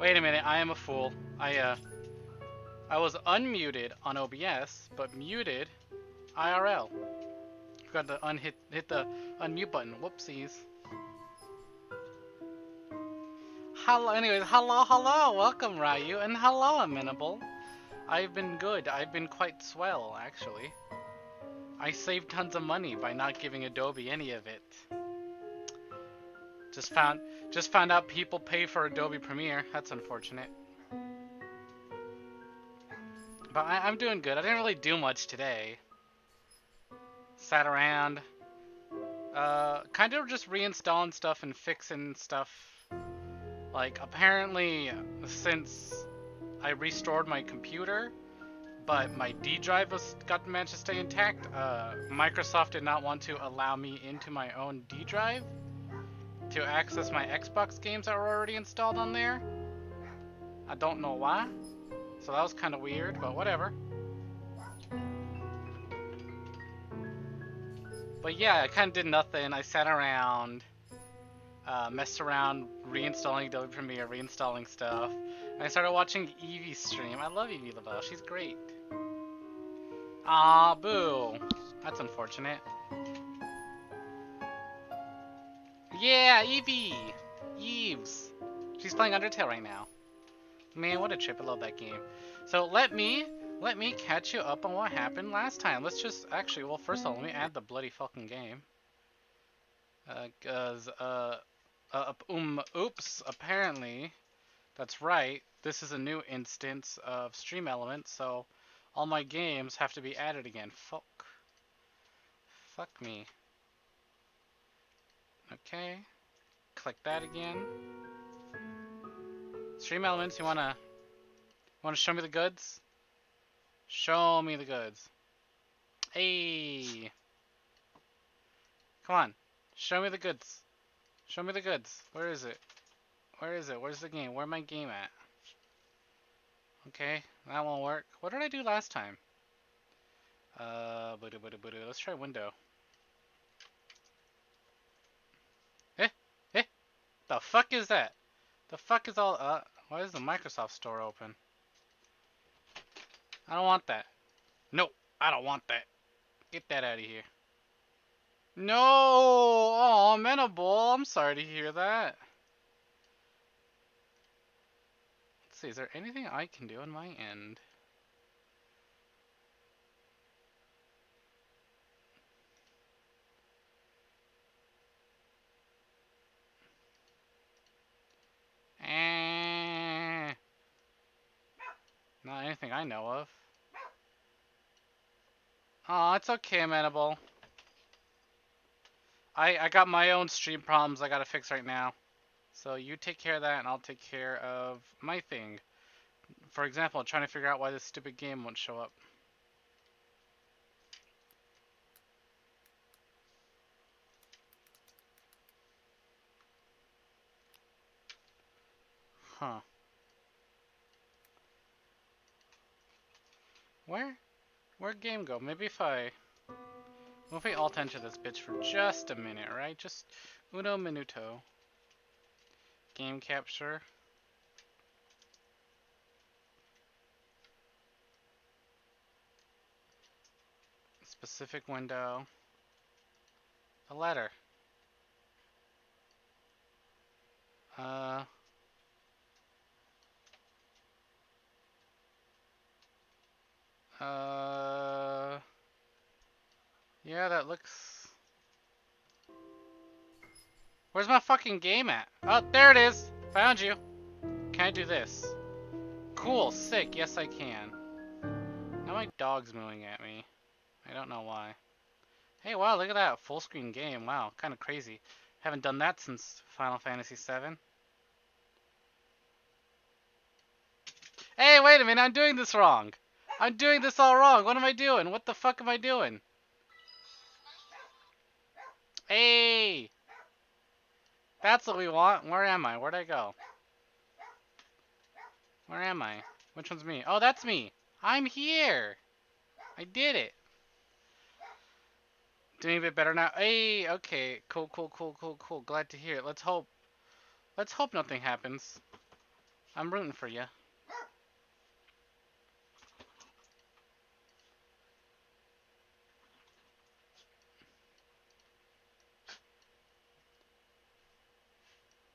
Wait a minute, I am a fool. I was unmuted on OBS, but muted IRL. Got to hit the unmute button. Whoopsies. Anyways, hello, welcome Ryu, and hello Amenable. I've been good. I've been quite swell, actually. I saved tons of money by not giving Adobe any of it. Just found out people pay for Adobe Premiere. That's unfortunate. But I'm doing good. I didn't really do much today. Sat around, kind of just reinstalling stuff and fixing stuff. Like, apparently, since I restored my computer, but my D drive managed to stay intact, Microsoft did not want to allow me into my own D drive to access my Xbox games that were already installed on there. I don't know why. So that was kind of weird, but whatever. But yeah, I kind of did nothing. I sat around, messed around, reinstalling Adobe Premiere, reinstalling stuff. And I started watching Evie stream. I love Evie LaBelle. She's great. Ah, boo. That's unfortunate. Yeah, Evie! Eves! She's playing Undertale right now. Man, what a trip. I love that game. So let me catch you up on what happened last time. Let's just, actually, well, first of all, let me add the bloody fucking game. Oops, apparently, that's right. This is a new instance of Stream Elements, so all my games have to be added again. Fuck me. Okay. Click that again. Stream Elements, you wanna show me the goods? Show me the goods. Hey! Come on. Show me the goods. Show me the goods. Where is it? Where is it? Where's the game? Where's my game at? Okay, that won't work. What did I do last time? Let's try window. Eh? The fuck is that? The fuck is all, why is the Microsoft store open? I don't want that. No, I don't want that. Get that out of here. No! Oh, Amenable. I'm sorry to hear that. Let's see, is there anything I can do on my end? Not anything I know of. Oh, it's okay, Amenable. I got my own stream problems I gotta fix right now. So you take care of that and I'll take care of my thing. For example, trying to figure out why this stupid game won't show up. Huh. Where'd game go? Maybe if we alt enter this bitch for just a minute, right? Just uno minuto. Game capture. Specific window. A letter. Yeah, that looks... Where's my fucking game at? Oh, there it is! Found you! Can I do this? Cool, sick, yes I can. Now my dog's mooing at me. I don't know why. Hey, wow, look at that. Full screen game. Wow, kind of crazy. Haven't done that since Final Fantasy VII. Hey, wait a minute, I'm doing this wrong! I'm doing this all wrong! What am I doing? What the fuck am I doing? Hey! That's what we want. Where am I? Where'd I go? Where am I? Which one's me? Oh, that's me! I'm here! I did it! Doing a bit better now. Hey, okay. Cool. Glad to hear it. Let's hope nothing happens. I'm rooting for you.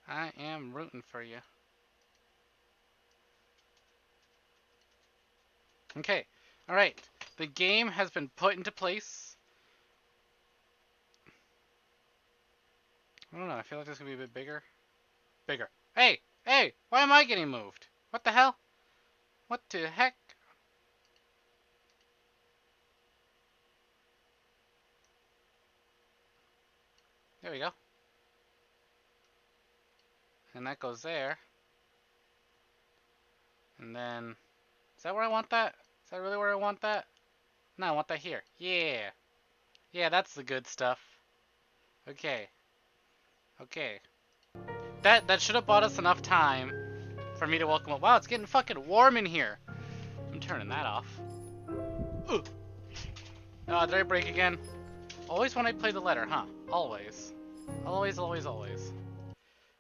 I am rooting for you. Okay. Alright. The game has been put into place. I don't know. I feel like this could be a bit bigger. Bigger. Hey! Hey! Why am I getting moved? What the hell? What the heck? There we go. And that goes there. And then... Is that where I want that? Is that really where I want that? No, I want that here. Yeah. Yeah, that's the good stuff. Okay. Okay. That should have bought us enough time for me to welcome up. Wow, it's getting fucking warm in here. I'm turning that off. Ugh. Did I break again? Always when I play the letter, huh? Always. Always, always, always.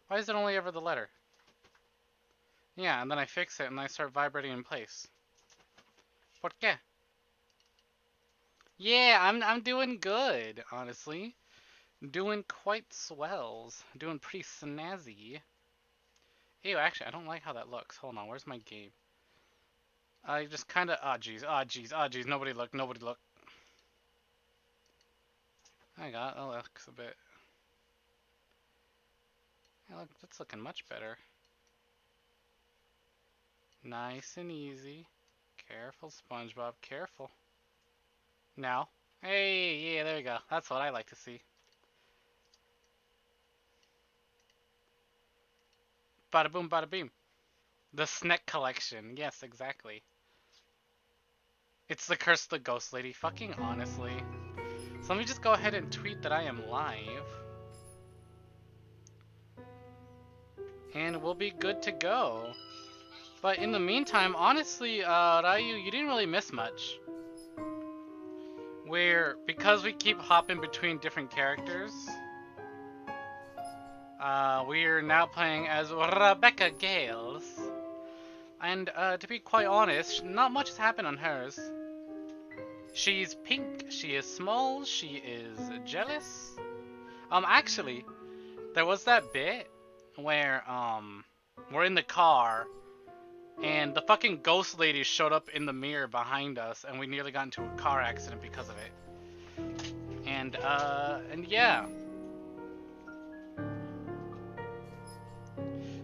Why is it only ever the letter? Yeah, and then I fix it and I start vibrating in place. ¿Por qué? Yeah, I'm doing good, honestly. Doing quite swells. Doing pretty snazzy. Ew, actually, I don't like how that looks. Hold on, where's my game? I just kind of... Oh, jeez. Oh, jeez. Oh, jeez. Nobody look. Nobody look. I got... That looks a bit... Yeah, look, that's looking much better. Nice and easy. Careful, SpongeBob. Careful. Now. Hey, yeah, there we go. That's what I like to see. Bada boom, bada beam. The Sneck collection. Yes, exactly. It's the Curse of the Ghost Lady. Fucking honestly. So let me just go ahead and tweet that I am live. And we'll be good to go. But in the meantime, honestly, Ryu, you didn't really miss much. Because we keep hopping between different characters, we're now playing as Rebecca Gales. And to be quite honest, not much has happened on hers. She's pink, she is small, she is jealous. Actually, there was that bit where, we're in the car, and the fucking ghost lady showed up in the mirror behind us, and we nearly got into a car accident because of it. And yeah.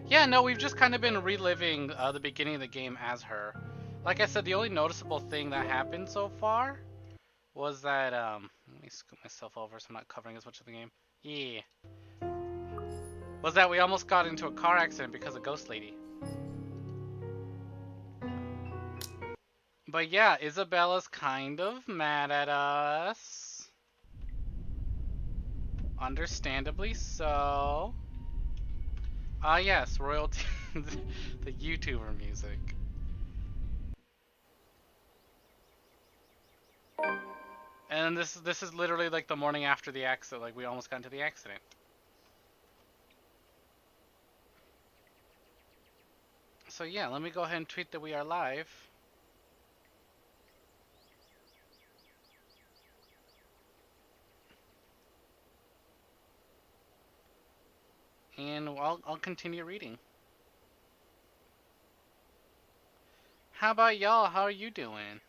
Yeah, no, we've just kind of been reliving the beginning of the game as her. Like I said, the only noticeable thing that happened so far was that, let me scoot myself over so I'm not covering as much of the game. Yeah. Was that we almost got into a car accident because of Ghost Lady. But yeah, Isabella's kind of mad at us. Understandably so. Ah yes, royalty, the YouTuber music. And this is literally like the morning after the accident, like we almost got into the accident. So yeah, let me go ahead and tweet that we are live. And I'll continue reading. How about y'all? How are you doing?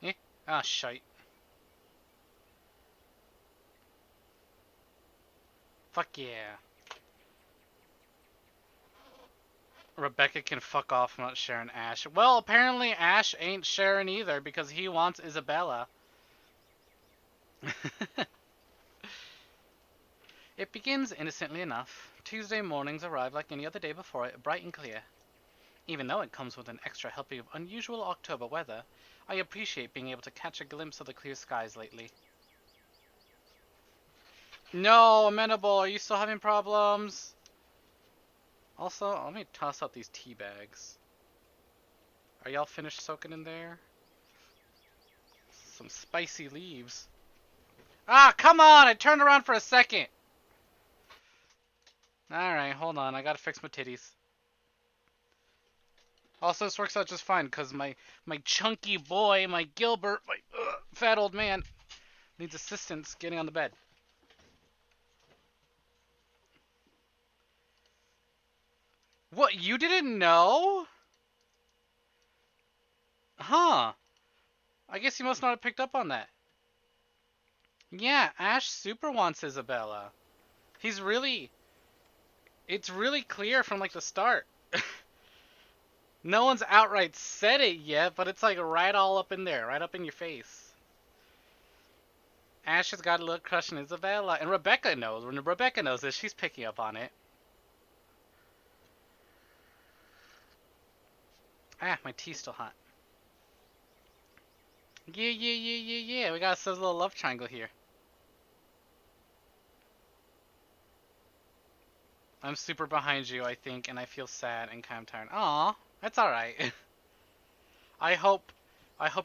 Eh? Ah, shite. Fuck yeah. Rebecca can fuck off. I'm not sharing Ash. Well, apparently Ash ain't sharing either because he wants Isabella. It begins innocently enough. Tuesday mornings arrive like any other day before it, bright and clear. Even though it comes with an extra helping of unusual October weather, I appreciate being able to catch a glimpse of the clear skies lately. No, Amenable, are you still having problems? Also, let me toss out these tea bags. Are y'all finished soaking in there? Some spicy leaves. Ah, come on! I turned around for a second! Alright, hold on. I gotta fix my titties. Also, this works out just fine, because my chunky boy, my Gilbert, my fat old man, needs assistance getting on the bed. What, you didn't know? Huh. I guess you must not have picked up on that. Yeah, Ash super wants Isabella. He's really... It's really clear from, like, the start. No one's outright said it yet, but it's, like, right all up in there. Right up in your face. Ash has got a little crush on Isabella. And Rebecca knows. When Rebecca knows this, she's picking up on it. Ah, my tea's still hot. Yeah. We got a little love triangle here. I'm super behind you, I think, and I feel sad and kind of tired. Aw, that's alright. I hope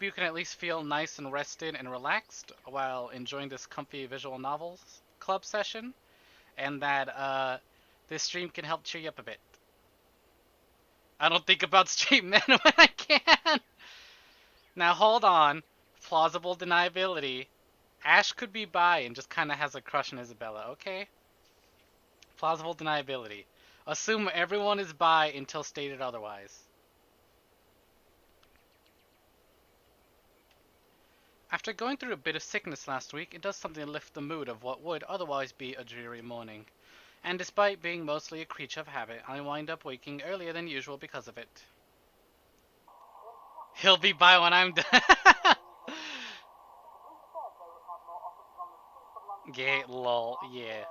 you can at least feel nice and rested and relaxed while enjoying this comfy visual novels club session, and that this stream can help cheer you up a bit. I don't think about straight men when I can. Now hold on. Plausible deniability. Ash could be bi and just kind of has a crush on Isabella, okay? Plausible deniability. Assume everyone is bi until stated otherwise. After going through a bit of sickness last week, it does something to lift the mood of what would otherwise be a dreary morning. And despite being mostly a creature of habit, I wind up waking earlier than usual because of it. He'll be bi when I'm done. Yeah, lol, yeah.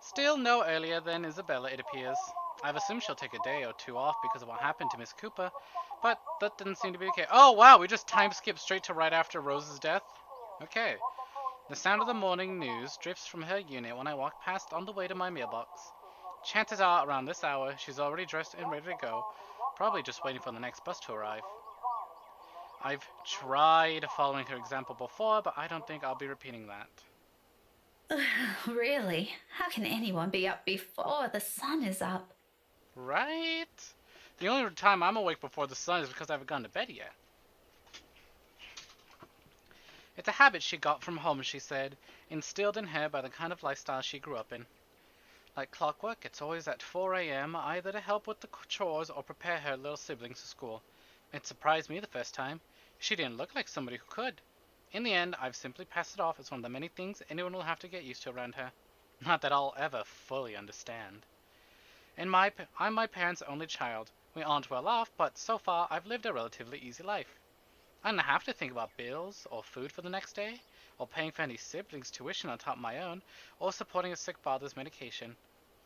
Still no earlier than Isabella, it appears. I've assumed she'll take a day or two off because of what happened to Miss Cooper, but that didn't seem to be the case. Oh wow, we just time skipped straight to right after Rose's death? Okay. The sound of the morning news drifts from her unit when I walk past on the way to my mailbox. Chances are, around this hour, she's already dressed and ready to go, probably just waiting for the next bus to arrive. I've tried following her example before, but I don't think I'll be repeating that. Really? How can anyone be up before the sun is up? Right? The only time I'm awake before the sun is because I haven't gone to bed yet. It's a habit she got from home, she said, instilled in her by the kind of lifestyle she grew up in. Like clockwork, it's always at 4 a.m., either to help with the chores or prepare her little siblings for school. It surprised me the first time. She didn't look like somebody who could. In the end, I've simply passed it off as one of the many things anyone will have to get used to around her. Not that I'll ever fully understand. I'm my parents' only child. We aren't well off, but so far I've lived a relatively easy life. I don't have to think about bills, or food for the next day, or paying for any siblings' tuition on top of my own, or supporting a sick father's medication.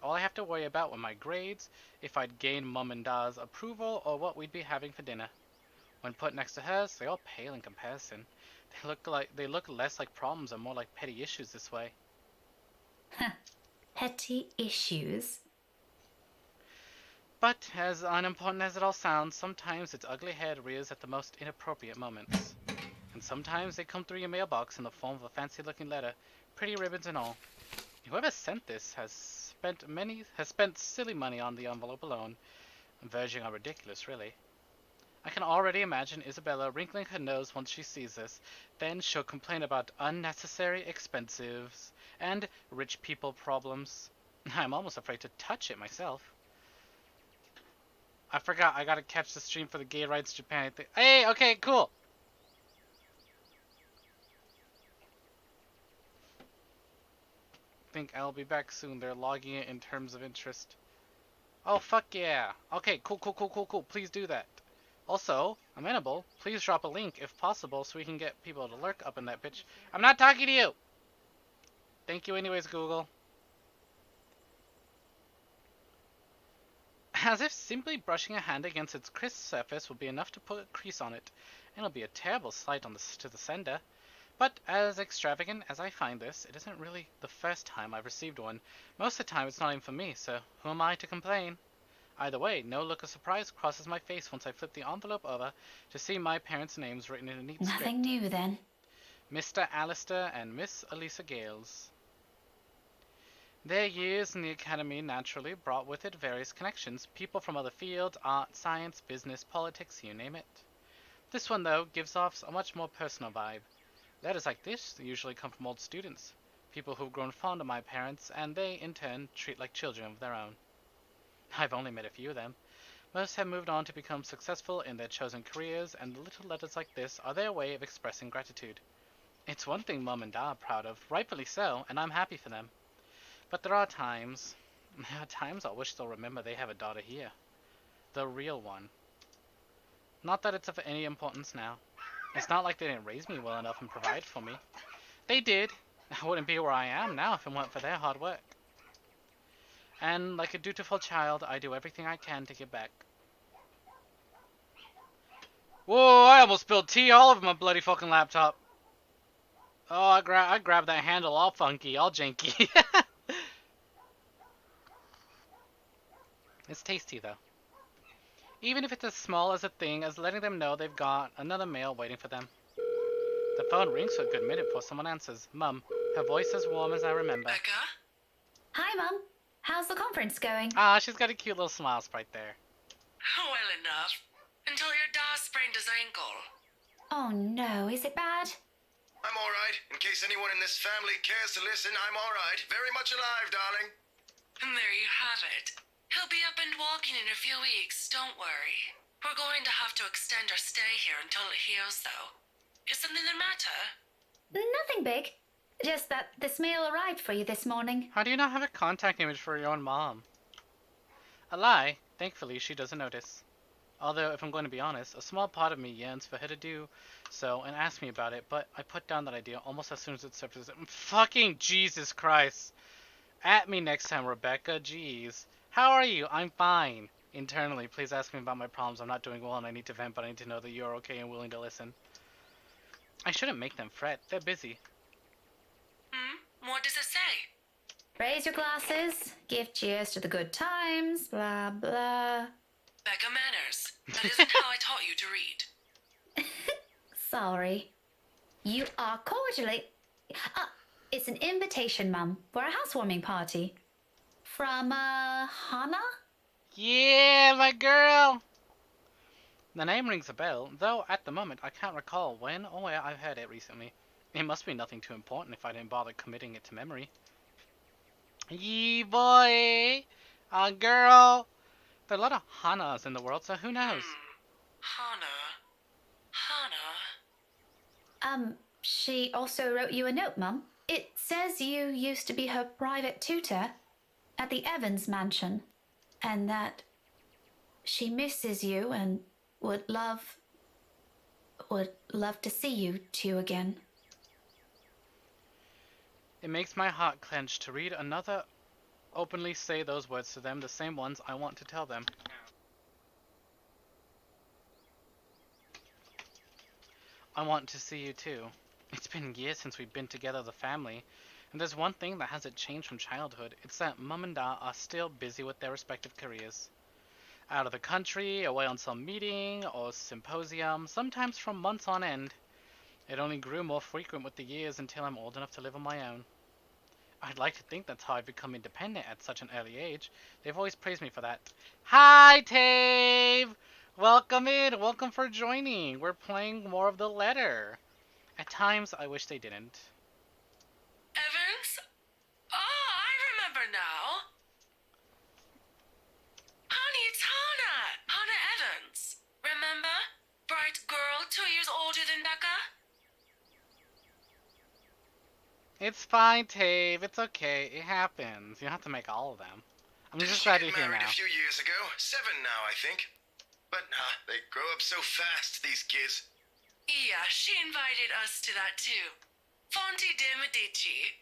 All I have to worry about were my grades, if I'd gain Mum and Dad's approval, or what we'd be having for dinner. When put next to hers, they all pale in comparison. They look less like problems and more like petty issues this way. Petty issues? But, as unimportant as it all sounds, sometimes its ugly head rears at the most inappropriate moments. And sometimes they come through your mailbox in the form of a fancy-looking letter, pretty ribbons and all. Whoever sent this has spent silly money on the envelope alone, verging on ridiculous, really. I can already imagine Isabella wrinkling her nose once she sees this, then she'll complain about unnecessary expenses and rich people problems. I'm almost afraid to touch it myself. I forgot, I gotta catch the stream for the Gay Rights Japan thing. Hey, okay, cool! Think I'll be back soon. They're logging it in terms of interest. Oh, fuck yeah. Okay, cool. Please do that. Also, Amenable, please drop a link if possible so we can get people to lurk up in that bitch. I'm not talking to you! Thank you anyways, Google. As if simply brushing a hand against its crisp surface would be enough to put a crease on it, and it'll be a terrible slight to the sender. But as extravagant as I find this, it isn't really the first time I've received one. Most of the time it's not even for me, so who am I to complain? Either way, no look of surprise crosses my face once I flip the envelope over to see my parents' names written in a neat script. Nothing new then. Mr. Alistair and Miss Elisa Gales. Their years in the academy naturally brought with it various connections, people from other fields, art, science, business, politics, you name it. This one, though, gives off a much more personal vibe. Letters like this usually come from old students, people who've grown fond of my parents, and they, in turn, treat like children of their own. I've only met a few of them. Most have moved on to become successful in their chosen careers, and the little letters like this are their way of expressing gratitude. It's one thing Mum and Dad are proud of, rightfully so, and I'm happy for them. But there are times I wish they'll remember they have a daughter here. The real one. Not that it's of any importance now. It's not like they didn't raise me well enough and provide for me. They did. I wouldn't be where I am now if it weren't for their hard work. And like a dutiful child, I do everything I can to give back. Whoa, I almost spilled tea all over my bloody fucking laptop. Oh, I grabbed that handle all funky, all janky. It's tasty, though. Even if it's as small as a thing as letting them know they've got another mail waiting for them. The phone rings for a good minute before someone answers. Mum, her voice as warm as I remember. Becca? Hi, Mum. How's the conference going? Ah, she's got a cute little smile sprite there. Well enough. Until your dad sprained his ankle. Oh no, is it bad? I'm alright. In case anyone in this family cares to listen, I'm alright. Very much alive, darling. And there you have it. He'll be up and walking in a few weeks, don't worry. We're going to have to extend our stay here until it heals, though. Is something the matter? Nothing big. Just that this mail arrived for you this morning. How do you not have a contact image for your own mom? A lie. Thankfully, she doesn't notice. Although, if I'm going to be honest, a small part of me yearns for her to do so and ask me about it, but I put down that idea almost as soon as it surfaces. Fucking Jesus Christ. At me next time, Rebecca. Jeez. How are you? I'm fine. Internally, please ask me about my problems. I'm not doing well and I need to vent, but I need to know that you're okay and willing to listen. I shouldn't make them fret. They're busy. What does it say? Raise your glasses, give cheers to the good times, blah blah. Becca manners. That isn't how I taught you to read. Sorry. You are cordially... it's an invitation, Mum, for a housewarming party. From, Hannah? Yeah, my girl! The name rings a bell, though at the moment I can't recall when or where I've heard it recently. It must be nothing too important if I didn't bother committing it to memory. Yee boy! Girl! There are a lot of Hannahs in the world, so who knows? Hannah. She also wrote you a note, Mum. It says you used to be her private tutor at the Evans mansion, and that she misses you and would love to see you two again. It makes my heart clench to read another openly say those words to them, the same ones I want to tell them. I want to see you too. It's been years since we've been together as a family, and there's one thing that hasn't changed from childhood. It's that Mum and Dad are still busy with their respective careers. Out of the country, away on some meeting or symposium, sometimes for months on end. It only grew more frequent with the years until I'm old enough to live on my own. I'd like to think that's how I've become independent at such an early age. They've always praised me for that. Hi, Tave! Welcome in. Welcome for joining. We're playing more of the letter. At times, I wish they didn't. Evans? Oh, I remember now. Honey, it's Hannah. Hannah Evans. Remember? Bright girl, 2 years older than Becca. It's fine, Tave. It's okay. It happens. You don't have to make all of them. I'm just glad you're here married now. a few years ago. 7 now, I think. But they grow up so fast, these kids. Yeah, she invited us to that too. Fonte de Medici.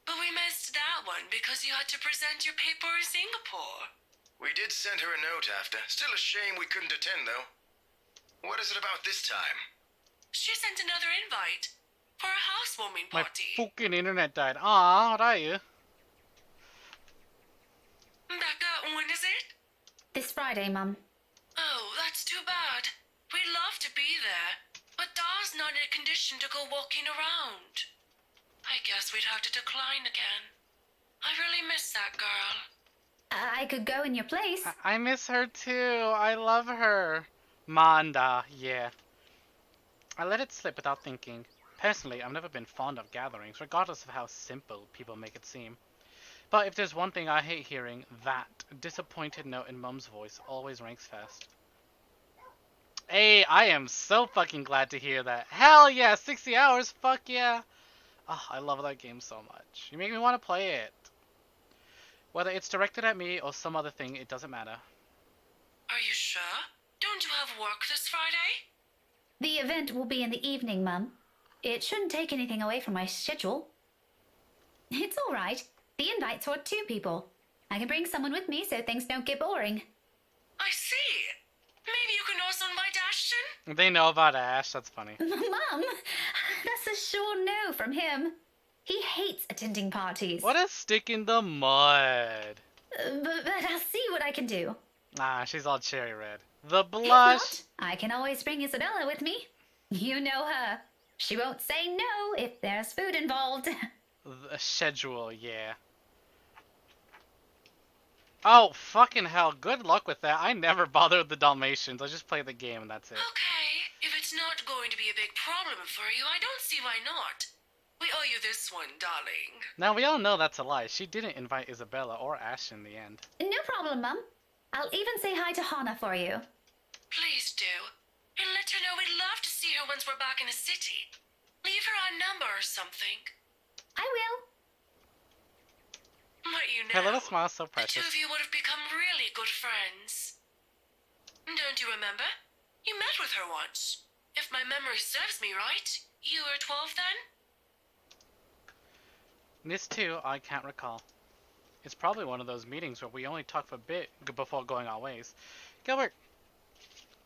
But we missed that one because you had to present your paper in Singapore. We did send her a note after. Still a shame we couldn't attend, though. What is it about this time? She sent another invite for a housewarming My party. fucking internet died. Aw, what are you? Becca, when is it? This Friday, Mum. Oh, that's too bad. We'd love to be there, but Da's not in a condition to go walking around. I guess we'd have to decline again. I really miss that girl. I could go in your place. I miss her too. I love her. Manda, yeah. I let it slip without thinking. Personally, I've never been fond of gatherings, regardless of how simple people make it seem. But if there's one thing I hate hearing, that disappointed note in Mum's voice always ranks first. Hey, I am so fucking glad to hear that. Hell yeah, 60 hours, fuck yeah. Oh, I love that game so much. You make me want to play it. Whether it's directed at me or some other thing, it doesn't matter. Are you sure? Don't you have work this Friday? The event will be in the evening, Mum. It shouldn't take anything away from my schedule. It's all right. The invite's for 2 people. I can bring someone with me so things don't get boring. I see. Maybe you can also invite Ashton? They know about Ash, that's funny. Mum, that's a sure no from him. He hates attending parties. What a stick in the mud. But I'll see what I can do. Ah, she's all cherry red. The If blush. not, I can always bring Isabella with me. You know her. She won't say no if there's food involved. The schedule, yeah. Oh, fucking hell. Good luck with that. I never bother with the Dalmatians. I just play the game and that's it. Okay, if it's not going to be a big problem for you, I don't see why not. We owe you this one, darling. Now, we all know that's a lie. She didn't invite Isabella or Ash in the end. No problem, Mum. I'll even say hi to Hana for you. Please do. And let her know we'd love to see her once we're back in the city. Leave her our number or something. I will. But you Her know, little smile's so the 2 precious. of you would have become really good friends. Don't you remember? You met with her once. If my memory serves me right, you were 12 then? This too, I can't recall. It's probably one of those meetings where we only talk for a bit before going our ways. Gilbert!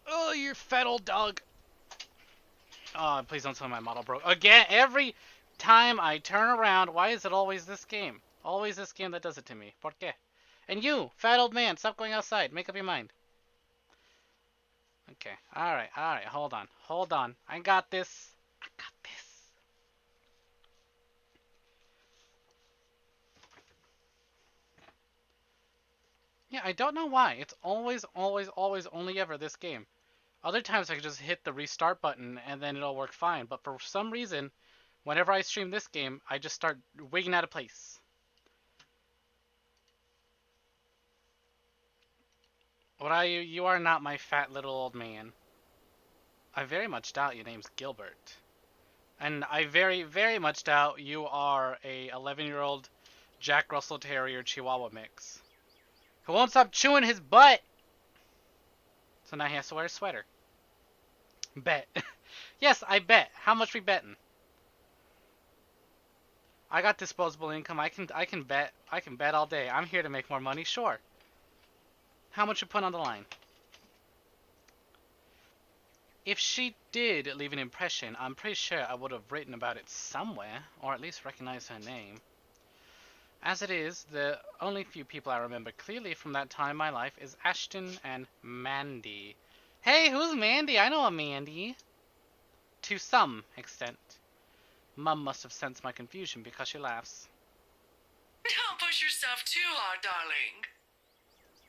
Oh, you fat old dog! Oh, please don't tell me my model broke. Again, every time I turn around, why is it always this game? Always this game that does it to me. ¿Por qué? And you, fat old man, stop going outside. Make up your mind. Okay, alright, hold on. I got this. Yeah, I don't know why. It's always only ever this game. Other times I could just hit the restart button and then it'll work fine. But for some reason, whenever I stream this game, I just start wigging out of place. What are you? You are not my fat little old man. I very much doubt your name's Gilbert. And I very much doubt you are a 11-year-old Jack Russell Terrier Chihuahua mix. Who won't stop chewing his butt! So now he has to wear a sweater. Bet. Yes, I bet. How much we betting? I got disposable income. I can bet. I can bet all day. I'm here to make more money, sure. How much you put on the line? If she did leave an impression, I'm pretty sure I would have written about it somewhere, or at least recognized her name. As it is, the only few people I remember clearly from that time in my life is Ashton and Mandy. Hey, who's Mandy? I know a Mandy. To some extent. Mum must have sensed my confusion because she laughs. Don't push yourself too hard, darling.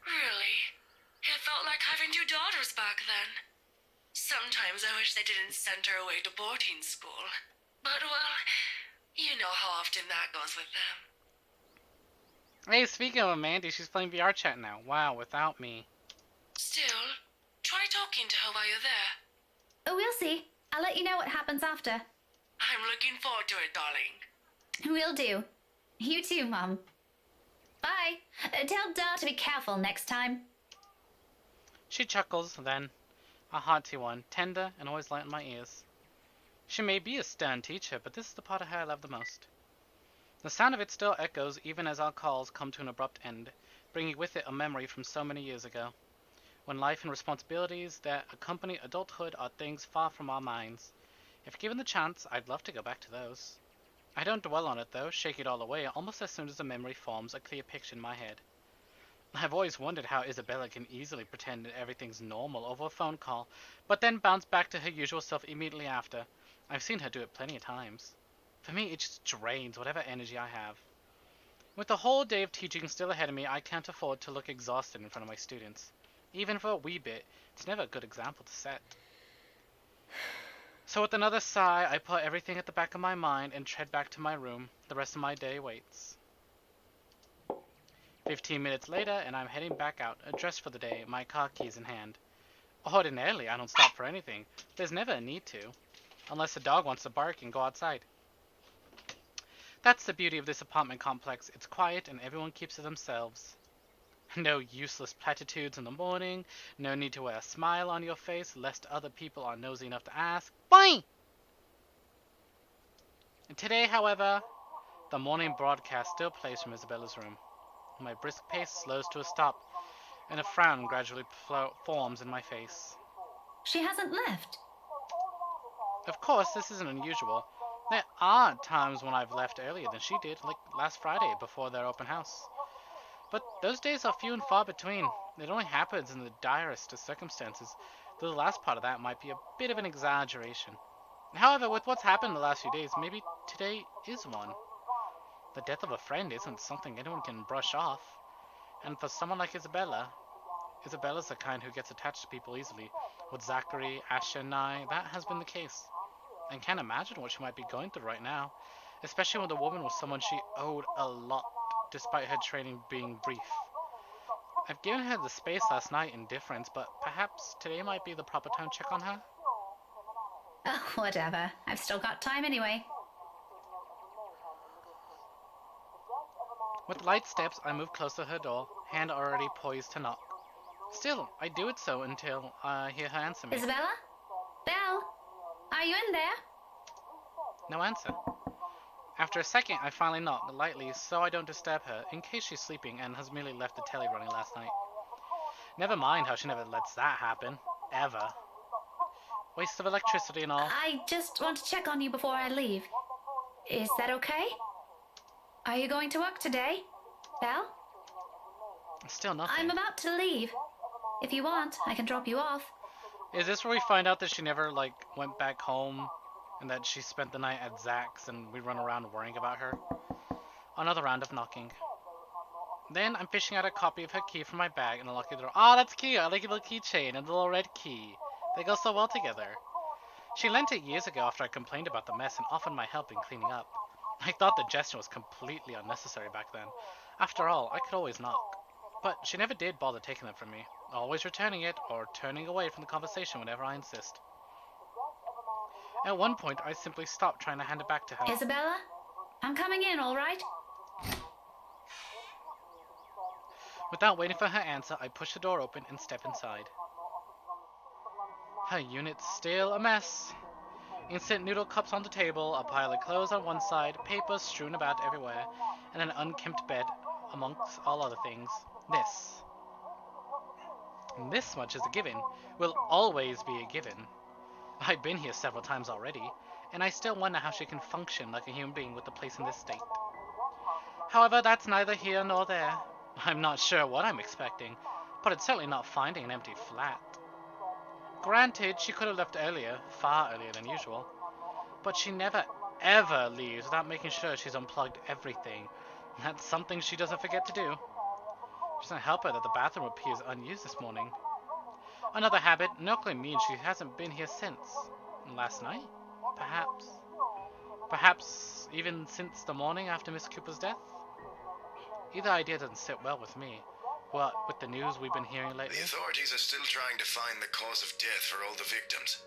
Really? It felt like having 2 daughters back then. Sometimes I wish they didn't send her away to boarding school. But, well, you know how often that goes with them. Hey, speaking of Mandy, she's playing VR chat now. Wow, without me. Still, try talking to her while you're there. Oh, we'll see. I'll let you know what happens after. I'm looking forward to it, darling. Will do. You too, Mum. Bye. Tell Da to be careful next time. She chuckles, then, a hearty one, tender and always light in my ears. She may be a stern teacher, but this is the part of her I love the most. The sound of it still echoes even as our calls come to an abrupt end, bringing with it a memory from so many years ago, when life and responsibilities that accompany adulthood are things far from our minds. If given the chance, I'd love to go back to those. I don't dwell on it though, shake it all away almost as soon as the memory forms a clear picture in my head. I've always wondered how Isabella can easily pretend that everything's normal over a phone call, but then bounce back to her usual self immediately after. I've seen her do it plenty of times. For me, it just drains whatever energy I have. With the whole day of teaching still ahead of me, I can't afford to look exhausted in front of my students. Even for a wee bit, it's never a good example to set. So with another sigh, I put everything at the back of my mind and tread back to my room. The rest of my day waits. 15 minutes later, and I'm heading back out, dressed for the day, my car keys in hand. Ordinarily, I don't stop for anything. There's never a need to. Unless the dog wants to bark and go outside. That's the beauty of this apartment complex. It's quiet and everyone keeps to themselves. No useless platitudes in the morning. No need to wear a smile on your face lest other people are nosy enough to ask. Boing! And today, however, the morning broadcast still plays from Isabella's room. My brisk pace slows to a stop, and a frown gradually forms in my face. She hasn't left. Of course, this isn't unusual. There are times when I've left earlier than she did, like last Friday before their open house. But those days are few and far between. It only happens in the direst of circumstances, though the last part of that might be a bit of an exaggeration. However, with what's happened the last few days, maybe today is one. The death of a friend isn't something anyone can brush off. And for someone like Isabella's the kind who gets attached to people easily. With Zachary, Asha, and I, that has been the case. I can't imagine what she might be going through right now, especially when the woman was someone she owed a lot, despite her training being brief. I've given her the space last night in difference, but perhaps today might be the proper time to check on her? Oh, whatever. I've still got time anyway. With light steps, I move close to her door, hand already poised to knock. Still, I do it so until I hear her answer me. Isabella? Belle? Are you in there? No answer. After a second, I finally knock lightly so I don't disturb her, in case she's sleeping and has merely left the telly running last night. Never mind how she never lets that happen. Ever. Waste of electricity and all. I just want to check on you before I leave. Is that okay? Are you going to work today, Belle? Still nothing. I'm about to leave. If you want, I can drop you off. Is this where we find out that she never, went back home and that she spent the night at Zach's and we run around worrying about her? Another round of knocking. Then I'm fishing out a copy of her key from my bag and unlocking the door. Ah, that's cute. I like the little keychain and the little red key. They go so well together. She lent it years ago after I complained about the mess and offered my help in cleaning up. I thought the gesture was completely unnecessary back then. After all, I could always knock. But she never did bother taking them from me, always returning it or turning away from the conversation whenever I insist. At one point, I simply stopped trying to hand it back to her. Isabella? I'm coming in, all right? Without waiting for her answer, I push the door open and step inside. Her unit's still a mess. Instant noodle cups on the table, a pile of clothes on one side, papers strewn about everywhere, and an unkempt bed amongst all other things. This much is a given, will always be a given. I've been here several times already, and I still wonder how she can function like a human being with the place in this state. However, that's neither here nor there. I'm not sure what I'm expecting, but it's certainly not finding an empty flat. Granted, she could have left earlier, far earlier than usual, but she never ever leaves without making sure she's unplugged everything. That's something she doesn't forget to do. It doesn't help her that the bathroom appears unused this morning. Another habit knowingly means she hasn't been here since. Last night? Perhaps. Perhaps even since the morning after Miss Cooper's death? Either idea doesn't sit well with me. What with the news we've been hearing lately? The authorities are still trying to find the cause of death for all the victims.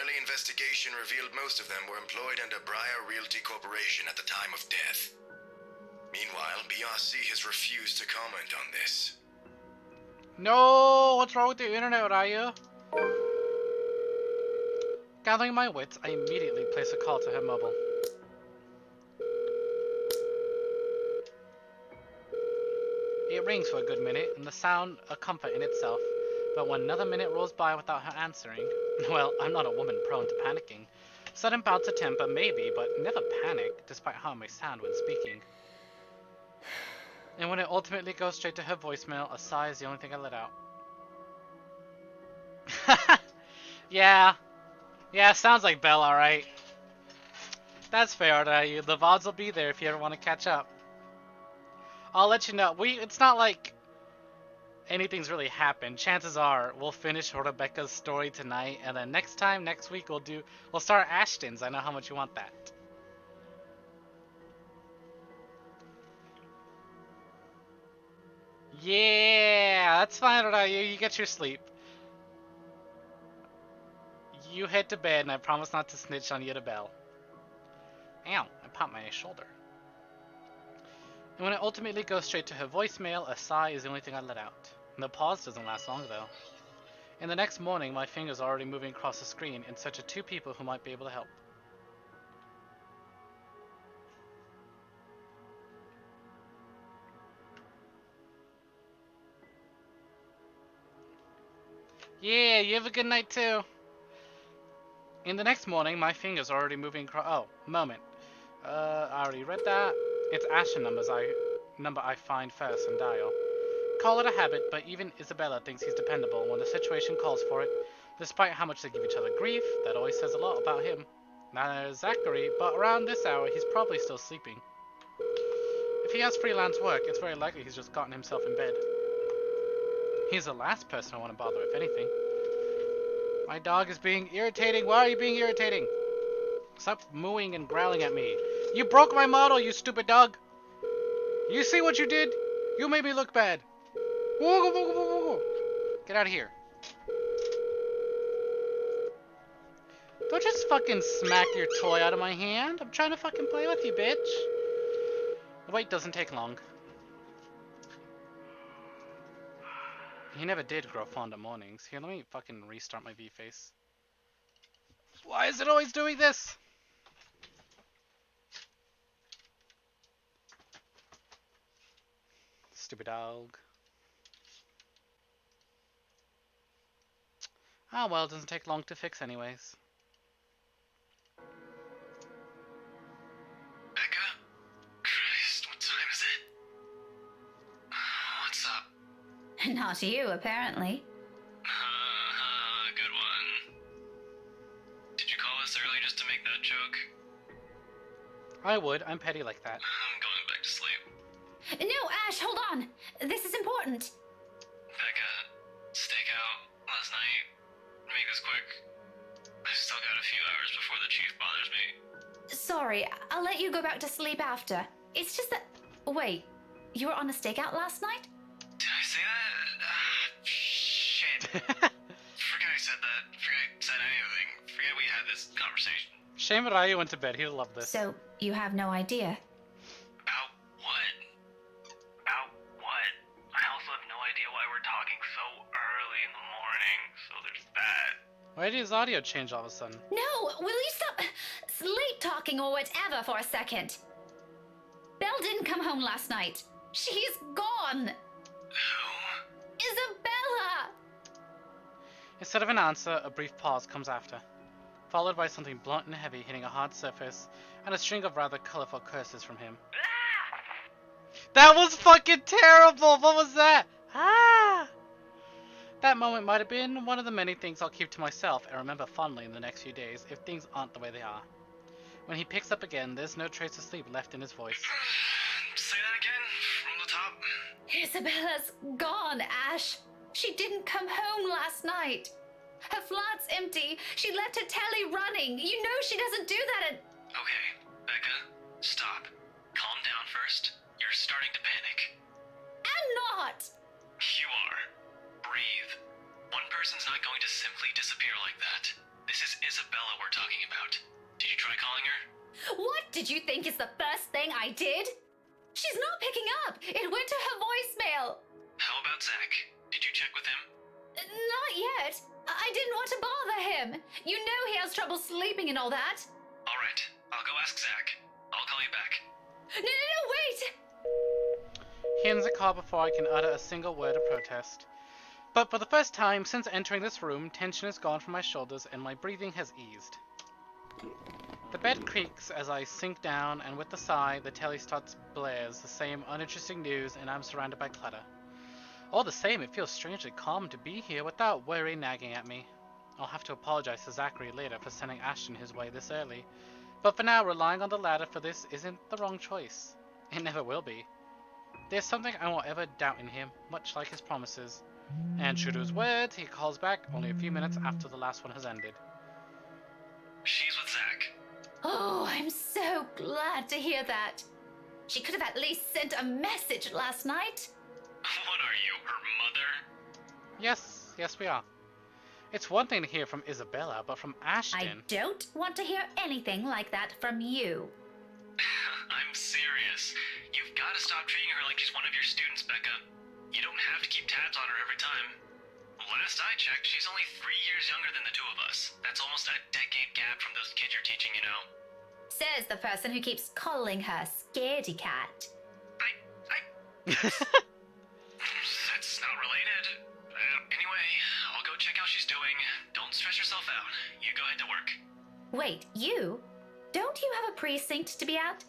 Early investigation revealed most of them were employed under Briar Realty Corporation at the time of death. Meanwhile, BRC has refused to comment on this. No! What's wrong with the internet, Raya? Gathering my wits, I immediately place a call to her mobile. It rings for a good minute, and the sound a comfort in itself. But when another minute rolls by without her answering, well, I'm not a woman prone to panicking. Sudden bouts of temper, maybe, but never panic, despite how I may sound when speaking. And when it ultimately goes straight to her voicemail, a sigh is the only thing I let out. Yeah. Yeah, sounds like Belle, alright. That's fair, the VODs will be there if you ever want to catch up. I'll let you know. It's not like anything's really happened. Chances are we'll finish Rebecca's story tonight, and then next week we'll start Ashton's. I know how much you want that. Yeah, that's fine, Ryu. You get your sleep. You head to bed, and I promise not to snitch on you to Belle. Ow, I popped my shoulder. And when it ultimately goes straight to her voicemail, a sigh is the only thing I let out. And the pause doesn't last long, though. And the next morning, my fingers are already moving across the screen in search of 2 people who might be able to help. Yeah, you have a good night, too. In the next morning, my fingers are already moving across... Oh, moment. I already read that. It's Ashton number I find first and dial. Call it a habit, but even Isabella thinks he's dependable when the situation calls for it. Despite how much they give each other grief, that always says a lot about him. Now Zachary, but around this hour, he's probably still sleeping. If he has freelance work, it's very likely he's just gotten himself in bed. He's the last person I want to bother, if anything. My dog is being irritating. Why are you being irritating? Stop mooing and growling at me. You broke my model, you stupid dog. You see what you did? You made me look bad. Get out of here. Don't just fucking smack your toy out of my hand. I'm trying to fucking play with you, bitch. The wait doesn't take long. He never did grow fond of mornings. Here, let me fucking restart my V-Face. Why is it always doing this? Stupid dog. Ah, well, it doesn't take long to fix anyways. Becca? Christ, what time is it? What's up? Not you, apparently. Good one. Did you call us early just to make that joke? I would. I'm petty like that. I'm going back to sleep. No, Ash, hold on. This is important. Becca, stakeout last night. Make this quick. I've still got a few hours before the chief bothers me. Sorry, I'll let you go back to sleep after. It's just that... Wait, you were on a stakeout last night? Did I say that? Shit. Forget I said that. Forget I said anything. Forget we had this conversation. Shame Ryu went to bed. He'll love this. So, you have no idea? About what? About what? I also have no idea why we're talking so early in the morning, so there's that. Why did his audio change all of a sudden? No, will you stop sleep talking or whatever for a second? Belle didn't come home last night. She's gone. Who? Isabella! Instead of an answer, a brief pause comes after, followed by something blunt and heavy hitting a hard surface, and a string of rather colorful curses from him. That was fucking terrible! What was that? Ah! That moment might have been one of the many things I'll keep to myself and remember fondly in the next few days if things aren't the way they are. When he picks up again, there's no trace of sleep left in his voice. Say that again, from the top. Isabella's gone, Ash. She didn't come home last night. Her flat's empty. She left her telly running. You know she doesn't do that at... Okay, Becca, stop. Calm down first. You're starting to panic. I'm not. You are. Breathe. One person's not going to simply disappear like that. This is Isabella we're talking about. Did you try calling her? What did you think is the first thing I did? She's not picking up. It went to her voicemail. How about Zach? Did you check with him? Not yet. I didn't want to bother him. You know he has trouble sleeping and all that. Alright, I'll go ask Zach. I'll call you back. No, wait! He ends the call before I can utter a single word of protest. But for the first time since entering this room, tension is gone from my shoulders and my breathing has eased. The bed creaks as I sink down, and with a sigh, the telly starts blares the same uninteresting news, and I'm surrounded by clutter. All the same, it feels strangely calm to be here without worry nagging at me. I'll have to apologize to Zachary later for sending Ashton his way this early, but for now, relying on the ladder for this isn't the wrong choice. It never will be. There's something I won't ever doubt in him, much like his promises. And true to his words, he calls back only a few minutes after the last one has ended. She's with Zach. Oh, I'm so glad to hear that. She could have at least sent a message last night. What are you, her mother? Yes, we are. It's one thing to hear from Isabella, but from I Ashton... don't want to hear anything like that from you. I'm serious. You've got to stop treating her like she's one of your students, Becca. You don't have to keep tabs on her every time. Last I checked, she's only 3 years younger than the two of us. That's almost a decade gap from those kids you're teaching, you know. Says the person who keeps calling her Scaredy Cat. That's not related. Anyway, I'll go check how she's doing. Don't stress yourself out. You go ahead to work. Wait, you? Don't you have a precinct to be at?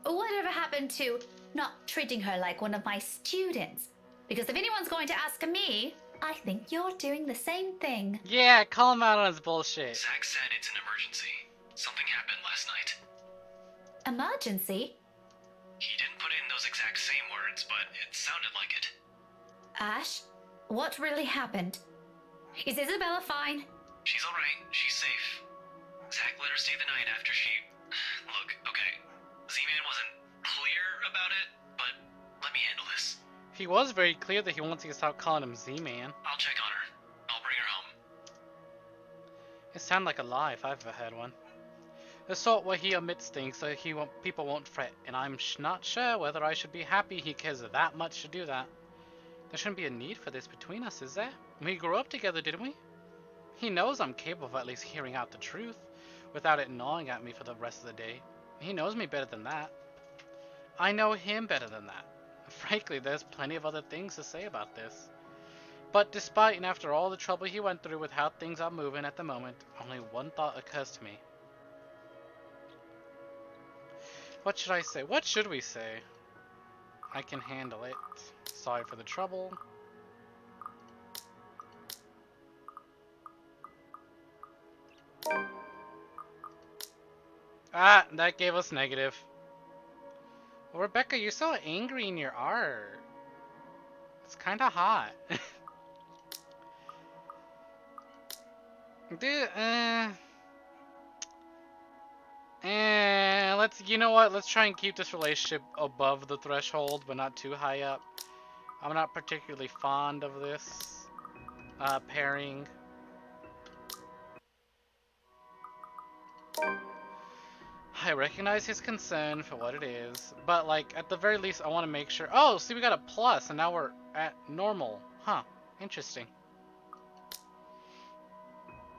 Whatever happened to not treating her like one of my students? Because if anyone's going to ask me, I think you're doing the same thing. Yeah, call him out on his bullshit. Zach said it's an emergency. Something happened last night. Emergency? He didn't put in those exact same words, but it sounded like it. Ash, what really happened? Is Isabella fine? She's alright. She's safe. Zach let her stay the night after she... Look, okay. Z-Man wasn't clear about it, but let me handle this. He was very clear that he wants you to stop calling him Z-Man. I'll check on her. I'll bring her home. It sounded like a lie if I've ever heard one. The sort where he omits things so people won't fret, and I'm not sure whether I should be happy he cares that much to do that. There shouldn't be a need for this between us, is there? We grew up together, didn't we? He knows I'm capable of at least hearing out the truth, without it gnawing at me for the rest of the day. He knows me better than that. I know him better than that. Frankly, there's plenty of other things to say about this. But despite and after all the trouble he went through with how things are moving at the moment, only one thought occurs to me. What should I say? What should we say? I can handle it. Sorry for the trouble. Ah, that gave us negative. Well, Rebecca, you're so angry in your art. It's kind of hot. Dude, you know what? Let's try and keep this relationship above the threshold, but not too high up. I'm not particularly fond of this pairing. I recognize his concern for what it is, but like at the very least I want to make sure. Oh, see, we got a plus and now we're at normal. Huh, interesting.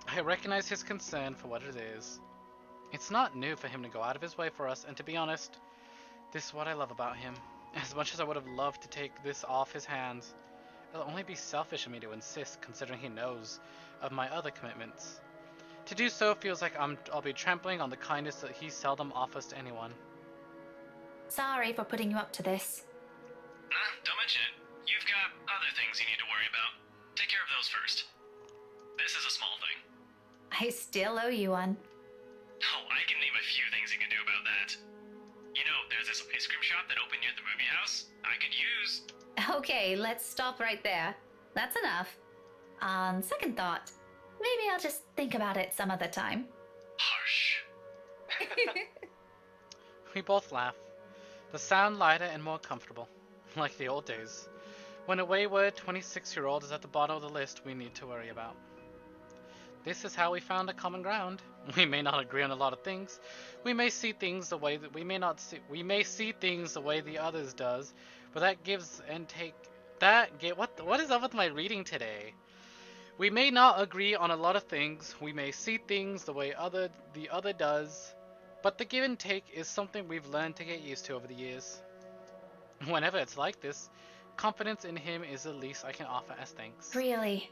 I recognize his concern for what it is. It's not new for him to go out of his way for us, and to be honest, this is what I love about him. As much as I would have loved to take this off his hands, it'll only be selfish of me to insist, considering he knows of my other commitments. To do so feels like I'll be trampling on the kindness that he seldom offers to anyone. Sorry for putting you up to this. Nah, don't mention it. You've got other things you need to worry about. Take care of those first. This is a small thing. I still owe you one. Oh, I can name a few things you can do about that. You know, there's this ice cream shop that opened near the movie house. I could use... Okay, let's stop right there. That's enough. On second thought, maybe I'll just think about it some other time. Harsh. We both laugh. The sound lighter and more comfortable. Like the old days. When a wayward 26-year-old is at the bottom of the list we need to worry about. This is how we found a common ground. We may not agree on a lot of things. We may see things the way that we may see things the way the others does, but that gives and take what is up with my reading today? We may not agree on a lot of things. We may see things the way the other does, but the give and take is something we've learned to get used to over the years. Whenever it's like this, confidence in him is the least I can offer as thanks. Really?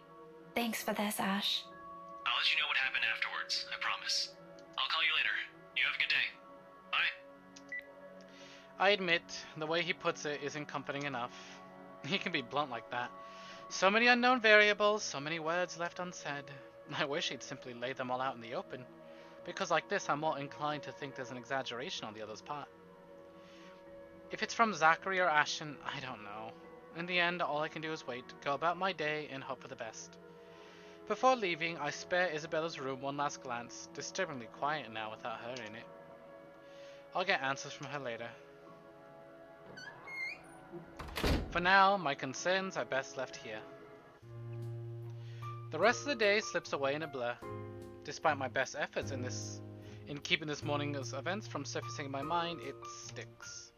Thanks for this, Ash. I'll let you know what happened afterwards, I promise. I'll call you later. You I admit, the way he puts it isn't comforting enough. He can be blunt like that. So many unknown variables, so many words left unsaid. I wish he'd simply lay them all out in the open, because like this I'm more inclined to think there's an exaggeration on the other's part. If it's from Zachary or Ashton, I don't know. In the end, all I can do is wait, go about my day, and hope for the best. Before leaving, I spare Isabella's room one last glance, disturbingly quiet now without her in it. I'll get answers from her later. For now, my concerns are best left here. The rest of the day slips away in a blur. Despite my best efforts in keeping this morning's events from surfacing in my mind, it sticks.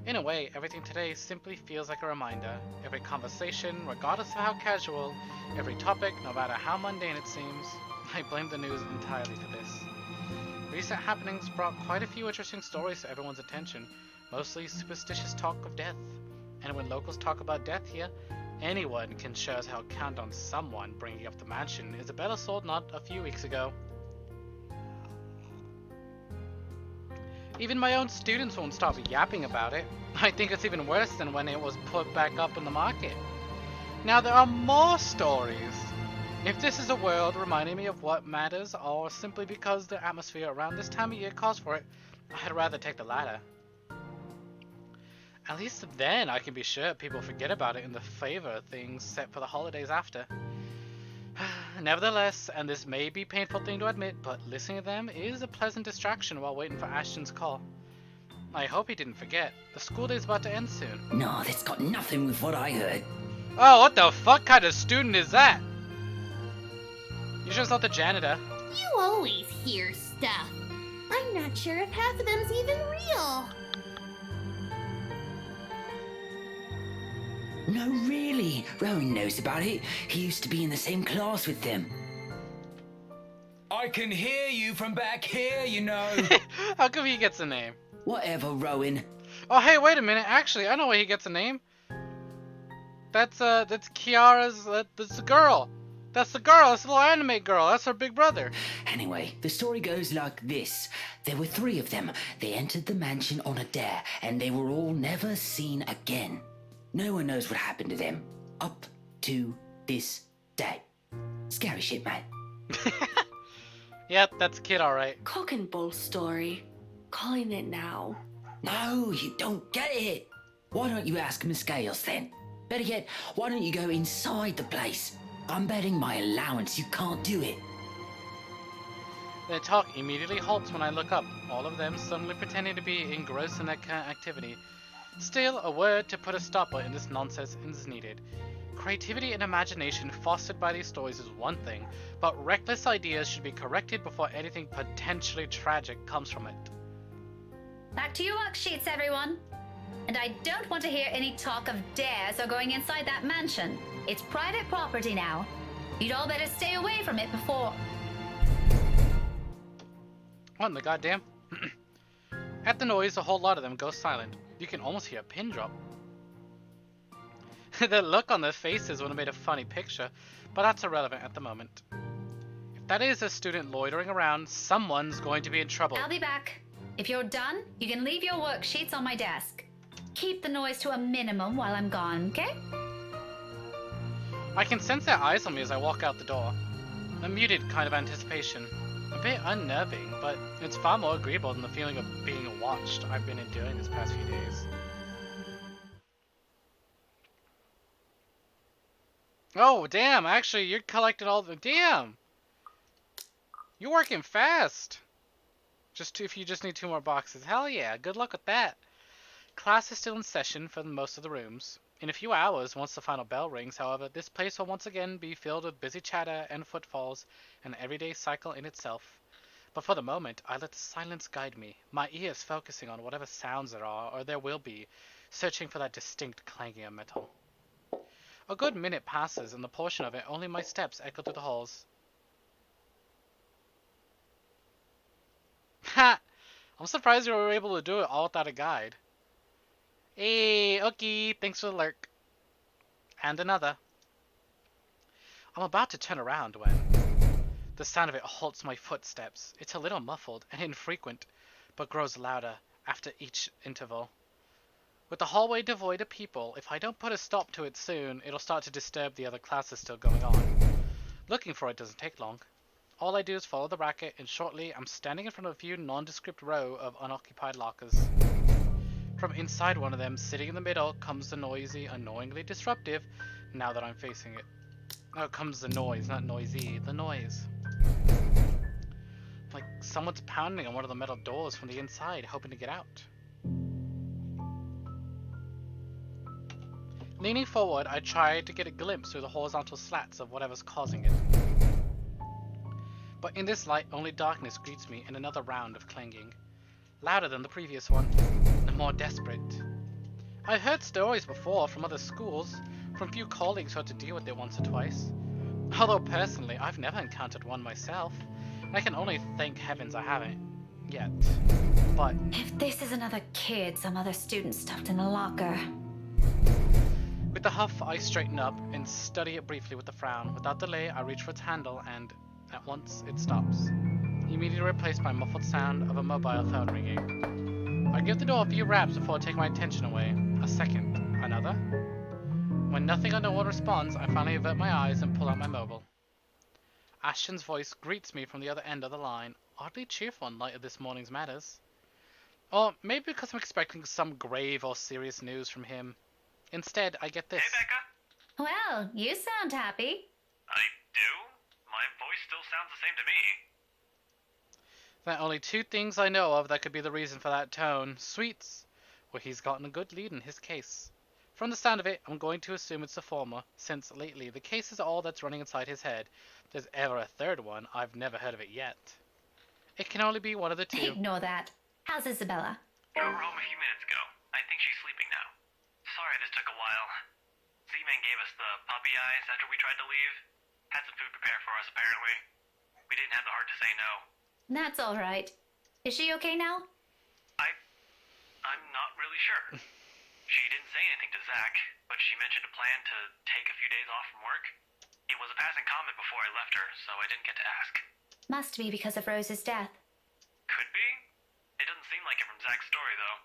In a way, everything today simply feels like a reminder. Every conversation, regardless of how casual, every topic, no matter how mundane it seems, I blame the news entirely for this. Recent happenings brought quite a few interesting stories to everyone's attention, mostly superstitious talk of death. And when locals talk about death here, anyone can show us how count on someone bringing up the mansion Isabella sold not a few weeks ago. Even my own students won't stop yapping about it. I think it's even worse than when it was put back up in the market. Now there are more stories. If this is a world reminding me of what matters, or simply because the atmosphere around this time of year calls for it, I'd rather take the latter. At least then I can be sure people forget about it in the favor of things set for the holidays after. Nevertheless, and this may be a painful thing to admit, but listening to them is a pleasant distraction while waiting for Ashton's call. I hope he didn't forget. The school day's about to end soon. No, that's got nothing with what I heard. Oh, what the fuck kind of student is that? You sure it's not the janitor? You always hear stuff. I'm not sure if half of them's even real. No, really. Rowan knows about it. He used to be in the same class with them. I can hear you from back here, you know. How come he gets a name? Whatever, Rowan. Oh, hey, wait a minute. Actually, I know why he gets a name. That's Kiara's, that's the girl. That's the girl. That's the little anime girl. That's her big brother. Anyway, the story goes like this. There were 3 of them. They entered the mansion on a dare, and they were all never seen again. No one knows what happened to them. Up to this day. Scary shit, man. Yep, that's a kid, alright. Cock and bull story. Calling it now. No, you don't get it. Why don't you ask Miss Gales then? Better yet, why don't you go inside the place? I'm betting my allowance you can't do it. Their talk immediately halts when I look up, all of them suddenly pretending to be engrossed in their current activity. Still, a word to put a stopper in this nonsense is needed. Creativity and imagination fostered by these stories is one thing, but reckless ideas should be corrected before anything potentially tragic comes from it. Back to your worksheets, everyone. And I don't want to hear any talk of dares or going inside that mansion. It's private property now. You'd all better stay away from it before... What in the goddamn? At the noise, a whole lot of them go silent. You can almost hear a pin drop. The look on their faces would have made a funny picture, but that's irrelevant at the moment. If that is a student loitering around, someone's going to be in trouble. I'll be back. If you're done, you can leave your worksheets on my desk. Keep the noise to a minimum while I'm gone, okay? I can sense their eyes on me as I walk out the door. A muted kind of anticipation. A bit unnerving, but it's far more agreeable than the feeling of being watched I've been enduring these past few days. Oh, damn, actually, you're collecting all the... Damn! You're working fast! If you just need 2 more boxes. Hell yeah, good luck with that. Class is still in session for most of the rooms. In a few hours, once the final bell rings, however, this place will once again be filled with busy chatter and footfalls, an everyday cycle in itself. But for the moment, I let the silence guide me, my ears focusing on whatever sounds there are, or there will be, searching for that distinct clanging of metal. A good minute passes, and the portion of it only my steps echo through the halls. Ha! I'm surprised you were able to do it all without a guide. Hey, okay, thanks for the lurk. And another. I'm about to turn around when the sound of it halts my footsteps. It's a little muffled and infrequent, but grows louder after each interval. With the hallway devoid of people, if I don't put a stop to it soon, it'll start to disturb the other classes still going on. Looking for it doesn't take long. All I do is follow the racket, and shortly I'm standing in front of a few nondescript row of unoccupied lockers. From inside one of them, sitting in the middle, comes the noisy, annoyingly disruptive, now that I'm facing it. Oh, comes the noise, not noisy, the noise. Like someone's pounding on one of the metal doors from the inside, hoping to get out. Leaning forward, I try to get a glimpse through the horizontal slats of whatever's causing it. But in this light, only darkness greets me in another round of clanging. Louder than the previous one, and more desperate. I've heard stories before from other schools, from few colleagues who had to deal with it once or twice. Although personally, I've never encountered one myself. I can only thank heavens I haven't yet. But If this is another kid some other student stuffed in a locker. with the huff, I straighten up and study it briefly with a frown. Without delay, I reach for its handle and, at once, it stops. Immediately replaced by muffled sound of a mobile phone ringing. I give the door a few raps before taking my attention away. A second. Another. When nothing or no one responds, I finally avert my eyes and pull out my mobile. Ashton's voice greets me from the other end of the line, oddly cheerful in light of this morning's matters. Or maybe because I'm expecting some grave or serious news from him. Instead, I get this. Hey, Becca. Well, you sound happy. I do? My voice still sounds the same to me. There are only two things I know of that could be the reason for that tone. Sweets, where he's gotten a good lead in his case. From the sound of it, I'm going to assume it's the former, since lately the case is all that's running inside his head. If there's ever a third one, I've never heard of it yet. It can only be one of the two. Ignore that. How's Isabella? You were home a few minutes ago. I think she's sleeping now. Sorry this took a while. Z-Man gave us the puppy eyes after we tried to leave. Had some food prepared for us, apparently. We didn't have the heart to say no. That's all right. Is she okay now? I'm not really sure. She didn't say anything to Zach, but she mentioned a plan to take a few days off from work. It was a passing comment before I left her, so I didn't get to ask. Must be because of Rose's death. Could be. It doesn't seem like it from Zach's story, though.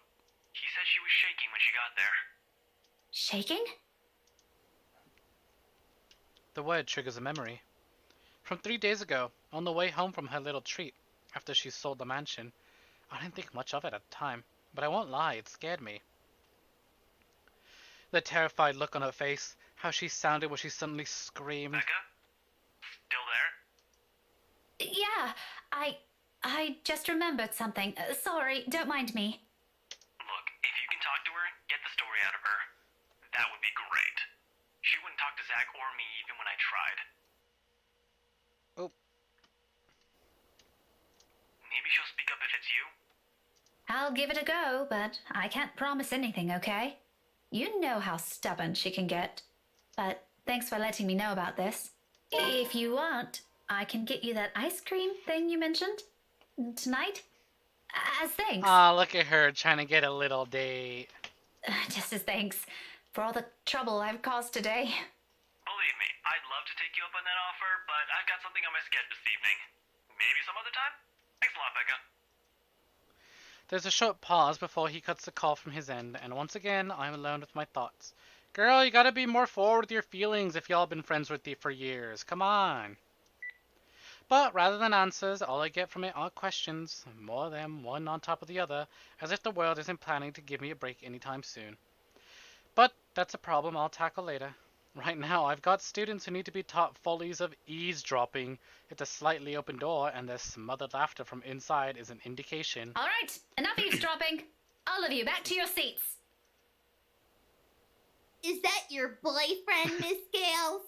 He said she was shaking when she got there. Shaking? The word triggers a memory. From 3 days ago, on the way home from her little treat, after she sold the mansion. I didn't think much of it at the time, but I won't lie, it scared me. The terrified look on her face, how she sounded when she suddenly screamed. Becca? Still there? Yeah, I just remembered something. Sorry, don't mind me. Look, if you can talk to her, get the story out of her. That would be great. She wouldn't talk to Zach or me even when I tried. Oh. Maybe she'll speak up if it's you? I'll give it a go, but I can't promise anything, okay? You know how stubborn she can get. But thanks for letting me know about this. If you want, I can get you that ice cream thing you mentioned tonight. As thanks. Ah, look at her trying to get a little date. Just as thanks for all the trouble I've caused today. Believe me, I'd love to take you up on that offer, but I've got something on my schedule this evening. Maybe some other time? Thanks a lot, Becca. There's a short pause before he cuts the call from his end, and once again, I'm alone with my thoughts. Girl, you gotta be more forward with your feelings if y'all been friends with you for years. Come on. But rather than answers, all I get from it are questions, more of them, one on top of the other, as if the world isn't planning to give me a break anytime soon. But that's a problem I'll tackle later. Right now, I've got students who need to be taught follies of eavesdropping. It's a slightly open door, and their smothered laughter from inside is an indication. All right, enough eavesdropping. All of you, back to your seats. Is that your boyfriend, Miss Gales?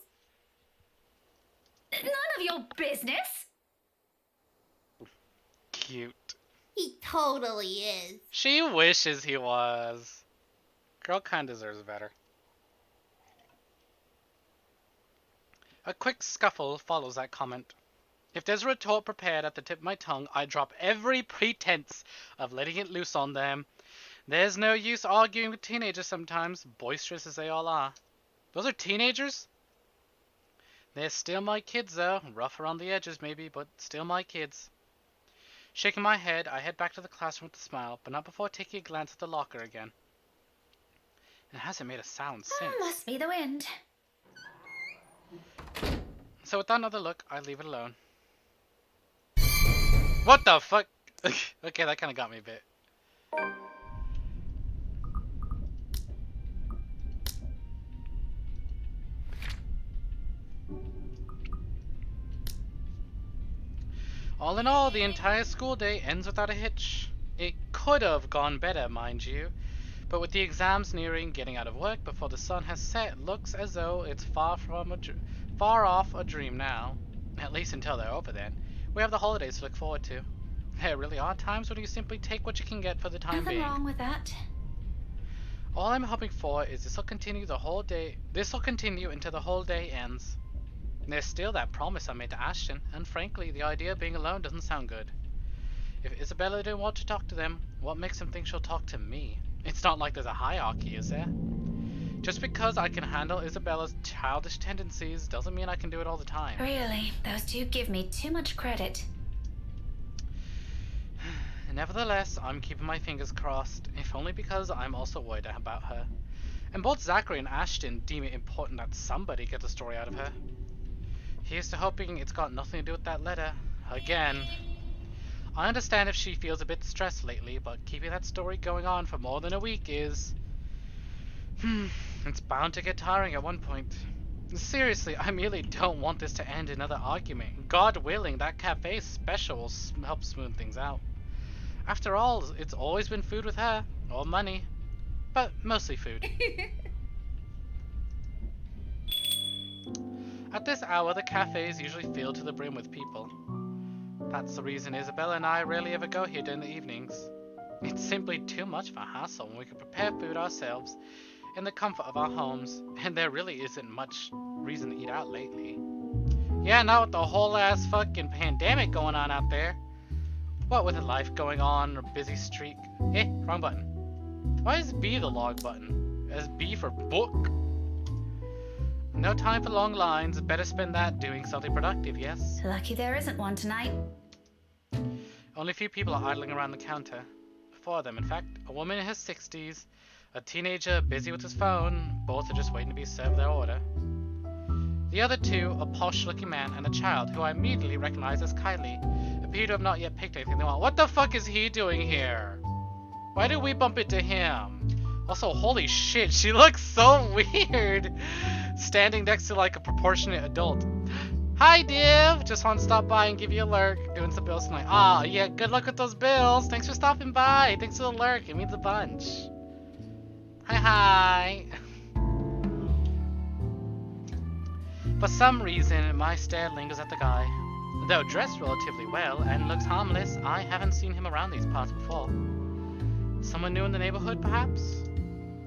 None of your business. Cute. He totally is. She wishes he was. Girl kinda deserves better. A quick scuffle follows that comment. If there's a retort prepared at the tip of my tongue, I drop every pretense of letting it loose on them. There's no use arguing with teenagers sometimes, boisterous as they all are. Those are teenagers? They're still my kids though, rough around the edges maybe, but still my kids. Shaking my head, I head back to the classroom with a smile, but not before taking a glance at the locker again. It hasn't made a sound since. Must be the wind. So without another look, I leave it alone. What the fuck? Okay, that kind of got me a bit. All in all, the entire school day ends without a hitch. It could have gone better, mind you, but with the exams nearing, getting out of work before the sun has set looks as though it's far off a dream now. At least until they're over then. We have the holidays to look forward to. There really are times when you simply take what you can get for the time Nothing being. wrong with that. All I'm hoping for is this will continue the whole day. This will continue until the whole day ends. There's still that promise I made to Ashton, and frankly, the idea of being alone doesn't sound good. If Isabella didn't want to talk to them, what makes them think she'll talk to me? It's not like there's a hierarchy, is there? Just because I can handle Isabella's childish tendencies doesn't mean I can do it all the time. Really, those two give me too much credit. Nevertheless, I'm keeping my fingers crossed, if only because I'm also worried about her. And both Zachary and Ashton deem it important that somebody gets a story out of her. Here's to hoping it's got nothing to do with that letter. Again. I understand if she feels a bit stressed lately, but keeping that story going on for more than a week is... it's bound to get tiring at one point. Seriously, I merely don't want this to end in another argument. God willing, that cafe special will help smooth things out. After all, it's always been food with her, or money, but mostly food. At this hour, the cafe is usually filled to the brim with people. That's the reason Isabella and I rarely ever go here during the evenings. It's simply too much of a hassle when we can prepare food ourselves in the comfort of our homes, and there really isn't much reason to eat out lately. Yeah, not with the whole ass fucking pandemic going on out there. What with a life going on, or busy streak. Wrong button. Why is B the log button? As B for book? No time for long lines, better spend that doing something productive, yes? Lucky there isn't one tonight. Only a few people are idling around the counter. 4 of them, in fact. A woman in her 60s, a teenager busy with his phone, both are just waiting to be served their order. The other 2, a posh-looking man and a child, who I immediately recognize as Kylie, appear to have not yet picked anything they want. What the fuck is he doing here? Why did we bump into him? Also, holy shit, she looks so weird! Standing next to like a proportionate adult. Hi, Div! Just want to stop by and give you a lurk. Doing some bills tonight. Ah, yeah, good luck with those bills. Thanks for stopping by. Thanks for the lurk. It means a bunch. Hi. For some reason, my stare lingers at the guy. Though dressed relatively well and looks harmless, I haven't seen him around these parts before. Someone new in the neighborhood, perhaps?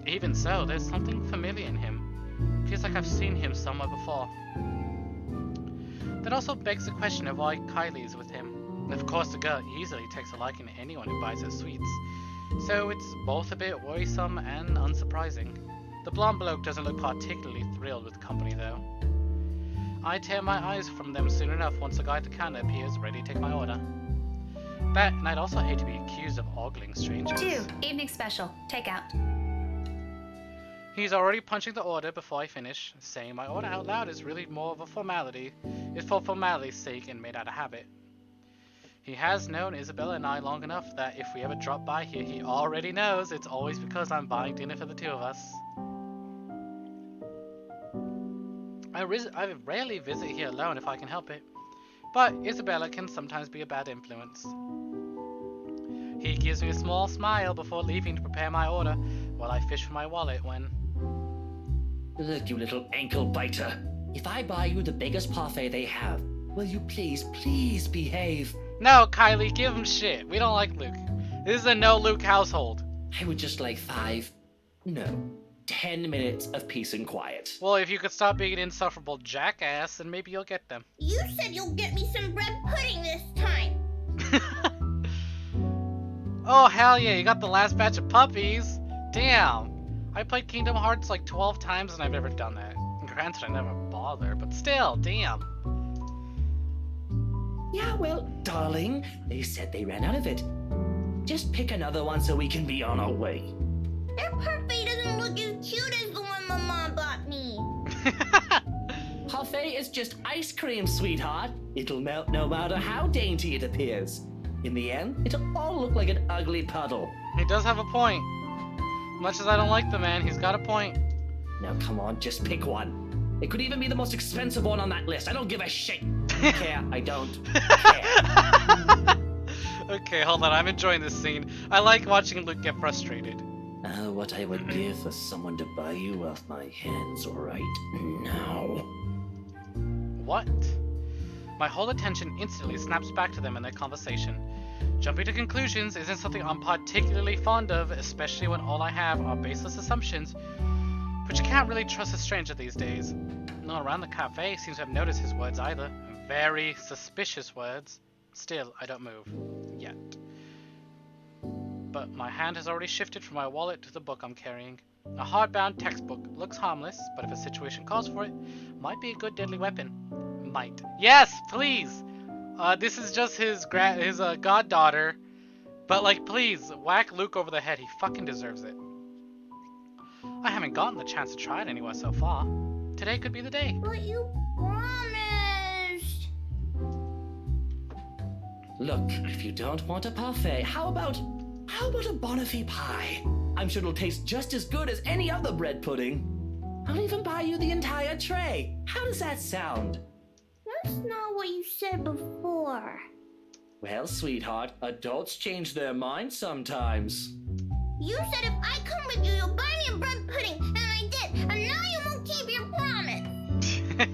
Even so, there's something familiar in him. Feels like I've seen him somewhere before. That also begs the question of why Kylie is with him. Of course, the girl easily takes a liking to anyone who buys her sweets, so it's both a bit worrisome and unsurprising. The blonde bloke doesn't look particularly thrilled with the company, though. I tear my eyes from them soon enough once the guy at the counter appears ready to take my order. That, and I'd also hate to be accused of ogling strangers. 2, evening special, takeout. He's already punching the order before I finish. Saying my order out loud is really more of a formality. It's for formality's sake and made out of habit. He has known Isabella and I long enough that if we ever drop by here, he already knows it's always because I'm buying dinner for the 2 of us. I rarely visit here alone if I can help it, but Isabella can sometimes be a bad influence. He gives me a small smile before leaving to prepare my order, while I fish for my wallet when... Look, you little ankle biter. If I buy you the biggest parfait they have, will you please behave? No, Kylie, give him shit. We don't like Luke. This is a no Luke household. I would just like 10 minutes of peace and quiet. Well, if you could stop being an insufferable jackass, then maybe you'll get them. You said you'll get me some bread pudding this time. Oh, hell yeah, you got the last batch of puppies. Damn. I played Kingdom Hearts like 12 times and I've never done that. Granted, I never bother, but still, damn. Yeah, well, darling, they said they ran out of it. Just pick another one so we can be on our way. Their parfait doesn't look as cute as the one my mom bought me. Parfait is just ice cream, sweetheart. It'll melt no matter how dainty it appears. In the end, it'll all look like an ugly puddle. He does have a point. Much as I don't like the man, he's got a point. Now come on, just pick one. It could even be the most expensive one on that list. I don't give a shit. Care, I don't care. Okay, hold on. I'm enjoying this scene. I like watching Luke get frustrated. What I would give for someone to buy you off my hands right now. What? My whole attention instantly snaps back to them in their conversation. Jumping to conclusions isn't something I'm particularly fond of, especially when all I have are baseless assumptions. But you can't really trust a stranger these days. No one around the cafe seems to have noticed his words either. Very suspicious words. Still, I don't move. Yet. But my hand has already shifted from my wallet to the book I'm carrying. A hardbound textbook looks harmless, but if a situation calls for it, might be a good deadly weapon. Might. Yes, please! This is just his goddaughter. But like, please, whack Luke over the head. He fucking deserves it. I haven't gotten the chance to try it anywhere so far. Today could be the day. But you promised. Look, if you don't want a parfait, how about a Bonifay pie? I'm sure it'll taste just as good as any other bread pudding. I'll even buy you the entire tray. How does that sound? That's not what you said before. Well, sweetheart, adults change their minds sometimes. You said if I come with you, you'll buy me a bread pudding, and I did, and now you won't keep your promise. I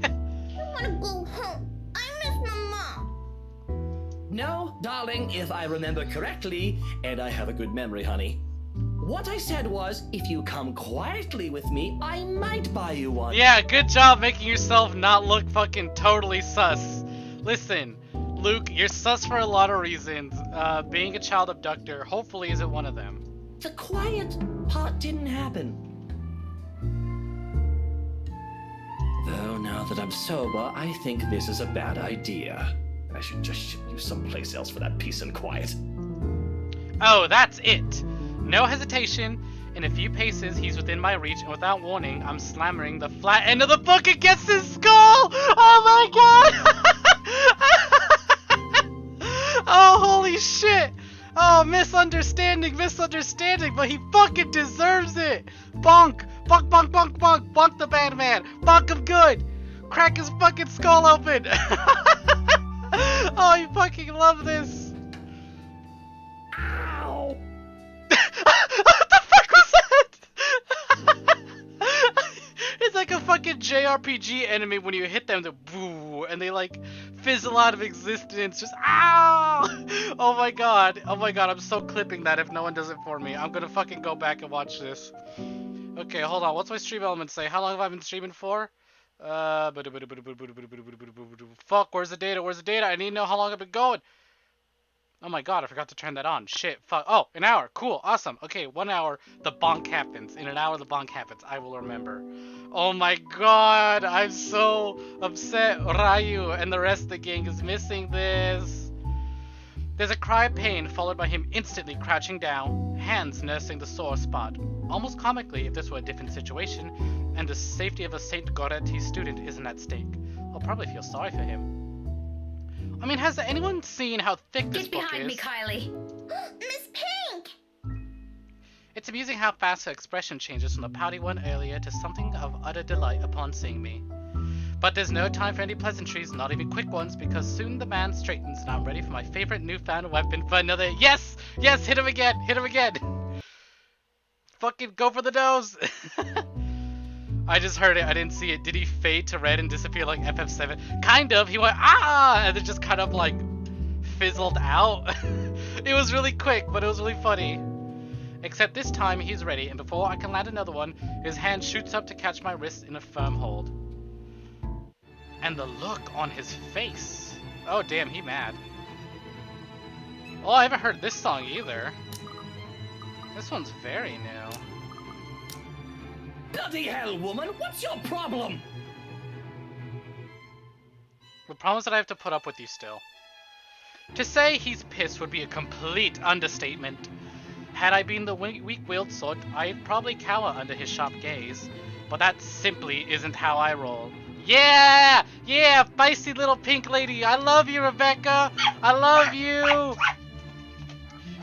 want to go home. I miss my mom. No, darling, if I remember correctly, and I have a good memory, honey. What I said was, if you come quietly with me, I might buy you one. Yeah, good job making yourself not look fucking totally sus. Listen, Luke, you're sus for a lot of reasons. Being a child abductor hopefully isn't one of them. The quiet part didn't happen. Though now that I'm sober, I think this is a bad idea. I should just ship you someplace else for that peace and quiet. Oh, that's it. No hesitation. In a few paces, he's within my reach, and without warning, I'm slamming the flat end of the book against his skull! Oh my god! Oh, holy shit! Oh, misunderstanding, but he fucking deserves it! Bonk! Bonk, bonk, bonk, bonk! Bonk the bad man! Bonk him good! Crack his fucking skull open! Oh, you fucking love this! Ow! What the fuck was that? It's like a fucking JRPG enemy when you hit them, they boo, and they like fizzle out of existence. Just ow! Oh my god, I'm so clipping that if no one does it for me. I'm gonna fucking go back and watch this. Okay, hold on. What's my stream element say? How long have I been streaming for? Fuck, where's the data? Where's the data? I need to know how long I've been going. Oh my god, I forgot to turn that on. Shit, fuck. Oh, an hour. Cool, awesome. Okay, 1 hour, the bonk happens. In an hour, the bonk happens. I will remember. Oh my god, I'm so upset. Ryu and the rest of the gang is missing this. There's a cry of pain, followed by him instantly crouching down, hands nursing the sore spot. Almost comically, if this were a different situation, and the safety of a St. Goretti student isn't at stake. I'll probably feel sorry for him. I mean, has anyone seen how thick this book is? Get behind me, Kylie. Miss Pink! It's amusing how fast her expression changes from the pouty one earlier to something of utter delight upon seeing me. But there's no time for any pleasantries, not even quick ones, because soon the man straightens and I'm ready for my favorite newfound weapon for another— Yes! Yes, hit him again! Hit him again! Fucking go for the nose! I just heard it, I didn't see it. Did he fade to red and disappear like FF7? Kind of, he went ah, and then just kind of like fizzled out. It was really quick, but it was really funny. Except this time he's ready, and before I can land another one, his hand shoots up to catch my wrist in a firm hold. And the look on his face. Oh damn, he mad. Oh, I haven't heard this song either. This one's very new. Bloody hell, woman! What's your problem? The problem is that I have to put up with you still. To say he's pissed would be a complete understatement. Had I been the weak-willed sort, I'd probably cower under his sharp gaze. But that simply isn't how I roll. Yeah! Yeah, feisty little pink lady! I love you, Rebecca! I love you!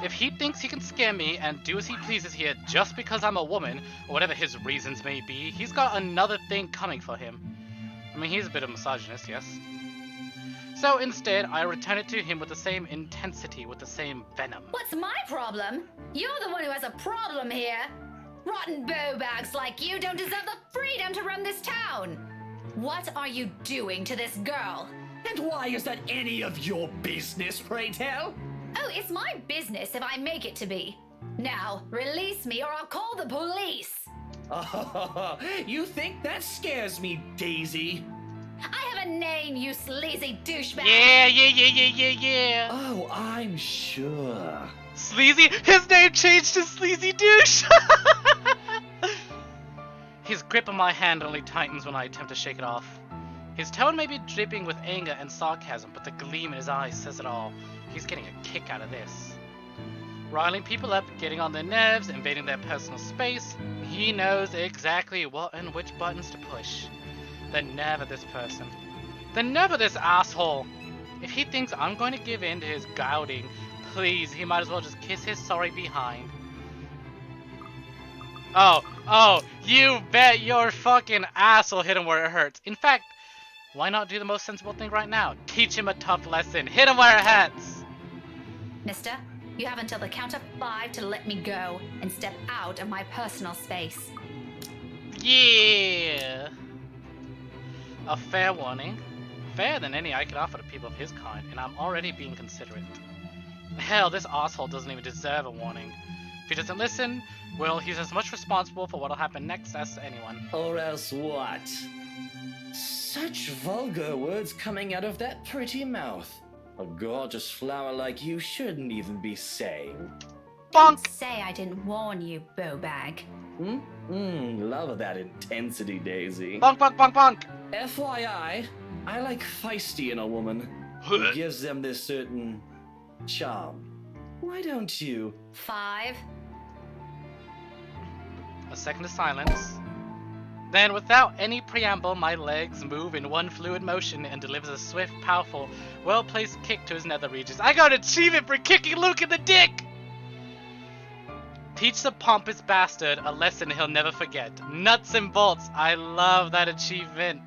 If he thinks he can scare me and do as he pleases here just because I'm a woman, or whatever his reasons may be, he's got another thing coming for him. I mean, he's a bit of a misogynist, yes. So instead, I return it to him with the same intensity, with the same venom. What's my problem? You're the one who has a problem here. Rotten bowbags like you don't deserve the freedom to run this town. What are you doing to this girl? And why is that any of your business, pray tell? Oh, it's my business if I make it to be. Now, release me or I'll call the police. Oh, you think that scares me, Daisy? I have a name, you sleazy douchebag. Yeah. Oh, I'm sure. Sleazy? His name changed to Sleazy Douche! His grip on my hand only tightens when I attempt to shake it off. His tone may be dripping with anger and sarcasm, but the gleam in his eyes says it all. He's getting a kick out of this. Riling people up, getting on their nerves, invading their personal space. He knows exactly what and which buttons to push. The nerve of this person. The nerve of this asshole. If he thinks I'm going to give in to his goading, please, he might as well just kiss his sorry behind. Oh, you bet your fucking ass will hit him where it hurts. In fact, why not do the most sensible thing right now? Teach him a tough lesson. Hit him where it hurts. Mister, you have until the count of 5 to let me go and step out of my personal space. Yeah. A fair warning. Fairer than any I could offer to people of his kind, and I'm already being considerate. Hell, this asshole doesn't even deserve a warning. If he doesn't listen, well, he's as much responsible for what'll happen next as anyone. Or else what? Such vulgar words coming out of that pretty mouth. A gorgeous flower like you shouldn't even be saying. Bonk! Say I didn't warn you, bowbag. Love that intensity, Daisy. Bonk, bonk, bonk, bonk! FYI, I like feisty in a woman. It gives them this certain charm. Why don't you? 5. A second of silence. Then, without any preamble, my legs move in one fluid motion and delivers a swift, powerful, well-placed kick to his nether regions. I got an achievement for kicking Luke in the dick! Teach the pompous bastard a lesson he'll never forget. Nuts and bolts. I love that achievement.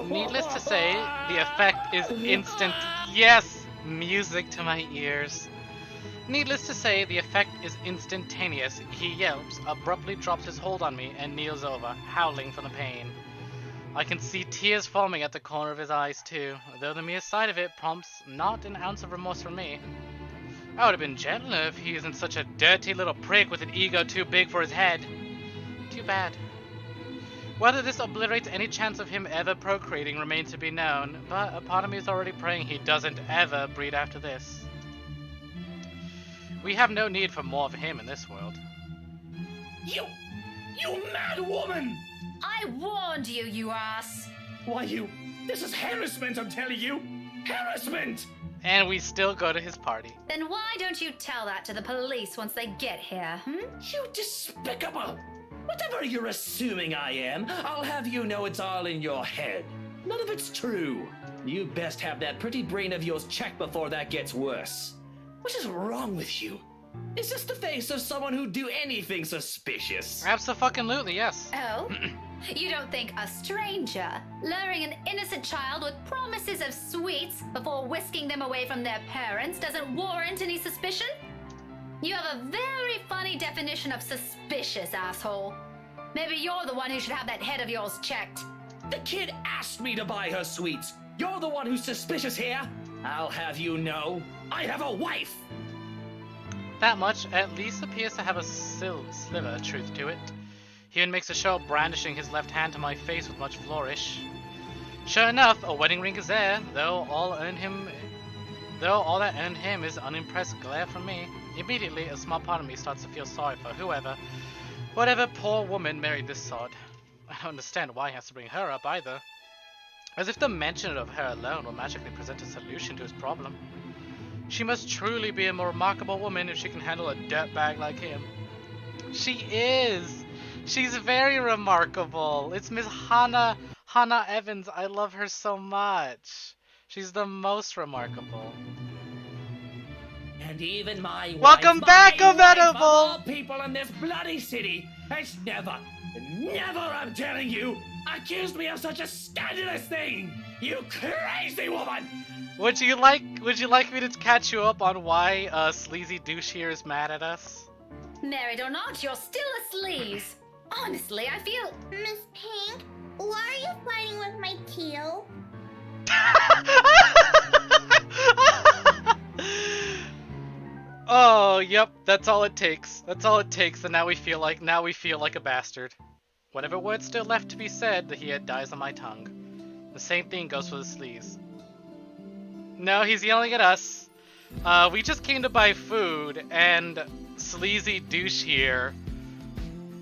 Needless to say, the effect is instant. Yes! Music to my ears. Needless to say, the effect is instantaneous. He yelps, abruptly drops his hold on me, and kneels over, howling from the pain. I can see tears foaming at the corner of his eyes too, though the mere sight of it prompts not an ounce of remorse from me. I would have been gentler if he isn't such a dirty little prick with an ego too big for his head. Too bad. Whether this obliterates any chance of him ever procreating remains to be known, but a part of me is already praying he doesn't ever breed after this. We have no need for more of him in this world. You mad woman! I warned you, you ass! Why this is harassment, I'm telling you! Harassment! And we still go to his party. Then why don't you tell that to the police once they get here, You despicable! Whatever you're assuming I am, I'll have you know it's all in your head. None of it's true. You best have that pretty brain of yours checked before that gets worse. What is wrong with you? Is this the face of someone who'd do anything suspicious? Abso-fucking-lutely, yes. Oh? You don't think a stranger luring an innocent child with promises of sweets before whisking them away from their parents doesn't warrant any suspicion? You have a very funny definition of suspicious, asshole. Maybe you're the one who should have that head of yours checked. The kid asked me to buy her sweets. You're the one who's suspicious here. I'll have you know, I have a wife. That much at least appears to have a sliver of truth to it. He even makes a show of brandishing his left hand to my face with much flourish. Sure enough, a wedding ring is there, though all that earned him is unimpressed glare from me. Immediately, a small part of me starts to feel sorry for whatever poor woman married this sod. I don't understand why he has to bring her up either. As if the mention of her alone will magically present a solution to his problem. She must truly be a more remarkable woman if she can handle a dirtbag like him. She is! She's very remarkable. It's Miss Hannah Evans. I love her so much. She's the most remarkable. And even my Welcome wife, back, my wife, Unedible! of all people in this bloody city has never, I'm telling you, accused me of such a scandalous thing! You crazy woman! Would you like me to catch you up on why sleazy douche here is mad at us? Married or not, you're still a sleaze. Honestly, I feel... Miss Pink, why are you fighting with my teal? Oh, yep, that's all it takes. That's all it takes, and now we feel like a bastard. Whatever word still left to be said, he had dies on my tongue. The same thing goes for the sleaze. No, he's yelling at us. We just came to buy food, and sleazy douche here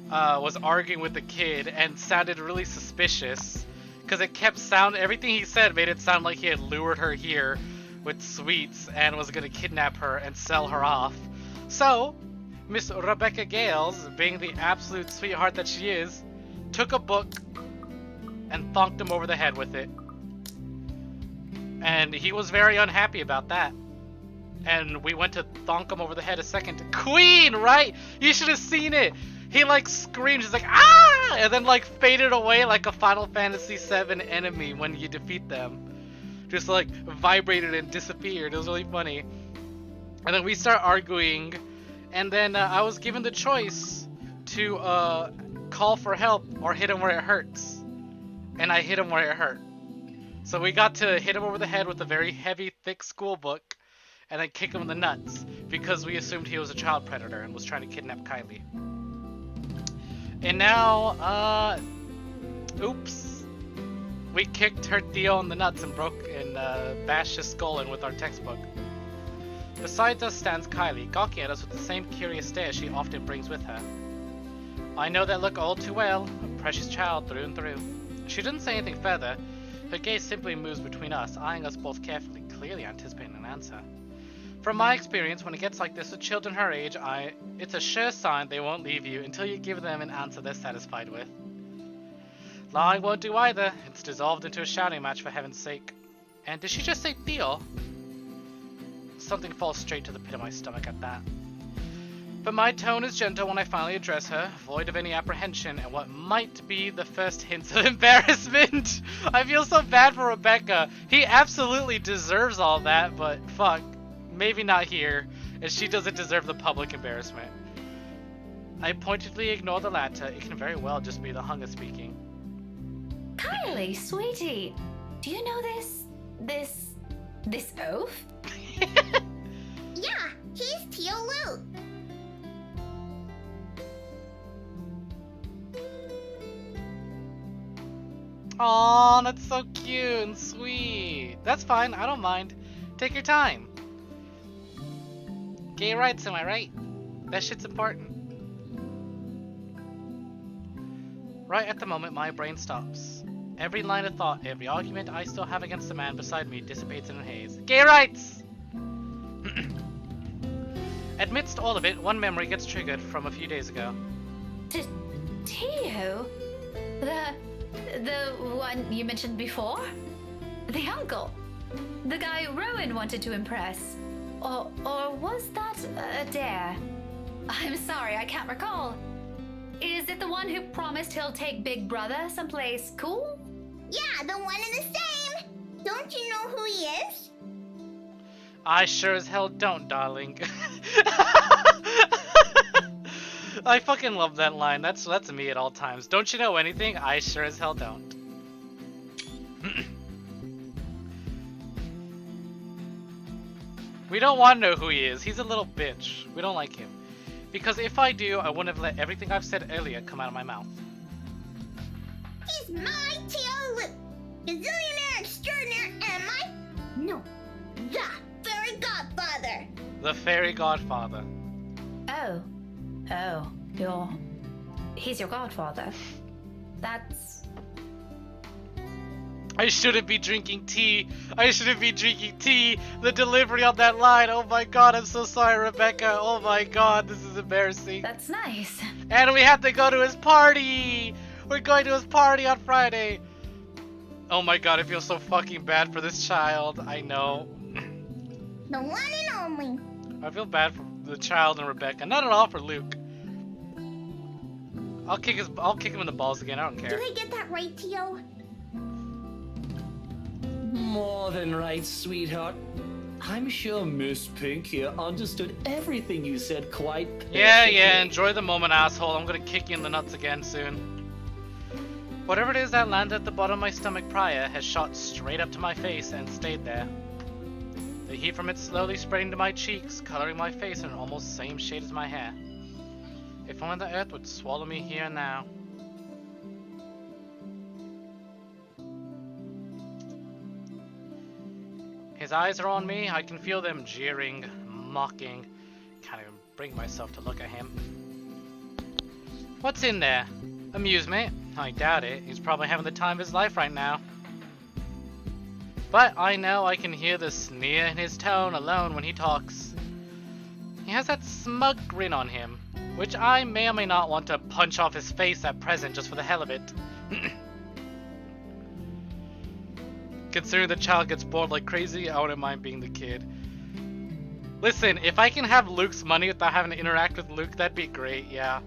was arguing with the kid and sounded really suspicious. Because everything he said made it sound like he had lured her here with sweets and was gonna kidnap her and sell her off. So, Miss Rebecca Gales, being the absolute sweetheart that she is, took a book and thonked him over the head with it. And he was very unhappy about that. And we went to thonk him over the head a second. Queen, right? You should have seen it. He like screamed, he's like, ah! And then like faded away like a Final Fantasy VII enemy when you defeat them. Just like vibrated and disappeared. It was really funny. And then we start arguing. And then I was given the choice to call for help or hit him where it hurts. And I hit him where it hurt. So we got to hit him over the head with a very heavy, thick school book. And then kick him in the nuts. Because we assumed he was a child predator and was trying to kidnap Kylie. And now, oops. We kicked her Theo in the nuts and bashed his skull in with our textbook. Beside us stands Kylie, gawking at us with the same curious stare she often brings with her. I know that look all too well, a precious child through and through. She didn't say anything further. Her gaze simply moves between us, eyeing us both carefully, clearly anticipating an answer. From my experience, when it gets like this with children her age, it's a sure sign they won't leave you until you give them an answer they're satisfied with. Lying won't do either. It's dissolved into a shouting match for heaven's sake. And did she just say Theo? Something falls straight to the pit of my stomach at that. But my tone is gentle when I finally address her, void of any apprehension and what might be the first hints of embarrassment. I feel so bad for Rebecca. He absolutely deserves all that, but fuck. Maybe not here, as she doesn't deserve the public embarrassment. I pointedly ignore the latter. It can very well just be the hunger speaking. Kylie, sweetie, do you know this oaf? Yeah, he's Teal Luke. Aw, that's so cute and sweet. That's fine, I don't mind. Take your time. Gay rights, am I right? That shit's important. Right at the moment, my brain stops. Every line of thought, every argument I still have against the man beside me dissipates in a haze. Gay rights! Amidst all of it, one memory gets triggered from a few days ago. Theo? The one you mentioned before? The uncle? The guy Rowan wanted to impress? Or was that a dare? I'm sorry, I can't recall. Is it the one who promised he'll take Big Brother someplace cool? Yeah, the one and the same. Don't you know who he is? I sure as hell don't, darling. I fucking love that line. That's me at all times. Don't you know anything? I sure as hell don't. We don't want to know who he is. He's a little bitch. We don't like him. Because if I do, I wouldn't have let everything I've said earlier come out of my mouth. He's my Teal Luke, gazillionaire extraordinaire, and the fairy godfather. The fairy godfather. Oh, he's your godfather. That's... I shouldn't be drinking tea. I shouldn't be drinking tea. The delivery on that line. Oh my god, I'm so sorry, Rebecca. Oh my god, this is embarrassing. That's nice. And we have to go to his party. We're going to his party on Friday. Oh my god, I feel so fucking bad for this child. I know. The one and only. I feel bad for the child and Rebecca. Not at all for Luke. I'll kick him in the balls again. I don't care. Did I get that right, Tio? More than right, sweetheart. I'm sure Miss Pink here understood everything you said quite perfectly. Yeah, enjoy the moment, asshole. I'm gonna kick you in the nuts again soon. Whatever it is that landed at the bottom of my stomach prior has shot straight up to my face and stayed there. The heat from it slowly spreading to my cheeks, coloring my face in almost the same shade as my hair. If only the earth would swallow me here and now. His eyes are on me, I can feel them jeering, mocking. Can't even bring myself to look at him. What's in there? Amusement? I doubt it. He's probably having the time of his life right now. But I know I can hear the sneer in his tone alone when he talks. He has that smug grin on him, which I may or may not want to punch off his face at present just for the hell of it. Considering the child gets bored like crazy, I wouldn't mind being the kid. Listen, if I can have Luke's money without having to interact with Luke, that'd be great, yeah.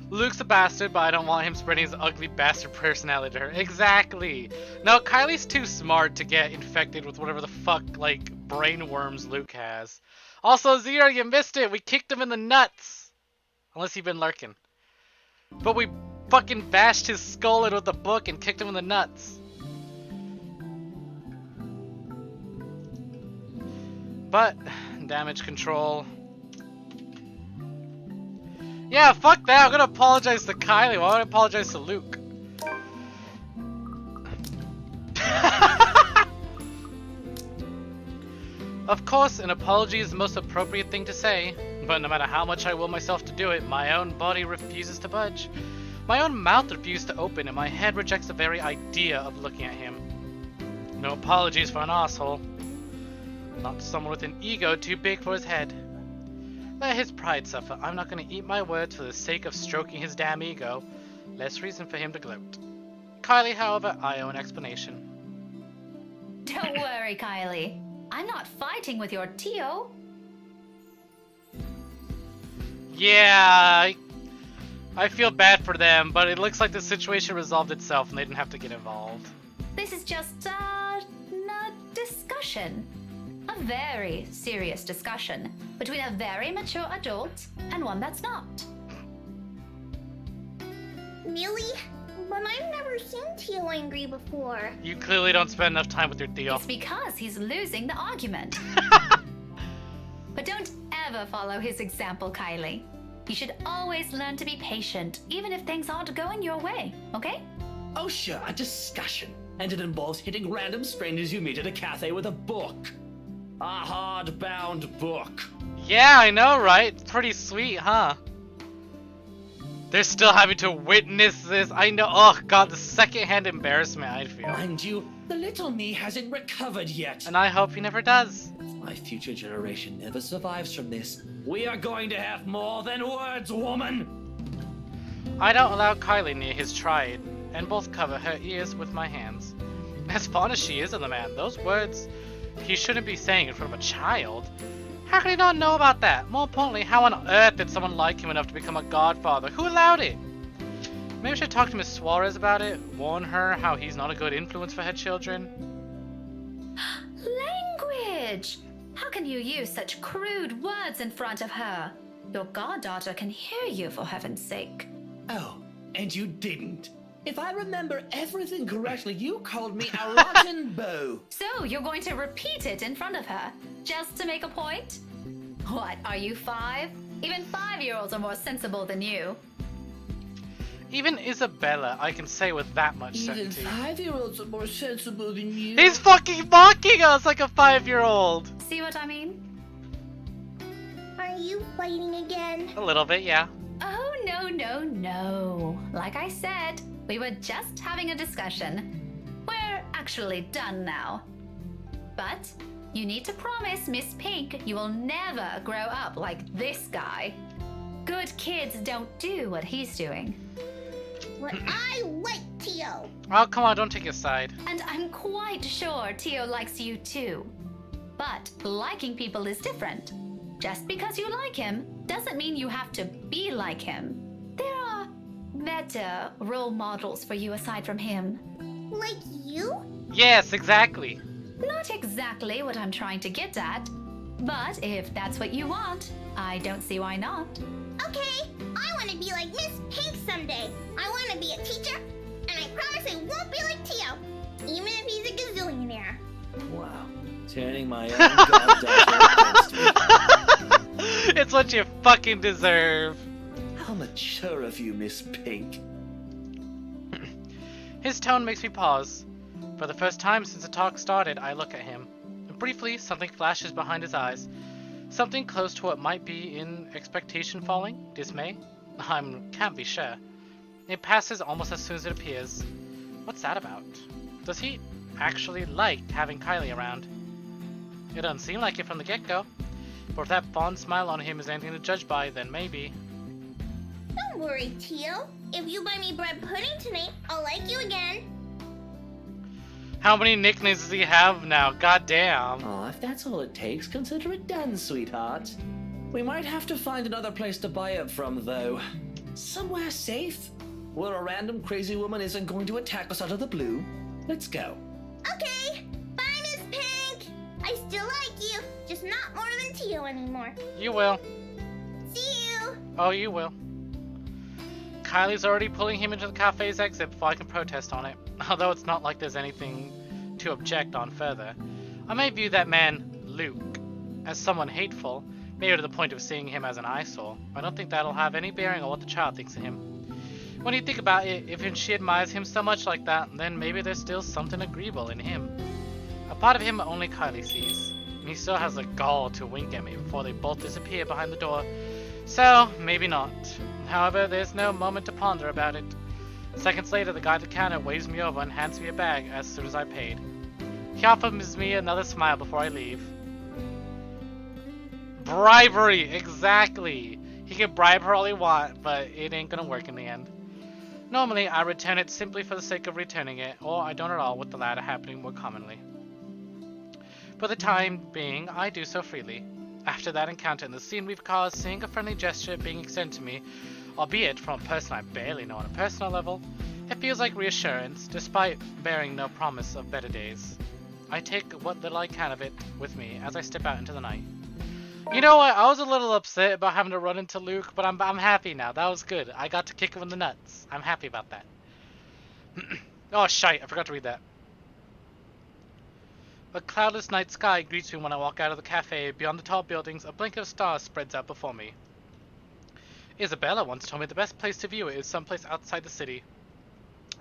Luke's a bastard, but I don't want him spreading his ugly bastard personality to her. Exactly! No, Kylie's too smart to get infected with whatever the fuck, like, brain worms Luke has. Also, Zero, you missed it! We kicked him in the nuts! Unless you've been lurking. But we fucking bashed his skull in with the book and kicked him in the nuts. But, damage control. Yeah, fuck that. I'm gonna apologize to Kylie. Why would I apologize to Luke? Of course, an apology is the most appropriate thing to say, but no matter how much I will myself to do it, my own body refuses to budge. My own mouth refuses to open, and my head rejects the very idea of looking at him. No apologies for an asshole. Not someone with an ego too big for his head. Let his pride suffer. I'm not going to eat my words for the sake of stroking his damn ego. Less reason for him to gloat. Kylie, however, I owe an explanation. Don't worry, Kylie. I'm not fighting with your Tio. Yeah, I feel bad for them, but it looks like the situation resolved itself and they didn't have to get involved. This is just a discussion. A very serious discussion between a very mature adult and one that's not. Really? But I've never seen Tio angry before. You clearly don't spend enough time with your Theo. It's because he's losing the argument. But don't ever follow his example, Kylie. You should always learn to be patient, even if things aren't going your way, okay? Oh sure, a discussion. And it involves hitting random strangers you meet at a cafe with a book. A hard-bound book. Yeah, I know, right? It's pretty sweet, huh? They're still having to witness this. I know. Oh, God, the secondhand embarrassment I feel. Mind you, the little me hasn't recovered yet. And I hope he never does. If my future generation never survives from this, we are going to have more than words, woman! I don't allow Kylie near his triad, and both cover her ears with my hands. As fond as she is of the man, those words he shouldn't be saying in front of a child. How could he not know about that? More importantly, how on earth did someone like him enough to become a godfather? Who allowed it? Maybe I should talk to Miss Suarez about it, warn her how he's not a good influence for her children. Language! How can you use such crude words in front of her? Your goddaughter can hear you, for heaven's sake. Oh, and you didn't. If I remember everything correctly, you called me a rotten bow. So you're going to repeat it in front of her, just to make a point? What, are you 5? Even 5-year-olds are more sensible than you. Even Isabella, I can say with that much Even certainty. 5-year-olds are more sensible than you. He's fucking mocking us like a 5-year-old! See what I mean? I Are you fighting again? A little bit, yeah. Oh, no, no, no. Like I said, we were just having a discussion. We're actually done now. But you need to promise Miss Pink you will never grow up like this guy. Good kids don't do what he's doing. Well, I like Tio. Oh, come on, don't take his side. And I'm quite sure Tio likes you too. But liking people is different. Just because you like him doesn't mean you have to be like him. There are better role models for you aside from him. Like you? Yes, exactly. Not exactly what I'm trying to get at, but if that's what you want, I don't see why not. Okay, I want to be like Miss Pink someday. I want to be a teacher, and I promise I won't be like Tio, even if he's a gazillionaire. Wow. Turning my own goddaughter against me. It's what you fucking deserve. How mature of you, Miss Pink. His tone makes me pause. For the first time since the talk started, I look at him. Briefly, something flashes behind his eyes. Something close to what might be in expectation falling? Dismay? I can't be sure. It passes almost as soon as it appears. What's that about? Does he actually like having Kylie around? It doesn't seem like it from the get-go. But if that fond smile on him is anything to judge by, then maybe. Don't worry, Tio. If you buy me bread pudding tonight, I'll like you again. How many nicknames does he have now? Goddamn. Aw, if that's all it takes, consider it done, sweetheart. We might have to find another place to buy it from, though. Somewhere safe, where a random crazy woman isn't going to attack us out of the blue. Let's go. Okay, bye, Miss Pink. I still like you, just not more than Tio anymore. You will. See you. Oh, you will. Kylie's already pulling him into the cafe's exit before I can protest on it. Although it's not like there's anything to object on further. I may view that man, Luke, as someone hateful, maybe to the point of seeing him as an eyesore. I don't think that'll have any bearing on what the child thinks of him. When you think about it, if she admires him so much like that, then maybe there's still something agreeable in him. A part of him only Kylie sees. He still has the gall to wink at me before they both disappear behind the door. So, maybe not. However, there's no moment to ponder about it. Seconds later, the guy at the counter waves me over and hands me a bag as soon as I paid. He offers me another smile before I leave. Bribery! Exactly! He can bribe her all he wants, but it ain't gonna work in the end. Normally, I return it simply for the sake of returning it, or I don't at all, with the latter happening more commonly. For the time being, I do so freely. After that encounter and the scene we've caused, seeing a friendly gesture being extended to me, albeit from a person I barely know on a personal level, it feels like reassurance, despite bearing no promise of better days. I take what little I can of it with me as I step out into the night. You know what? I was a little upset about having to run into Luke, but I'm happy now. That was good. I got to kick him in the nuts. I'm happy about that. Oh, shite. I forgot to read that. A cloudless night sky greets me when I walk out of the cafe. Beyond the tall buildings, a blanket of stars spreads out before me. Isabella once told me the best place to view it is someplace outside the city,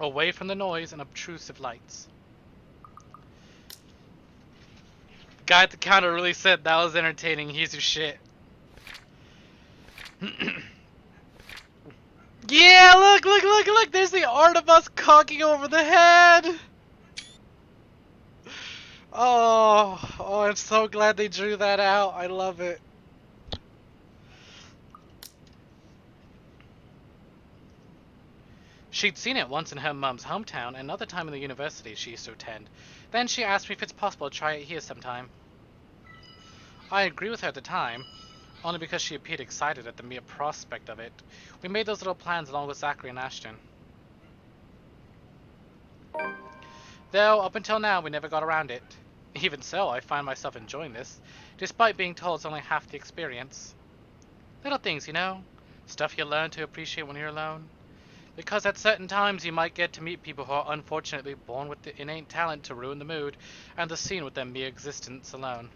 away from the noise and obtrusive lights. Guy at the counter really said that was entertaining. He's your shit. Yeah, look, look, look, look! There's the art of us cocking over the head! Oh, I'm so glad they drew that out. I love it. She'd seen it once in her mum's hometown and another time in the university she used to attend. Then she asked me if it's possible to try it here sometime. I agreed with her at the time, only because she appeared excited at the mere prospect of it. We made those little plans along with Zachary and Ashton. Though, up until now, we never got around it. Even so, I find myself enjoying this, despite being told it's only half the experience. Little things, you know? Stuff you learn to appreciate when you're alone. Because at certain times you might get to meet people who are unfortunately born with the innate talent to ruin the mood and the scene with their mere existence alone.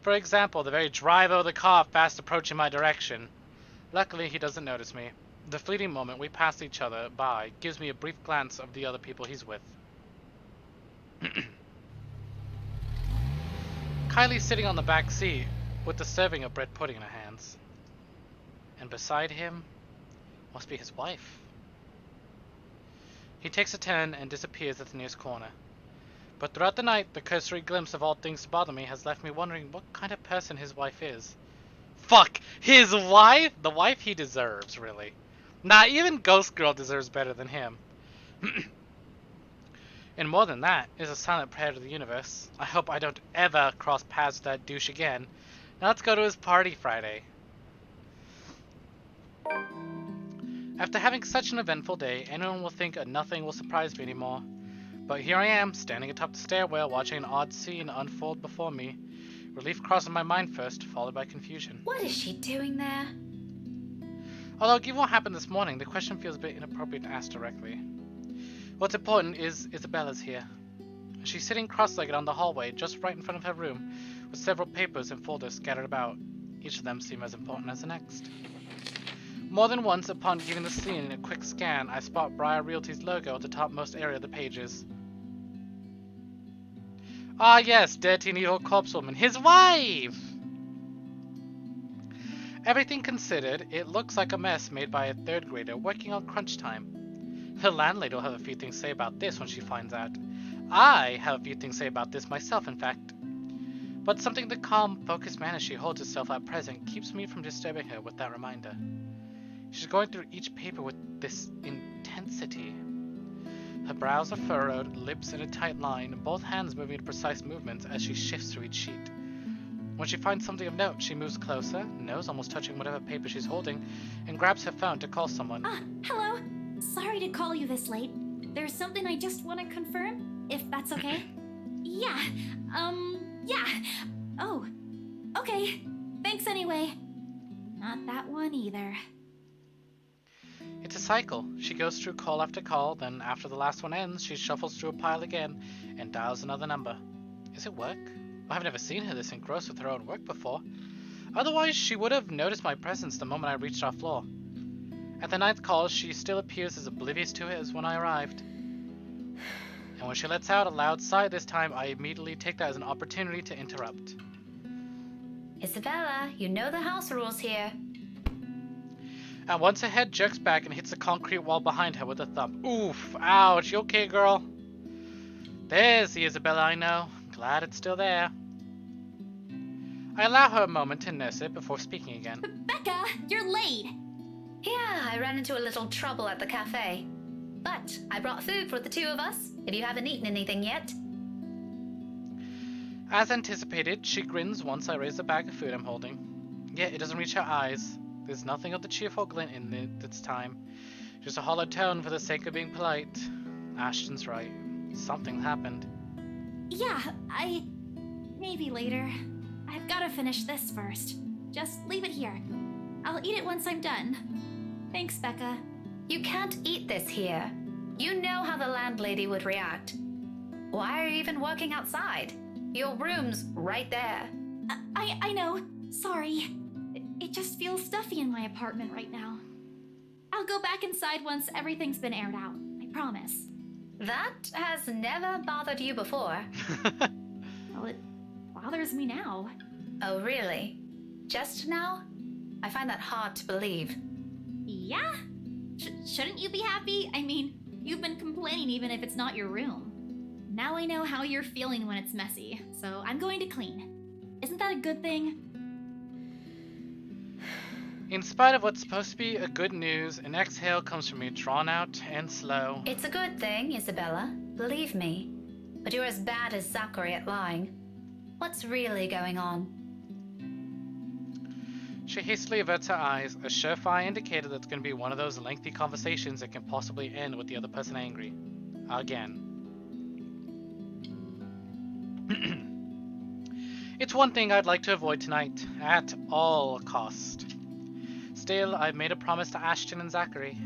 For example, the very driver of the car fast approaching my direction. Luckily, he doesn't notice me. The fleeting moment we pass each other by gives me a brief glance of the other people he's with. Kylie's sitting on the back seat, with the serving of bread pudding in her hands. And beside him must be his wife. He takes a turn and disappears at the nearest corner. But throughout the night, the cursory glimpse of odd things to bother me has left me wondering what kind of person his wife is. Fuck! His wife? The wife he deserves, really. Nah, even Ghost Girl deserves better than him. And more than that, is a silent prayer to the universe. I hope I don't ever cross paths with that douche again. Now let's go to his party Friday. After having such an eventful day, anyone will think nothing will surprise me anymore. But here I am, standing atop the stairwell, watching an odd scene unfold before me. Relief crossing my mind first, followed by confusion. What is she doing there? Although, given what happened this morning, the question feels a bit inappropriate to ask directly. What's important is Isabella's here. She's sitting cross-legged on the hallway, just right in front of her room, with several papers and folders scattered about. Each of them seem as important as the next. More than once, upon giving the scene a quick scan, I spot Briar Realty's logo at the topmost area of the pages. Ah yes, dirty and evil corpsewoman, his wife! Everything considered, it looks like a mess made by a third grader working on crunch time. Her landlady will have a few things to say about this when she finds out. I have a few things to say about this myself, in fact. But something the calm, focused manner she holds herself at present keeps me from disturbing her with that reminder. She's going through each paper with this intensity. Her brows are furrowed, lips in a tight line, both hands moving in precise movements as she shifts through each sheet. When she finds something of note, she moves closer, nose almost touching whatever paper she's holding, and grabs her phone to call someone. Hello. Sorry to call you this late. There's something I just want to confirm, if that's okay. Yeah. Oh. Okay. Thanks anyway. Not that one either. It's a cycle. She goes through call after call, then after the last one ends, she shuffles through a pile again and dials another number. Is it work? I've never seen her this engrossed with her own work before. Otherwise, she would have noticed my presence the moment I reached our floor. At the ninth call, she still appears as oblivious to it as when I arrived. And when she lets out a loud sigh this time, I immediately take that as an opportunity to interrupt. Isabella, you know the house rules here. And once her head jerks back and hits the concrete wall behind her with a thump. Oof, ouch, you okay, girl? There's the Isabella I know. Glad it's still there. I allow her a moment to nurse it before speaking again. Becca, you're late. Yeah, I ran into a little trouble at the cafe. But I brought food for the two of us, if you haven't eaten anything yet. As anticipated, she grins once I raise the bag of food I'm holding. Yet it doesn't reach her eyes. There's nothing of the cheerful glint in it this time. Just a hollow tone for the sake of being polite. Ashton's right. Something happened. Yeah, maybe later. I've got to finish this first. Just leave it here. I'll eat it once I'm done. Thanks, Becca. You can't eat this here. You know how the landlady would react. Why are you even working outside? Your room's right there. I know. Sorry. It just feels stuffy in my apartment right now. I'll go back inside once everything's been aired out. I promise. That has never bothered you before. Well, it bothers me now. Oh, really? Just now? I find that hard to believe. Yeah? Shouldn't you be happy? I mean, you've been complaining even if it's not your room. Now I know how you're feeling when it's messy, so I'm going to clean. Isn't that a good thing? In spite of what's supposed to be a good news, an exhale comes from me, drawn out and slow. It's a good thing, Isabella. Believe me. But you're as bad as Zachary at lying. What's really going on? She hastily averts her eyes, a surefire indicator that's going to be one of those lengthy conversations that can possibly end with the other person angry. Again. It's one thing I'd like to avoid tonight, at all cost. Still, I've made a promise to Ashton and Zachary.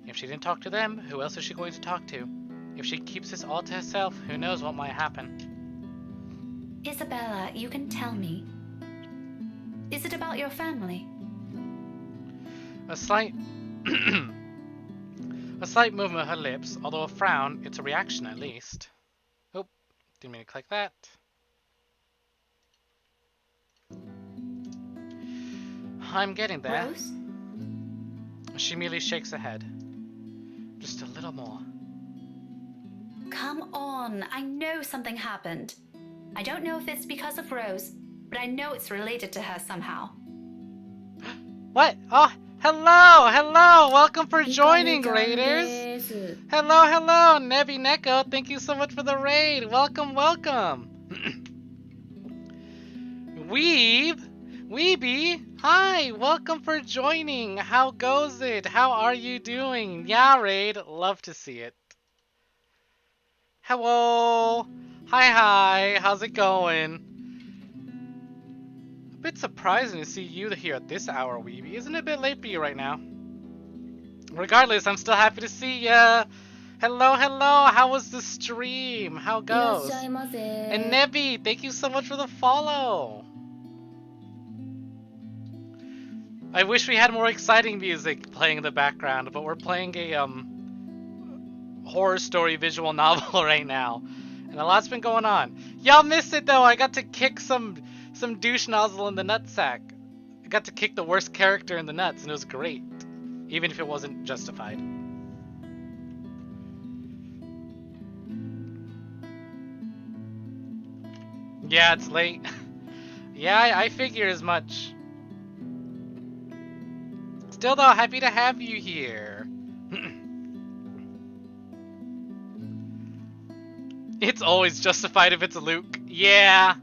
If she didn't talk to them, who else is she going to talk to? If she keeps this all to herself, who knows what might happen. Isabella, you can tell me. Is it about your family? A slight movement of her lips, although a frown, it's a reaction at least. Oh, didn't mean to click that. I'm getting there. Rose? She merely shakes her head. Just a little more. Come on, I know something happened. I don't know if it's because of Rose, but I know it's related to her somehow. What? Oh, hello, hello. Welcome for joining, Raiders. Hello, hello, Nebi Neko. Thank you so much for the raid. Welcome, welcome. Weeby, hi. Welcome for joining. How goes it? How are you doing? Yeah, raid. Love to see it. Hello. Hi. How's it going? A bit surprising to see you here at this hour, Weeby. Isn't it a bit late for you right now? Regardless, I'm still happy to see ya. Hello. How was the stream? How goes? And Nebi, thank you so much for the follow. I wish we had more exciting music playing in the background, but we're playing a horror story visual novel right now, and a lot's been going on. Y'all missed it though. I got to kick some douche nozzle in the nutsack. I got to kick the worst character in the nuts, and it was great, even if it wasn't justified. Yeah, it's late. Yeah, I figure as much. Still though, happy to have you here. It's always justified if it's Luke. Yeah.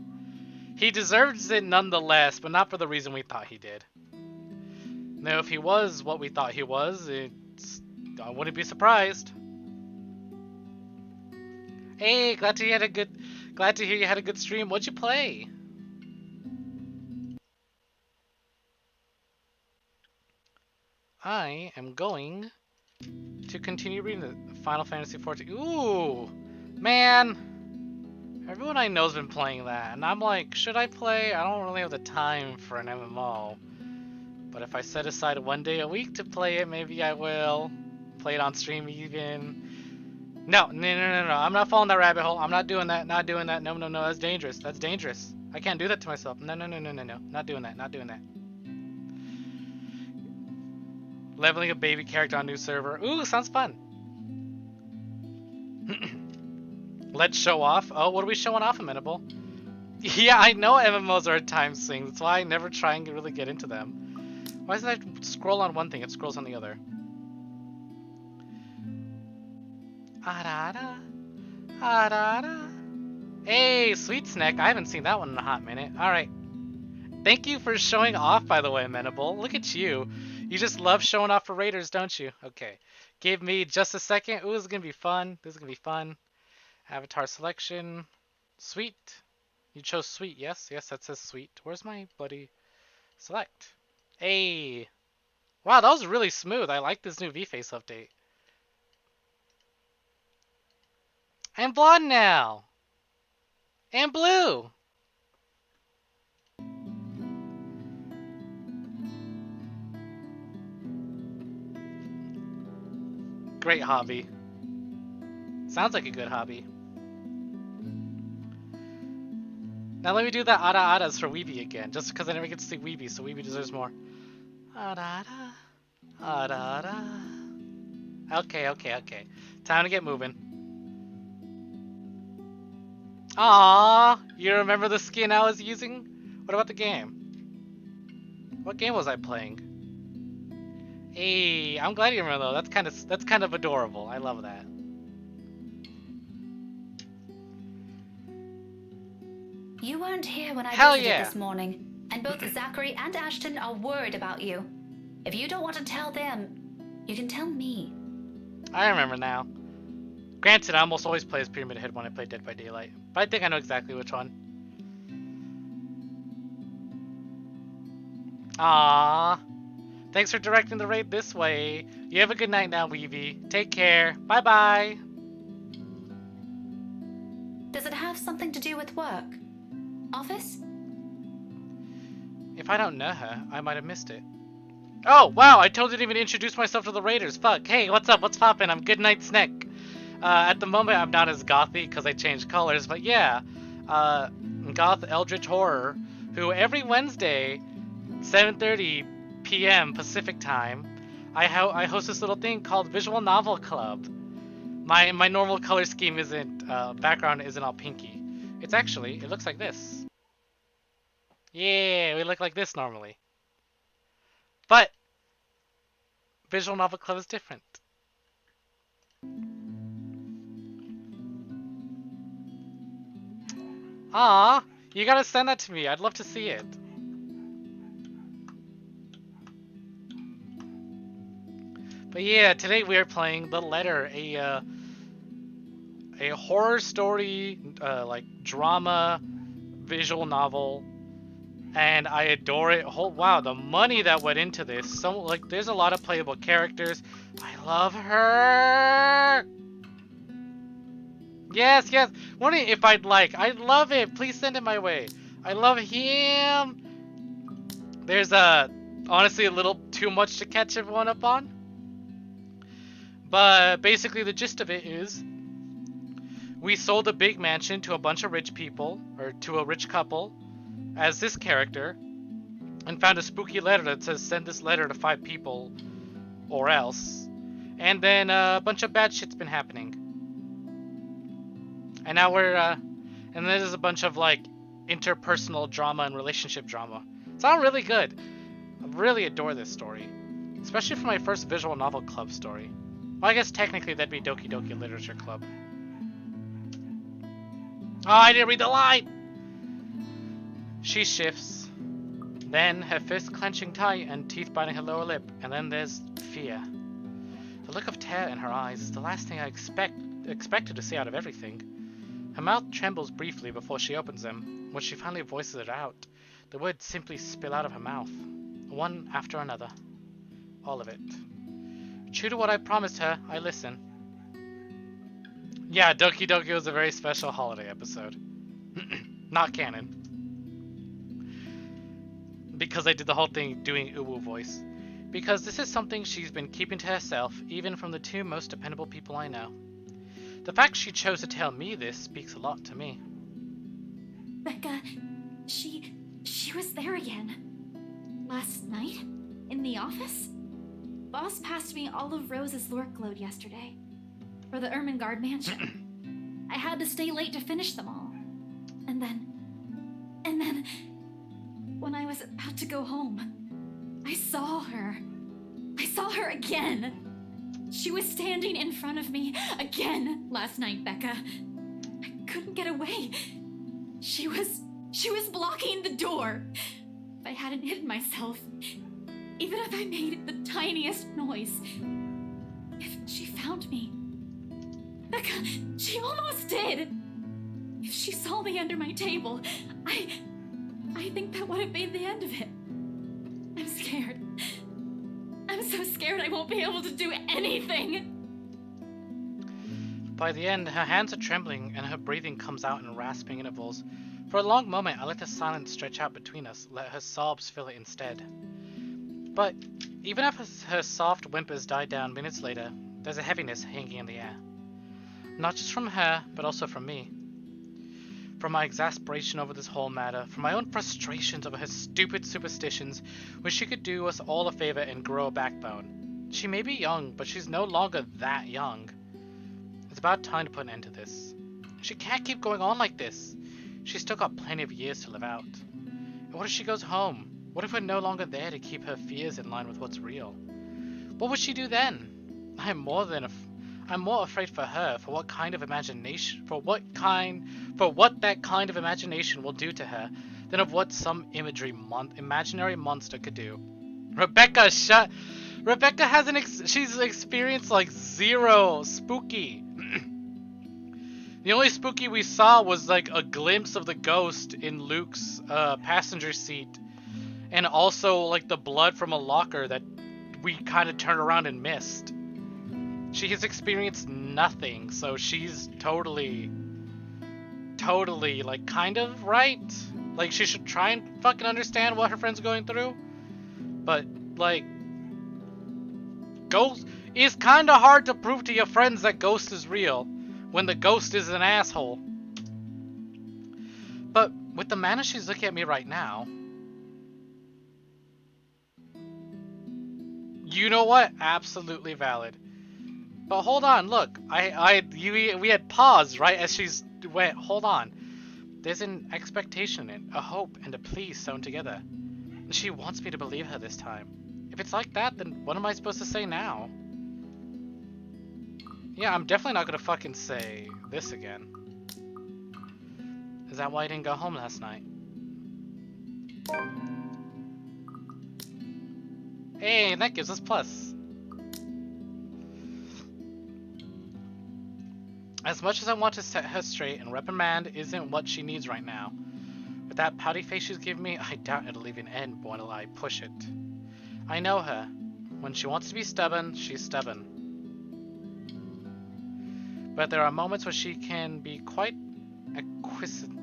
He deserves it nonetheless, but not for the reason we thought he did. Now, if he was what we thought he was, I wouldn't be surprised. Hey, glad to hear you had a good stream. What'd you play? I am going to continue reading the Final Fantasy XIV. Ooh, man. Everyone I know has been playing that, and I'm like, should I play? I don't really have the time for an MMO. But if I set aside one day a week to play it, maybe I will. Play it on stream even. No. I'm not following that rabbit hole. I'm not doing that. Not doing that. No. That's dangerous. That's dangerous. I can't do that to myself. No. Not doing that. Not doing that. Leveling a baby character on new server. Ooh, sounds fun. Let's show off. Oh, what are we showing off, Amenable? Yeah, I know MMOs are a time swing. That's why I never try and really get into them. Why doesn't I scroll on one thing? It scrolls on the other. Hey, Sweet Snack. I haven't seen that one in a hot minute. Alright. Thank you for showing off, by the way, Amenable. Look at you. You just love showing off for Raiders, don't you? Okay. Give me just a second. Ooh, this is going to be fun. Avatar selection. Sweet. You chose sweet, yes? Yes, that says sweet. Where's my bloody select? Hey. Wow, that was really smooth. I like this new V-Face update. I'm blonde now. And blue. Great hobby. Sounds like a good hobby. Now let me do the ada-adas for Weeby again, just because I never get to see Weeby, so Weeby deserves more. Ada-ada. Ada-ada. Okay. Time to get moving. Aww, you remember the skin I was using? What about the game? What game was I playing? Hey, I'm glad you remember though. That's kind of adorable. I love that. You weren't here when I Hell visited yeah. this morning, and both Zachary and Ashton are worried about you. If you don't want to tell them, you can tell me. I remember now. Granted, I almost always play as Pyramid Head when I play Dead by Daylight, but I think I know exactly which one. Aww. Thanks for directing the raid this way. You have a good night now, Weeby. Take care. Bye-bye. Does it have something to do with work? Office? If I don't know her, I might have missed it. Oh, wow, I totally didn't even introduce myself to the Raiders. Fuck. Hey, what's up? What's poppin'? I'm Goodnight Snack. At the moment, I'm not as gothy because I changed colors, but yeah. Goth Eldritch Horror, who every Wednesday, 7:30 p.m. Pacific time, I host this little thing called Visual Novel Club. My normal color scheme isn't, background isn't all pinky. It's actually, it looks like this. Yeah, we look like this normally. But Visual Novel Club is different. Ah, you gotta send that to me. I'd love to see it. But yeah, today we are playing The Letter, a horror story, like drama, visual novel, and I adore it. Oh wow, the money that went into this. There's a lot of playable characters. I love her. Yes, yes. Wondering if I'd love it. Please send it my way. I love him. There's honestly a little too much to catch everyone up on. But basically the gist of it is we sold a big mansion to a bunch of rich people, or to a rich couple, as this character, and found a spooky letter that says send this letter to 5 people or else. And then a bunch of bad shit's been happening. And now we're, and there's a bunch of like interpersonal drama and relationship drama. It's all really good. I really adore this story. Especially for my first visual novel club story. Well, I guess technically that'd be Doki Doki Literature Club. Oh, I didn't read the line! She shifts. Then, her fist clenching tight and teeth biting her lower lip. And then there's fear. The look of terror in her eyes is the last thing I expected to see out of everything. Her mouth trembles briefly before she opens them. When she finally voices it out, the words simply spill out of her mouth. One after another. All of it. True to what I promised her, I listen. Yeah, Doki Doki was a very special holiday episode. Not canon. Because I did the whole thing doing uwu voice. Because this is something she's been keeping to herself, even from the 2 most dependable people I know. The fact she chose to tell me this speaks a lot to me. Becca, she was there again. Last night? In the office? Boss passed me all of Rose's Lork load yesterday. For the Ermengarde mansion. I had to stay late to finish them all. And then... when I was about to go home, I saw her. I saw her again. She was standing in front of me again last night, Becca. I couldn't get away. She was blocking the door. If I hadn't hidden myself, even if I made the tiniest noise, if she found me, Becca, she almost did. If she saw me under my table, I think that would have been the end of it. I'm scared. I'm so scared I won't be able to do anything. By the end, her hands are trembling and her breathing comes out in rasping intervals. For a long moment, I let the silence stretch out between us, let her sobs fill it instead. But even if her soft whimpers died down minutes later, there's a heaviness hanging in the air. Not just from her, but also from me. From my exasperation over this whole matter, from my own frustrations over her stupid superstitions, wish she could do us all a favor and grow a backbone. She may be young, but she's no longer that young. It's about time to put an end to this. She can't keep going on like this. She's still got plenty of years to live out. And what if she goes home? What if we're no longer there to keep her fears in line with what's real? What would she do then? I'm more afraid for her, for what that kind of imagination will do to her, than of what some imaginary monster could do. Rebecca, Rebecca hasn't she's experienced like 0 spooky. The only spooky we saw was like a glimpse of the ghost in Luke's passenger seat, and also like the blood from a locker that we kind of turned around and missed. She has experienced nothing, so she's totally like kind of right. Like she should try and fucking understand what her friend's going through. But like, Ghost is kind of hard to prove to your friends that Ghost is real when the ghost is an asshole. But with the manner she's looking at me right now, You know what? Absolutely valid. But hold on, look. We had paused right as she's went. Hold on. There's an expectation in it, a hope, and a plea sewn together. And she wants me to believe her this time. If it's like that, then what am I supposed to say now? Yeah, I'm definitely not gonna fucking say this again. Is that why I didn't go home last night? Hey, that gives us plus. As much as I want to set her straight, and reprimand isn't what she needs right now. With that pouty face she's giving me, I doubt it'll even end while I push it. I know her. When she wants to be stubborn, she's stubborn. But there are moments where she can be quite acquiescing.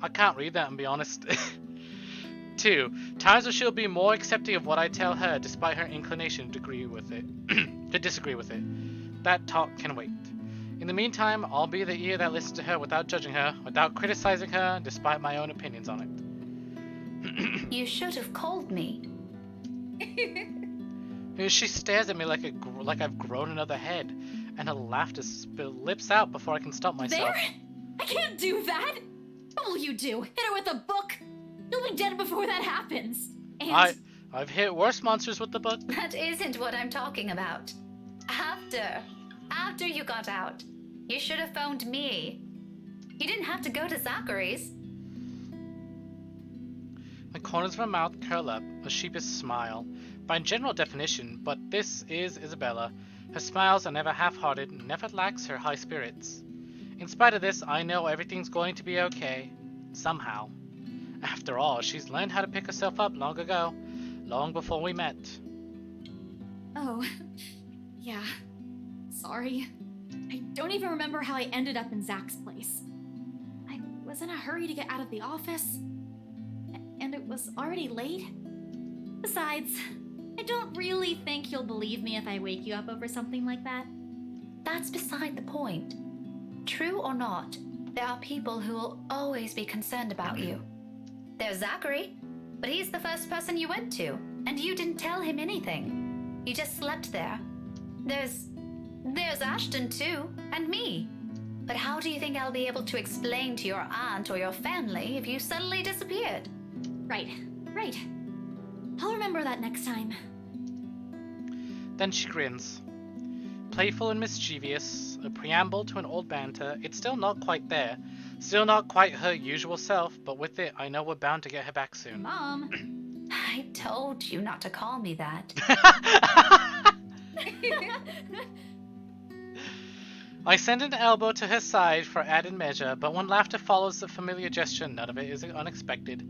I can't read that and be honest. 2. Times where she'll be more accepting of what I tell her despite her inclination to disagree with it. That talk can wait. In the meantime, I'll be the ear that listens to her without judging her, without criticizing her, despite my own opinions on it. You should have called me. She stares at me like I've grown another head, and her laughter lips out before I can stop myself. There? I can't do that! What will you do? Hit her with a book? You'll be dead before that happens. And I've hit worse monsters with the book. That isn't what I'm talking about. After you got out, you should have phoned me. You didn't have to go to Zachary's. The corners of her mouth curl up, a sheepish smile. By general definition, but this is Isabella. Her smiles are never half-hearted, never lacks her high spirits. In spite of this, I know everything's going to be okay. Somehow. After all, she's learned how to pick herself up long ago. Long before we met. Oh, yeah. Sorry. I don't even remember how I ended up in Zach's place. I was in a hurry to get out of the office, and it was already late. Besides, I don't really think you'll believe me if I wake you up over something like that. That's beside the point. True or not, there are people who will always be concerned about you. There's Zachary, but he's the first person you went to, and you didn't tell him anything. You just slept there. There's Ashton too, and me. But how do you think I'll be able to explain to your aunt or your family if you suddenly disappeared? Right. I'll remember that next time. Then she grins. Playful and mischievous, a preamble to an old banter. It's still not quite there. Still not quite her usual self, but with it, I know we're bound to get her back soon. Mom. I told you not to call me that. I send an elbow to her side for added measure, but when laughter follows the familiar gesture, none of it is unexpected.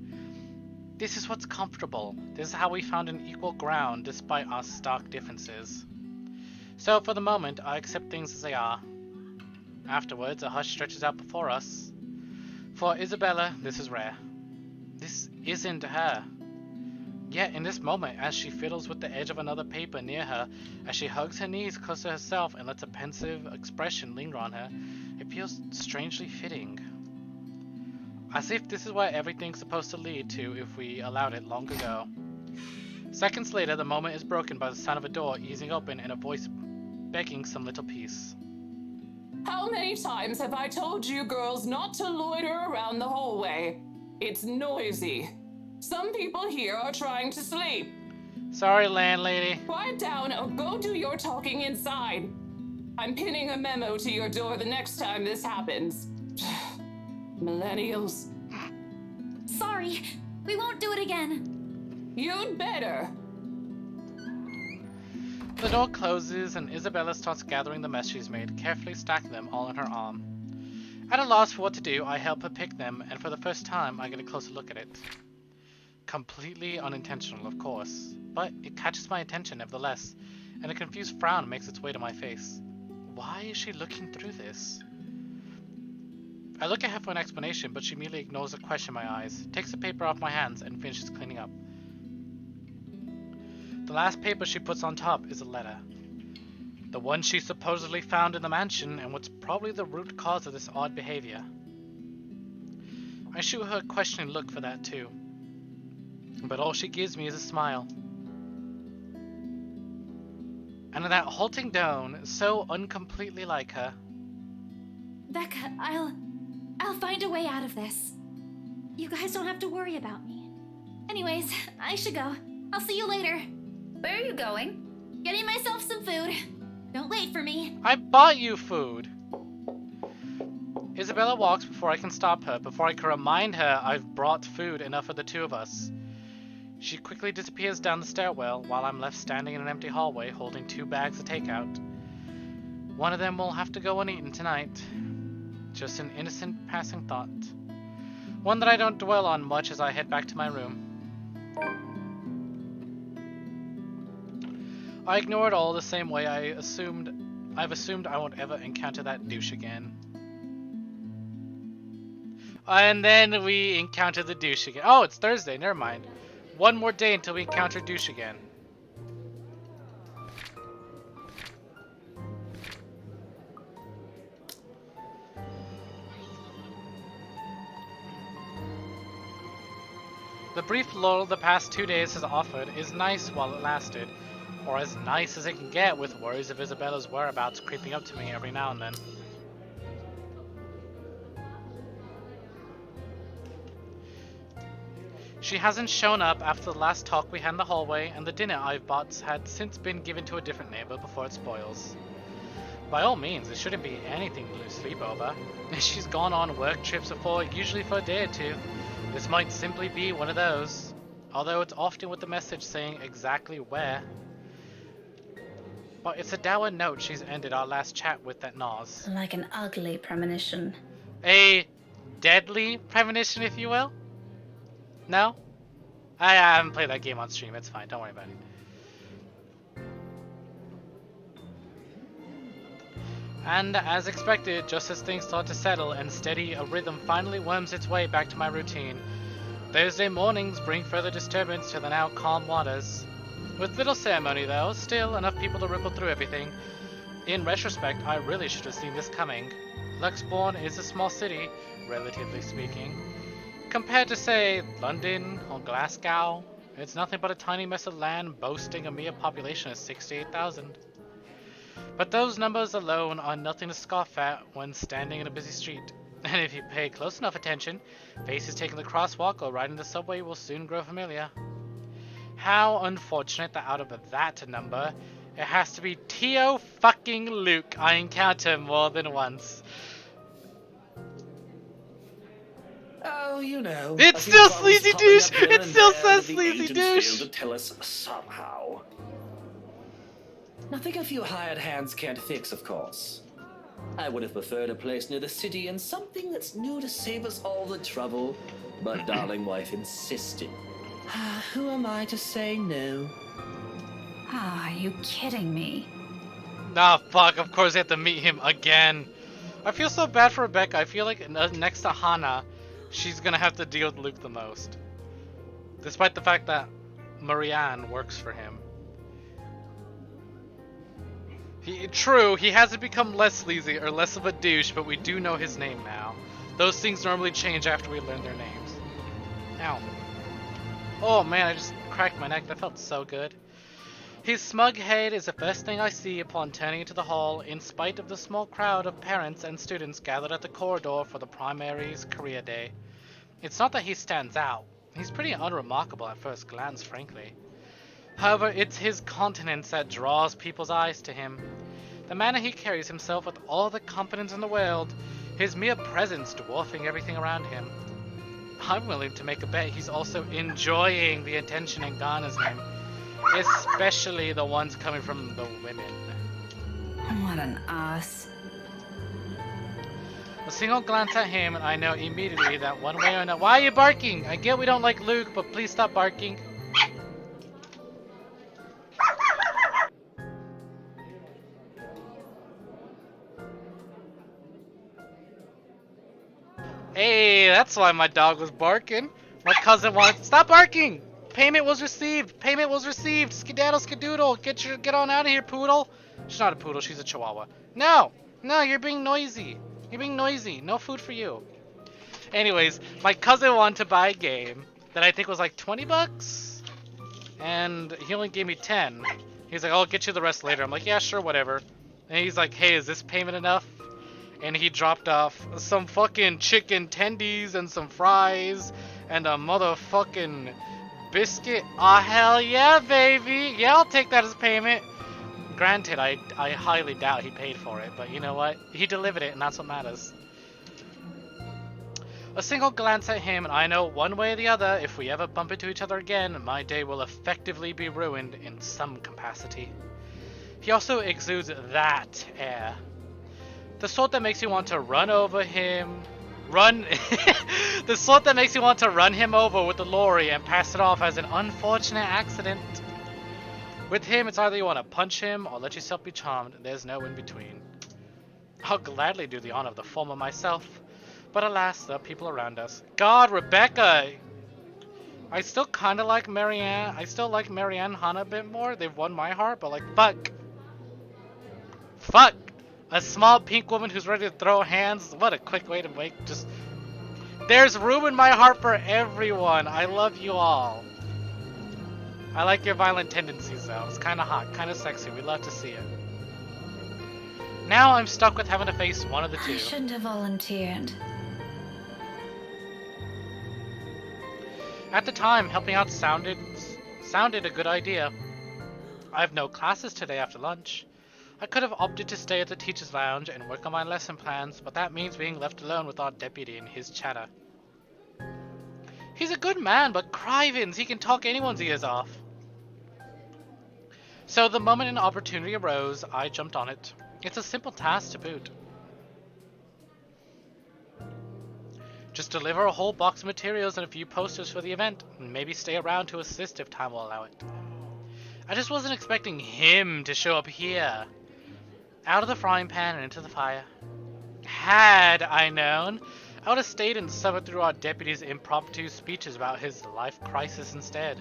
This is what's comfortable. This is how we found an equal ground despite our stark differences. So for the moment, I accept things as they are. Afterwards, a hush stretches out before us. For Isabella, this is rare. This isn't her. Yet in this moment, as she fiddles with the edge of another paper near her, as she hugs her knees close to herself and lets a pensive expression linger on her, it feels strangely fitting. As if this is where everything's supposed to lead to if we allowed it long ago. Seconds later, the moment is broken by the sound of a door easing open and a voice begging some little peace. How many times have I told you girls not to loiter around the hallway? It's noisy. Some people here are trying to sleep. Sorry, landlady. Quiet down or go do your talking inside. I'm pinning a memo to your door the next time this happens. Millennials. Sorry, we won't do it again. You'd better. The door closes and Isabella starts gathering the mess she's made, carefully stacking them all on her arm. At a loss for what to do, I help her pick them, and for the first time, I get a closer look at it. Completely unintentional, of course, but it catches my attention nevertheless, and a confused frown makes its way to my face. Why is she looking through this? I look at her for an explanation, but she immediately ignores the question in my eyes, takes the paper off my hands, and finishes cleaning up. The last paper she puts on top is a letter. The one she supposedly found in the mansion, and what's probably the root cause of this odd behavior. I shoot her a questioning look for that too. But all she gives me is a smile. And that halting tone, so uncompletely like her. Becca, I'll find a way out of this. You guys don't have to worry about me. Anyways, I should go. I'll see you later. Where are you going? Getting myself some food. Don't wait for me. I bought you food! Isabella walks before I can stop her, before I can remind her I've brought food enough for the two of us. She quickly disappears down the stairwell while I'm left standing in an empty hallway holding 2 bags of takeout. One of them will have to go uneaten tonight. Just an innocent passing thought. One that I don't dwell on much as I head back to my room. I ignore it all the same way I've assumed I won't ever encounter that douche again. And then we encounter the douche again. Oh, it's Thursday, never mind. One more day until we encounter douche again. The brief lull the past 2 days has offered is nice while it lasted, or as nice as it can get with worries of Isabella's whereabouts creeping up to me every now and then. She hasn't shown up after the last talk we had in the hallway, and the dinner I've bought had since been given to a different neighbor before it spoils. By all means, it shouldn't be anything to lose sleep over. She's gone on work trips before, usually for a day or two. This might simply be one of those, although it's often with the message saying exactly where. But it's a dour note she's ended our last chat with that gnaws. Like an ugly premonition. A deadly premonition, if you will? No? I haven't played that game on stream, it's fine, don't worry about it. And as expected, just as things start to settle and steady, a rhythm finally worms its way back to my routine. Thursday mornings bring further disturbance to the now calm waters. With little ceremony though, still enough people to ripple through everything. In retrospect, I really should have seen this coming. Luxbourne is a small city, relatively speaking. Compared to, say, London or Glasgow, it's nothing but a tiny mess of land boasting a mere population of 68,000. But those numbers alone are nothing to scoff at when standing in a busy street. And if you pay close enough attention, faces taking the crosswalk or riding the subway will soon grow familiar. How unfortunate that out of that number, it has to be Tio fucking Luke I encounter more than once. Oh, you know. It's still Sleazy Douche! It still says Sleazy Douche! To tell us somehow. Nothing a few hired hands can't fix, of course. I would have preferred a place near the city and something that's new to save us all the trouble, but darling wife insisted. Who am I to say no? Ah, are you kidding me? Nah, fuck, of course I have to meet him again. I feel so bad for Rebecca. I feel like next to Hannah, she's gonna have to deal with Luke the most. Despite the fact that Marianne works for him. True, he hasn't become less sleazy or less of a douche, but we do know his name now. Those things normally change after we learn their names. Ow. Oh man, I just cracked my neck. That felt so good. His smug head is the first thing I see upon turning into the hall, in spite of the small crowd of parents and students gathered at the corridor for the primary's career day. It's not that he stands out. He's pretty unremarkable at first glance, frankly. However, it's his countenance that draws people's eyes to him. The manner he carries himself with all the confidence in the world, his mere presence dwarfing everything around him. I'm willing to make a bet he's also enjoying the attention in Ghana's name, especially the ones coming from the women. What an ass. A single glance at him and I know immediately that one way or another— Why are you barking? I get we don't like Luke, but please stop barking. Hey, that's why my dog was barking. My cousin wanted— Stop barking! Payment was received! Payment was received! Skedaddle skedoodle! Get on out of here, poodle! She's not a poodle, she's a chihuahua. No! No, you're being noisy. You're being noisy. No food for you. Anyways, my cousin wanted to buy a game. that I think was like 20 bucks, and he only gave me 10. He's like, I'll get you the rest later. I'm like, yeah, sure, whatever. And he's like, hey, is this payment enough? And he dropped off some fucking chicken tendies and some fries and a motherfucking biscuit. Ah, hell yeah, baby. Yeah, I'll take that as payment. Granted, I highly doubt he paid for it, but you know what? He delivered it, and that's what matters. A single glance at him, and I know one way or the other, if we ever bump into each other again, my day will effectively be ruined in some capacity. He also exudes that air. The sort that makes you want to run over him. The sort that makes you want to run him over with the lorry and pass it off as an unfortunate accident. With him, it's either you want to punch him or let yourself be charmed. There's no in between. I'll gladly do the honor of the former myself. But alas, there are people around us. God, Rebecca! I still kind of like Marianne. I still like Marianne and Hannah a bit more. They've won my heart, but like, fuck. Fuck! A small pink woman who's ready to throw hands. What a quick way to make just... There's room in my heart for everyone. I love you all. I like your violent tendencies though. It's kind of hot, kind of sexy. We'd love to see it. Now I'm stuck with having to face one of the two. I shouldn't have volunteered. At the time, helping out sounded a good idea. I have no classes today after lunch. I could have opted to stay at the teacher's lounge and work on my lesson plans, but that means being left alone with our deputy and his chatter. He's a good man, but crivens, he can talk anyone's ears off. So the moment an opportunity arose, I jumped on it. It's a simple task to boot. Just deliver a whole box of materials and a few posters for the event, and maybe stay around to assist if time will allow it. I just wasn't expecting him to show up here. Out of the frying pan and into the fire. Had I known, I would have stayed and suffered through our deputy's impromptu speeches about his life crisis instead.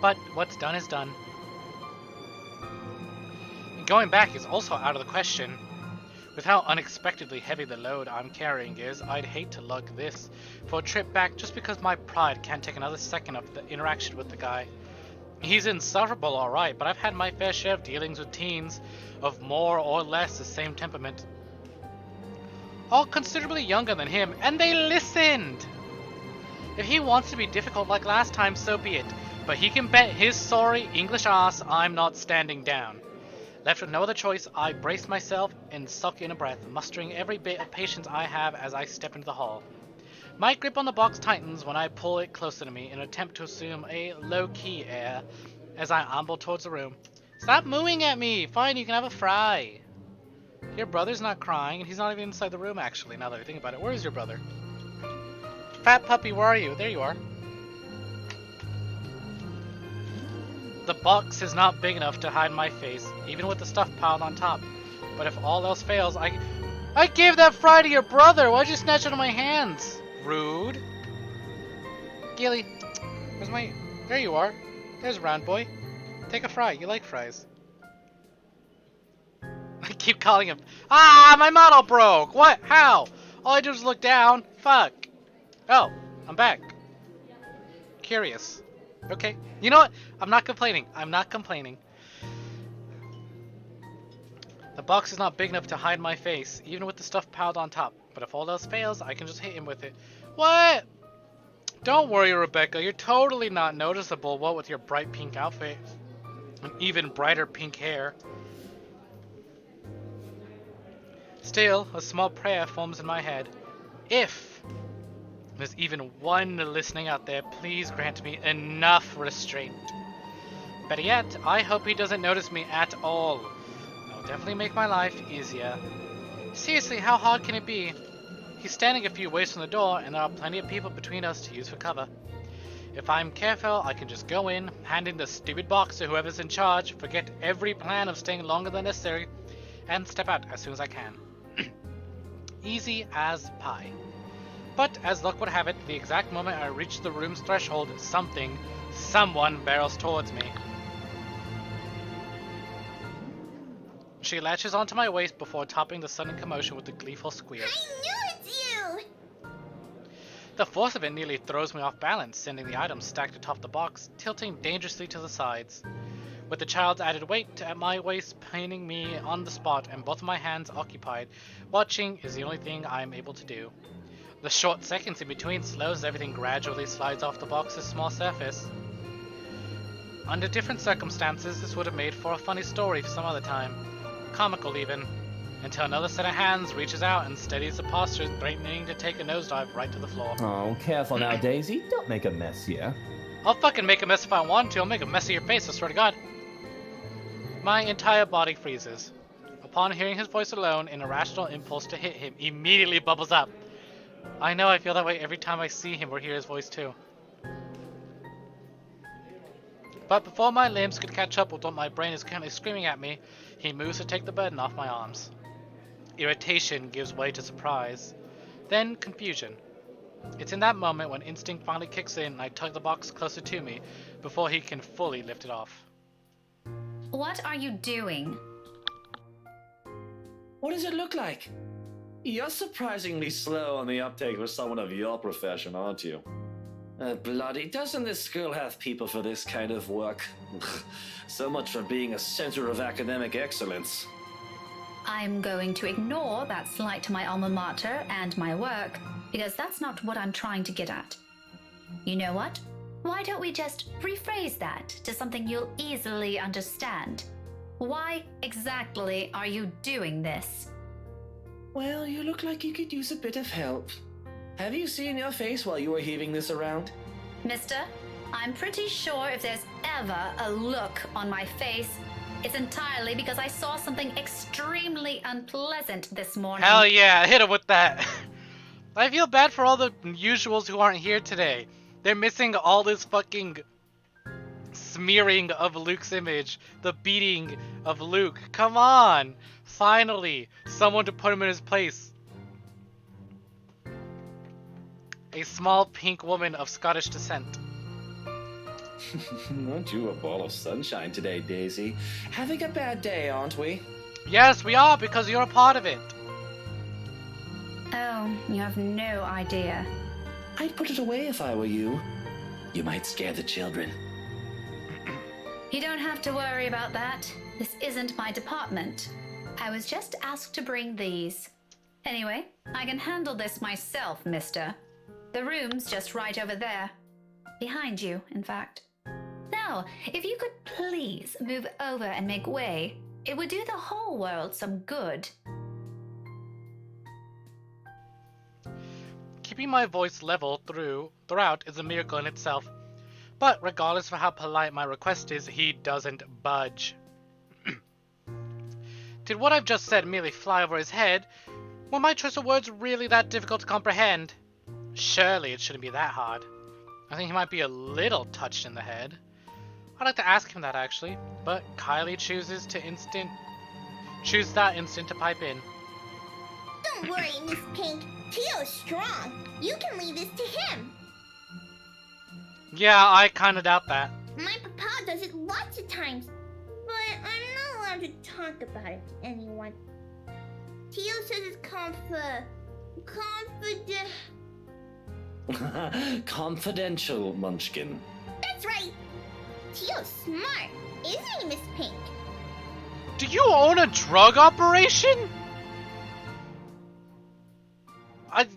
But what's done is done. And going back is also out of the question. With how unexpectedly heavy the load I'm carrying is, I'd hate to lug this for a trip back just because my pride can't take another second of the interaction with the guy. He's insufferable, alright, but I've had my fair share of dealings with teens of more or less the same temperament. All considerably younger than him, and they listened! If he wants to be difficult like last time, so be it, but he can bet his sorry English ass I'm not standing down. Left with no other choice, I braced myself and sucked in a breath, mustering every bit of patience I have as I step into the hall. My grip on the box tightens when I pull it closer to me in an attempt to assume a low-key air as I amble towards the room. Stop mooing at me! Fine, you can have a fry. Your brother's not crying, and he's not even inside the room actually, now that I think about it. Where is your brother? Fat puppy, where are you? There you are. The box is not big enough to hide my face, even with the stuff piled on top. But if all else fails, I gave that fry to your brother! Why'd you snatch it out of my hands? Rude. Gilly, where's my... There you are. There's Round Boy. Take a fry. You like fries. I keep calling him... Ah! My model broke! What? How? All I did was look down. Fuck. Oh, I'm back. Curious. Okay. You know what? I'm not complaining. I'm not complaining. The box is not big enough to hide my face, even with the stuff piled on top. But if all else fails, I can just hit him with it. What? Don't worry, Rebecca. You're totally not noticeable, what with your bright pink outfit and even brighter pink hair. Still, a small prayer forms in my head. If there's even one listening out there, please grant me enough restraint. Better yet, I hope he doesn't notice me at all. That'll definitely make my life easier. Seriously, how hard can it be? He's standing a few ways from the door, and there are plenty of people between us to use for cover. If I'm careful, I can just go in, hand in the stupid box to whoever's in charge, forget every plan of staying longer than necessary, and step out as soon as I can. Easy as pie. But, as luck would have it, the exact moment I reach the room's threshold, someone barrels towards me. She latches onto my waist before topping the sudden commotion with a gleeful squeal. I knew it's you! The force of it nearly throws me off balance, sending the items stacked atop the box tilting dangerously to the sides. With the child's added weight at my waist pinning me on the spot and both of my hands occupied, watching is the only thing I am able to do. The short seconds in between slows as everything gradually slides off the box's small surface. Under different circumstances, this would have made for a funny story for some other time. Comical even. Until another set of hands reaches out and steadies the posture, threatening to take a nosedive right to the floor. Oh, careful now, Daisy. Don't make a mess here. I'll fucking make a mess if I want to. I'll make a mess of your face, I swear to God. My entire body freezes. Upon hearing his voice alone, an irrational impulse to hit him immediately bubbles up. I know I feel that way every time I see him or hear his voice too. But before my limbs could catch up with what my brain is currently screaming at me, he moves to take the burden off my arms. Irritation gives way to surprise, then confusion. It's in that moment when instinct finally kicks in and I tug the box closer to me before he can fully lift it off. What are you doing? What does it look like? You're surprisingly slow on the uptake for someone of your profession, aren't you? Bloody, doesn't this school have people for this kind of work? So much for being a center of academic excellence. I'm going to ignore that slight to my alma mater and my work, because that's not what I'm trying to get at. You know what? Why don't we just rephrase that to something you'll easily understand? Why exactly are you doing this? Well, you look like you could use a bit of help. Have you seen your face while you were heaving this around? Mister, I'm pretty sure if there's ever a look on my face, it's entirely because I saw something extremely unpleasant this morning. Hell yeah, hit him with that. I feel bad for all the usuals who aren't here today. They're missing all this fucking smearing of Luke's image, the beating of Luke. Come on! Finally, someone to put him in his place. A small pink woman of Scottish descent. Aren't you a ball of sunshine today, Daisy? Having a bad day, aren't we? Yes, we are, because you're a part of it. Oh, you have no idea. I'd put it away if I were you. You might scare the children. You don't have to worry about that. This isn't my department. I was just asked to bring these. Anyway, I can handle this myself, mister. The room's just right over there. Behind you, in fact. Now, if you could please move over and make way, it would do the whole world some good. Keeping my voice level throughout is a miracle in itself. But regardless of how polite my request is, he doesn't budge. Did what I've just said merely fly over his head? Were my choice of words really that difficult to comprehend? Surely it shouldn't be that hard. I think he might be a little touched in the head. I'd like to ask him that actually, but Kylie chooses that instant to pipe in. Don't worry, Miss Pink. Teo's strong. You can leave this to him. Yeah, I kinda doubt that. My papa does it lots of times, but I'm not allowed to talk about it to anyone. Teo says it's Confidential, Munchkin. That's right. Teo's smart, isn't he, Miss Pink? Do you own a drug operation?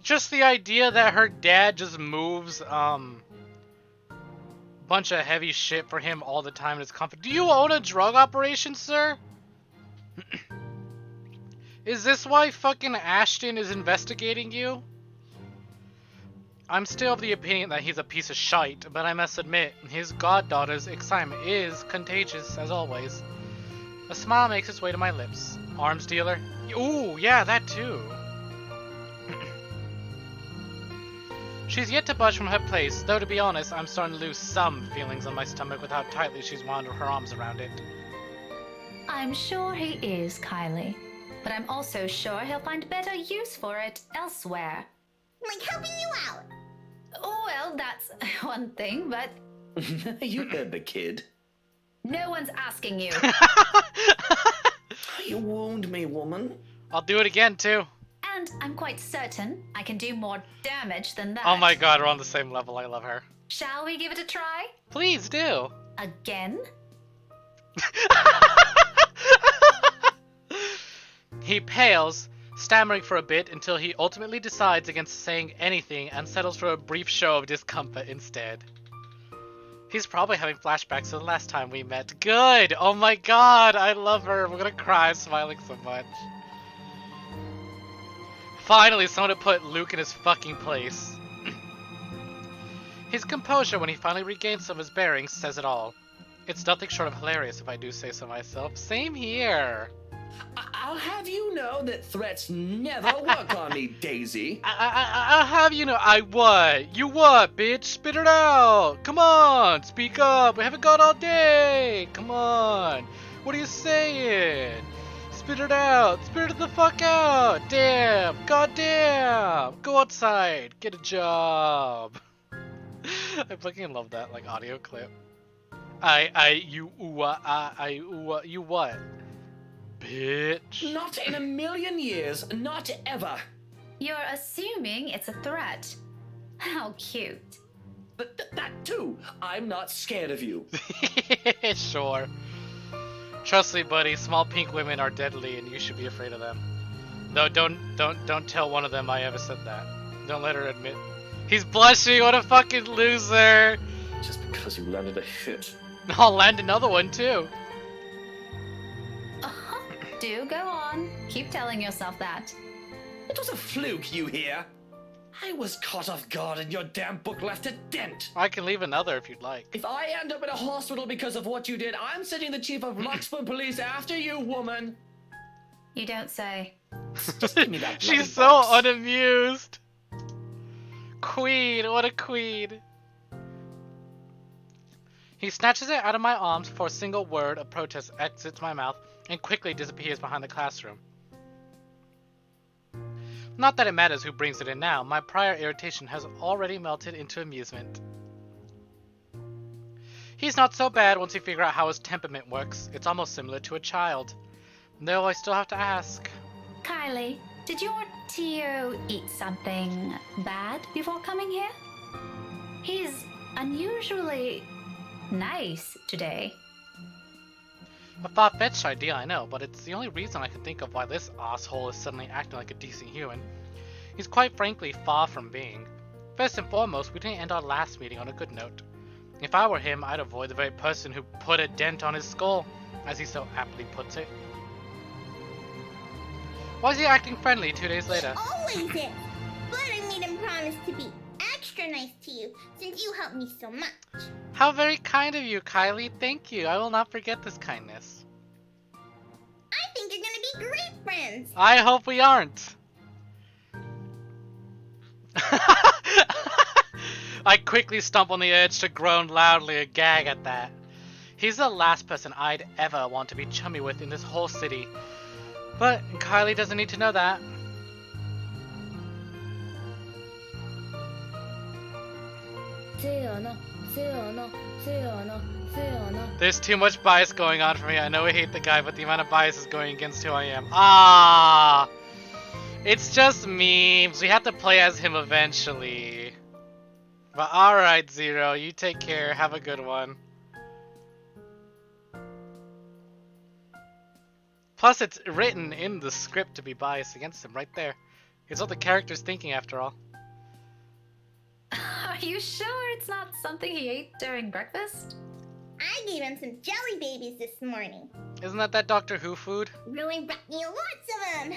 Just the idea that her dad just moves bunch of heavy shit for him all the time in his comfort. Do you own a drug operation, sir? Is this why fucking Ashton is investigating you? I'm still of the opinion that he's a piece of shite, but I must admit, his goddaughter's excitement is contagious, as always. A smile makes its way to my lips. Arms dealer? Ooh, yeah, that too. She's yet to budge from her place, though to be honest, I'm starting to lose some feelings on my stomach with how tightly she's wound her arms around it. I'm sure he is, Kylie. But I'm also sure he'll find better use for it elsewhere. Like helping you out. Oh, well, that's one thing, but... You heard the kid. No one's asking you. You wound me, woman. I'll do it again, too. And I'm quite certain I can do more damage than that. Oh my god, we're on the same level. I love her. Shall we give it a try? Please do. Again? He pales, stammering for a bit until he ultimately decides against saying anything and settles for a brief show of discomfort instead. He's probably having flashbacks to the last time we met. Good! Oh my god, I love her. We're gonna cry smiling so much. Finally, someone to put Luke in his fucking place. His composure when he finally regains some of his bearings says it all. It's nothing short of hilarious if I do say so myself. Same here. I'll have you know that threats never work on me, Daisy. I'll have you know, I what? You what, bitch? Spit it out! Come on! Speak up! We haven't got all day! Come on! What are you saying? Spit it out! Spit it the fuck out! Damn! Goddamn! Go outside! Get a job! I fucking love that, like, audio clip. You what? Bitch. Not in a million years, not ever. You're assuming it's a threat. How cute. That too. I'm not scared of you. Sure. Trust me, buddy. Small pink women are deadly, and you should be afraid of them. No, don't tell one of them I ever said that. Don't let her admit. He's blushing. What a fucking loser. Just because you landed a hit. I'll land another one too. Do go on. Keep telling yourself that. It was a fluke, you hear? I was caught off guard and your damn book left a dent. I can leave another if you'd like. If I end up in a hospital because of what you did, I'm sending the chief of Luxburn Police after you, woman. You don't say. Just give me that bloody She's so box. unamused. Queen, what a queen. He snatches it out of my arms before a single word of protest exits my mouth and quickly disappears behind the classroom. Not that it matters who brings it in now, my prior irritation has already melted into amusement. He's not so bad once you figure out how his temperament works. It's almost similar to a child. Though I still have to ask. Kylie, did your Tio eat something bad before coming here? He's unusually nice today. A far-fetched idea, I know, but it's the only reason I can think of why this asshole is suddenly acting like a decent human. He's quite frankly far from being. First and foremost, we didn't end our last meeting on a good note. If I were him, I'd avoid the very person who put a dent on his skull, as he so aptly puts it. Why is he acting friendly 2 days later? Always is. But I made him promise to be extra nice to you since you helped me so much. How very kind of you, Kylie. Thank you. I will not forget this kindness. I think you're gonna be great friends. I hope we aren't. I quickly stomp on the urge to groan loudly and gag at that. He's the last person I'd ever want to be chummy with in this whole city. But Kylie doesn't need to know that. There's too much bias going on for me. I know I hate the guy, but the amount of bias is going against who I am. Ah! It's just memes. We have to play as him eventually. But alright, Zero. You take care. Have a good one. Plus, it's written in the script to be biased against him right there. It's what the character's thinking after all. Are you sure it's not something he ate during breakfast? I gave him some jelly babies this morning. Isn't that Doctor Who food? Really brought me lots of them.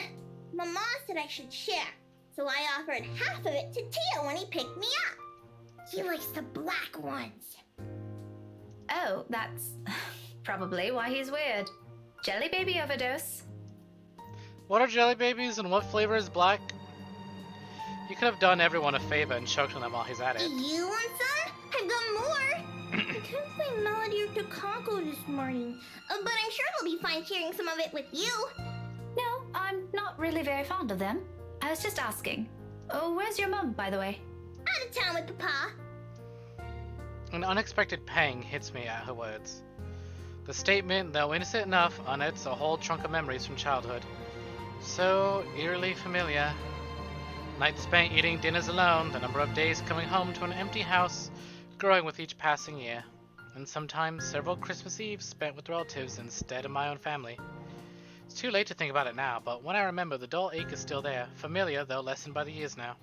Mama said I should share, so I offered half of it to Tio when he picked me up. He likes the black ones. Oh, that's probably why he's weird. Jelly baby overdose. What are jelly babies and what flavor is black? You could have done everyone a favor and choked on them while he's at it. You want some? I've got more. I couldn't find Melody or Takako this morning, but I'm sure they'll be fine sharing some of it with you. No, I'm not really very fond of them. I was just asking. Oh, where's your mum, by the way? Out of town with Papa. An unexpected pang hits me at her words. The statement, though innocent enough, unearths a whole trunk of memories from childhood. So eerily familiar. Nights spent eating dinners alone, the number of days coming home to an empty house growing with each passing year, and sometimes several Christmas Eves spent with relatives instead of my own family. It's too late to think about it now, but when I remember, the dull ache is still there, familiar though lessened by the years now.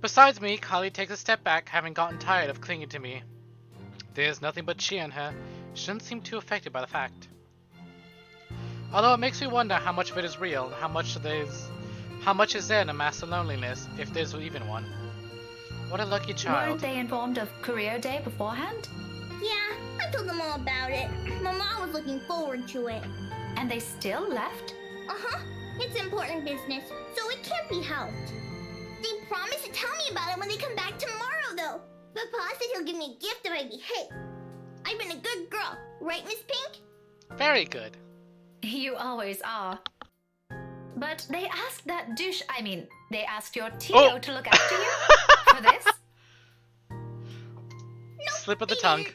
Besides me, Kylie takes a step back, having gotten tired of clinging to me. There's nothing but cheer in her. She doesn't seem too affected by the fact. Although it makes me wonder how much of it is real, and how much is there in a massive loneliness, if there's even one. What a lucky child. Weren't they informed of Career Day beforehand? Yeah, I told them all about it. My mom was looking forward to it. And they still left? Uh-huh. It's important business, so it can't be helped. They promised to tell me about it when they come back tomorrow, though. Papa said he'll give me a gift if I behave. I've been a good girl, right, Miss Pink? Very good. You always are. But they asked that they asked your Tio to look after you for this? Slip of the tongue.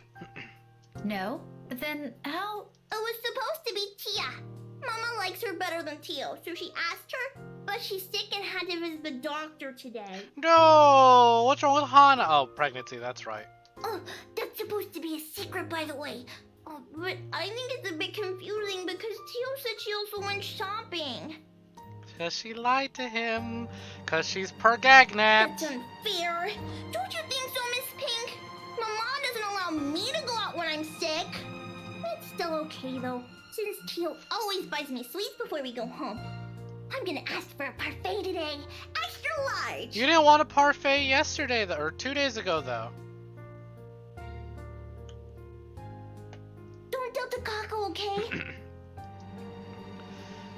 No? Then how? It was supposed to be Tia. Mama likes her better than Tio, so she asked her, but she's sick and had to visit the doctor today. No! What's wrong with Hana? Oh, pregnancy, that's right. Oh, that's supposed to be a secret, by the way. Oh, but I think it's a bit confusing because Tio said she also went shopping. Cause she lied to him. Cause she's Pergagnet. That's unfair. Don't you think so, Miss Pink? Mama doesn't allow me to go out when I'm sick. It's still okay, though, since Tio always buys me sweets before we go home. I'm gonna ask for a parfait today. Extra large. You didn't want a parfait yesterday, or 2 days ago, though. Don't tell Takako, okay?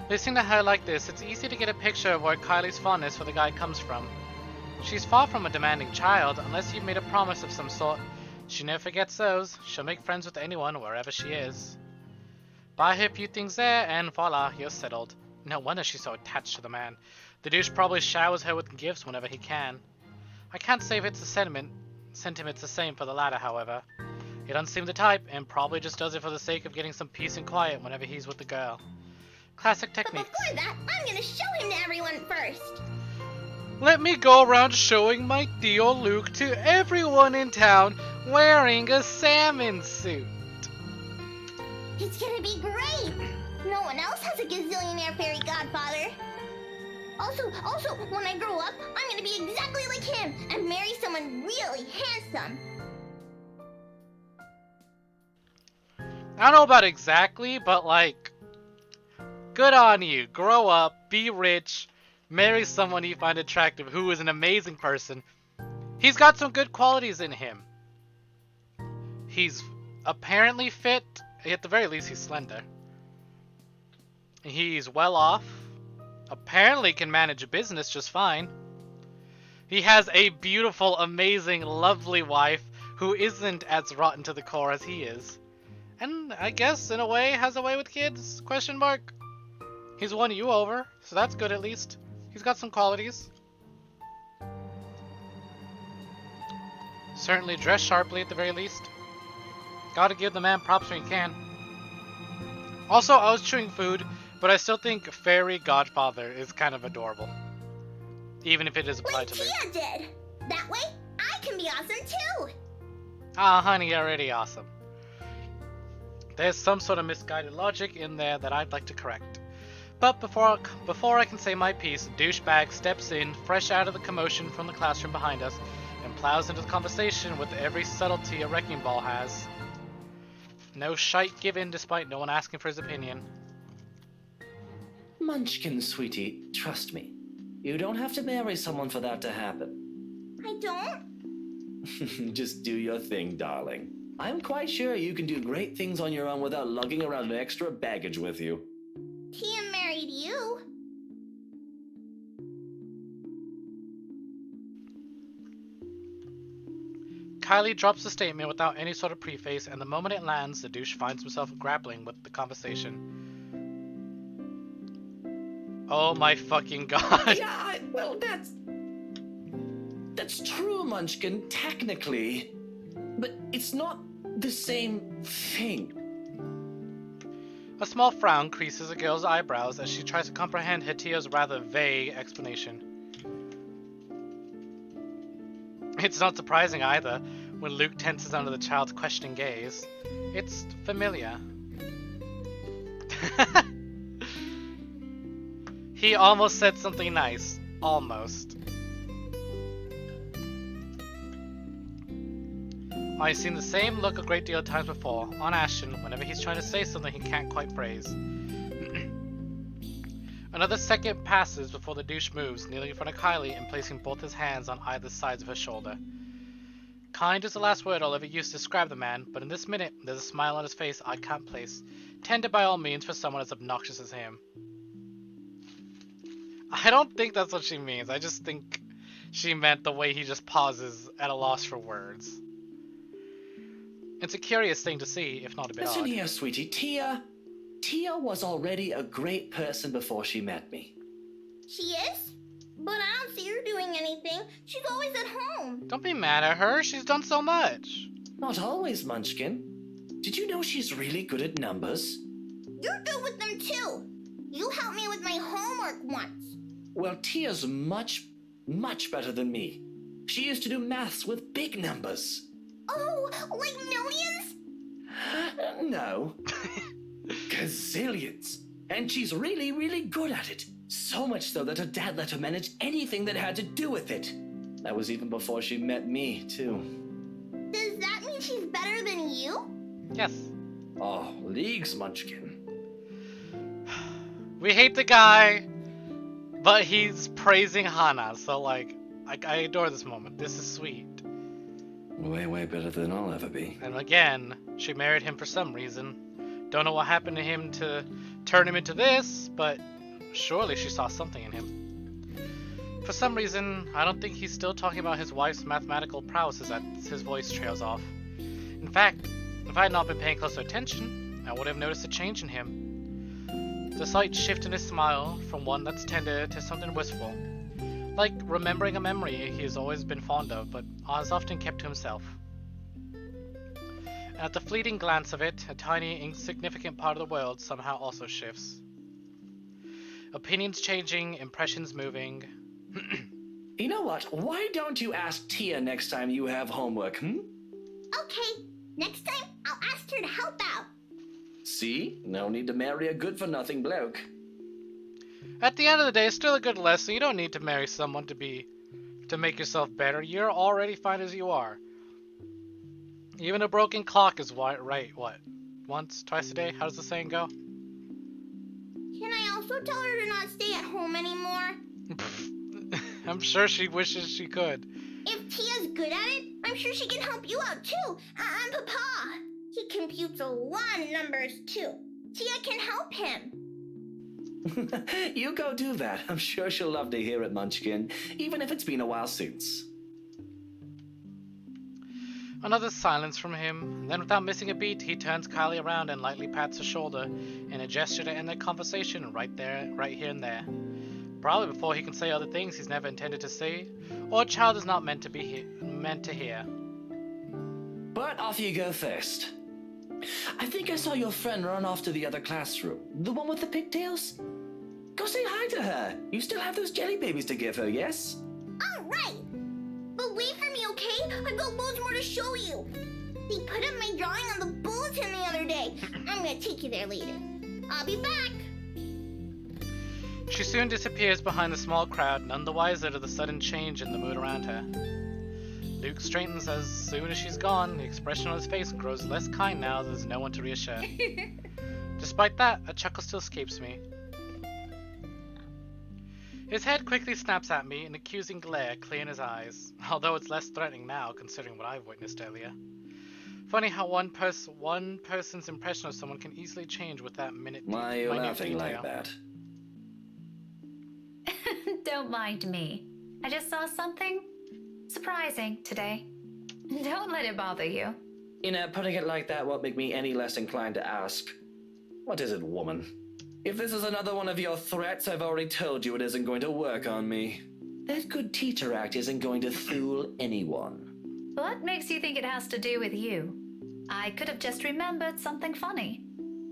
Listening to her like this, it's easy to get a picture of where Kylie's fondness for the guy comes from. She's far from a demanding child, unless you've made a promise of some sort. She never forgets those. She'll make friends with anyone, wherever she is. Buy her a few things there, and voila, you're settled. No wonder she's so attached to the man. The douche probably showers her with gifts whenever he can. I can't say if it's a sentiment's the same for the latter, however. He doesn't seem the type, and probably just does it for the sake of getting some peace and quiet whenever he's with the girl. Classic techniques. But before that, I'm gonna show him to everyone first. Let me go around showing my Tio Luke to everyone in town wearing a salmon suit. It's gonna be great. No one else has a gazillionaire fairy godfather. Also, when I grow up, I'm gonna be exactly like him and marry someone really handsome. I don't know about exactly, but like, good on you. Grow up, be rich, marry someone you find attractive who is an amazing person. He's got some good qualities in him. He's apparently fit. At the very least, he's slender. He's well off. Apparently can manage a business just fine. He has a beautiful, amazing, lovely wife who isn't as rotten to the core as he is. And I guess, in a way, has a way with kids? Question mark. He's won you over, so that's good at least. He's got some qualities. Certainly dressed sharply at the very least. Gotta give the man props when you can. Also, I was chewing food, but I still think Fairy Godfather is kind of adorable. Even if it is applied to Luke. Tia did. That way, I can be awesome too. Ah, honey, you're already awesome. There's some sort of misguided logic in there that I'd like to correct. But before I can say my piece, douchebag steps in, fresh out of the commotion from the classroom behind us, and plows into the conversation with every subtlety a wrecking ball has. No shite given despite no one asking for his opinion. Munchkin, sweetie, trust me. You don't have to marry someone for that to happen. I don't? Just do your thing, darling. I'm quite sure you can do great things on your own without lugging around an extra baggage with you. Tia married you. Kylie drops the statement without any sort of preface, and the moment it lands, the douche finds himself grappling with the conversation. Oh my fucking god. Yeah, well, that's true, Munchkin, technically. But it's not the same thing. A small frown creases a girl's eyebrows as she tries to comprehend Hetio's rather vague explanation. It's not surprising either, when Luke tenses under the child's questioning gaze. It's familiar. He almost said something nice. Almost. I've seen the same look a great deal of times before, on Ashton, whenever he's trying to say something he can't quite phrase. Another second passes before the douche moves, kneeling in front of Kylie and placing both his hands on either sides of her shoulder. Kind is the last word I'll ever use to describe the man, but in this minute, there's a smile on his face I can't place. Tender by all means for someone as obnoxious as him. I don't think that's what she means. I just think she meant the way he just pauses at a loss for words. It's a curious thing to see, if not a bit Listen odd. here, sweetie. Tia was already a great person before she met me. She is? But I don't see her doing anything. She's always at home. Don't be mad at her. She's done so much. Not always, Munchkin. Did you know she's really good at numbers? You're good with them too. You helped me with my homework once. Well, Tia's much, much better than me. She used to do maths with big numbers. Oh, like millions? No. Gazillions. And she's really, really good at it. So much so that her dad let her manage anything that had to do with it. That was even before she met me, too. Does that mean she's better than you? Yes. Oh, leagues, Munchkin. We hate the guy, but he's praising Hana, so like, I adore this moment. This is sweet. Way, way better than I'll ever be. And again, she married him for some reason. Don't know what happened to him to turn him into this, but surely she saw something in him. For some reason, I don't think he's still talking about his wife's mathematical prowess as his voice trails off. In fact, if I had not been paying closer attention, I would have noticed a change in him. The slight shift in his smile from one that's tender to something wistful. Like remembering a memory he has always been fond of, but has often kept to himself. And at the fleeting glance of it, a tiny, insignificant part of the world somehow also shifts. Opinions changing, impressions moving. You know what? Why don't you ask Tia next time you have homework, Okay, next time I'll ask her to help out. See? No need to marry a good-for-nothing bloke. At the end of the day, it's still a good lesson. You don't need to marry someone to make yourself better. You're already fine as you are. Even a broken clock is right, what? Once, twice a day? How does the saying go? Can I also tell her to not stay at home anymore? I'm sure she wishes she could. If Tia's good at it, I'm sure she can help you out too. And Papa. He computes a lot of numbers too. Tia can help him. You go do that. I'm sure she'll love to hear it, Munchkin, even if it's been a while since. Another silence from him. Then without missing a beat, he turns Kylie around and lightly pats her shoulder in a gesture to end their conversation right here and there. Probably before he can say other things he's never intended to say, or a child is not meant to hear. But off you go first. I think I saw your friend run off to the other classroom. The one with the pigtails? Go say hi to her. You still have those jelly babies to give her, yes? All right. But wait for me, okay? I've got loads more to show you. They put up my drawing on the bulletin the other day. I'm gonna take you there later. I'll be back. She soon disappears behind the small crowd, none the wiser to the sudden change in the mood around her. Luke straightens as soon as she's gone. The expression on his face grows less kind now there's no one to reassure. Despite that, a chuckle still escapes me. His head quickly snaps at me, an accusing glare clear in his eyes, although it's less threatening now considering what I've witnessed earlier. Funny how one person's impression of someone can easily change with that minute. Why are you laughing like that? Don't mind me. I just saw something surprising today. Don't let it bother you. You know, putting it like that won't make me any less inclined to ask. What is it, woman? If this is another one of your threats, I've already told you it isn't going to work on me. That good teacher act isn't going to fool anyone. What makes you think it has to do with you? I could have just remembered something funny.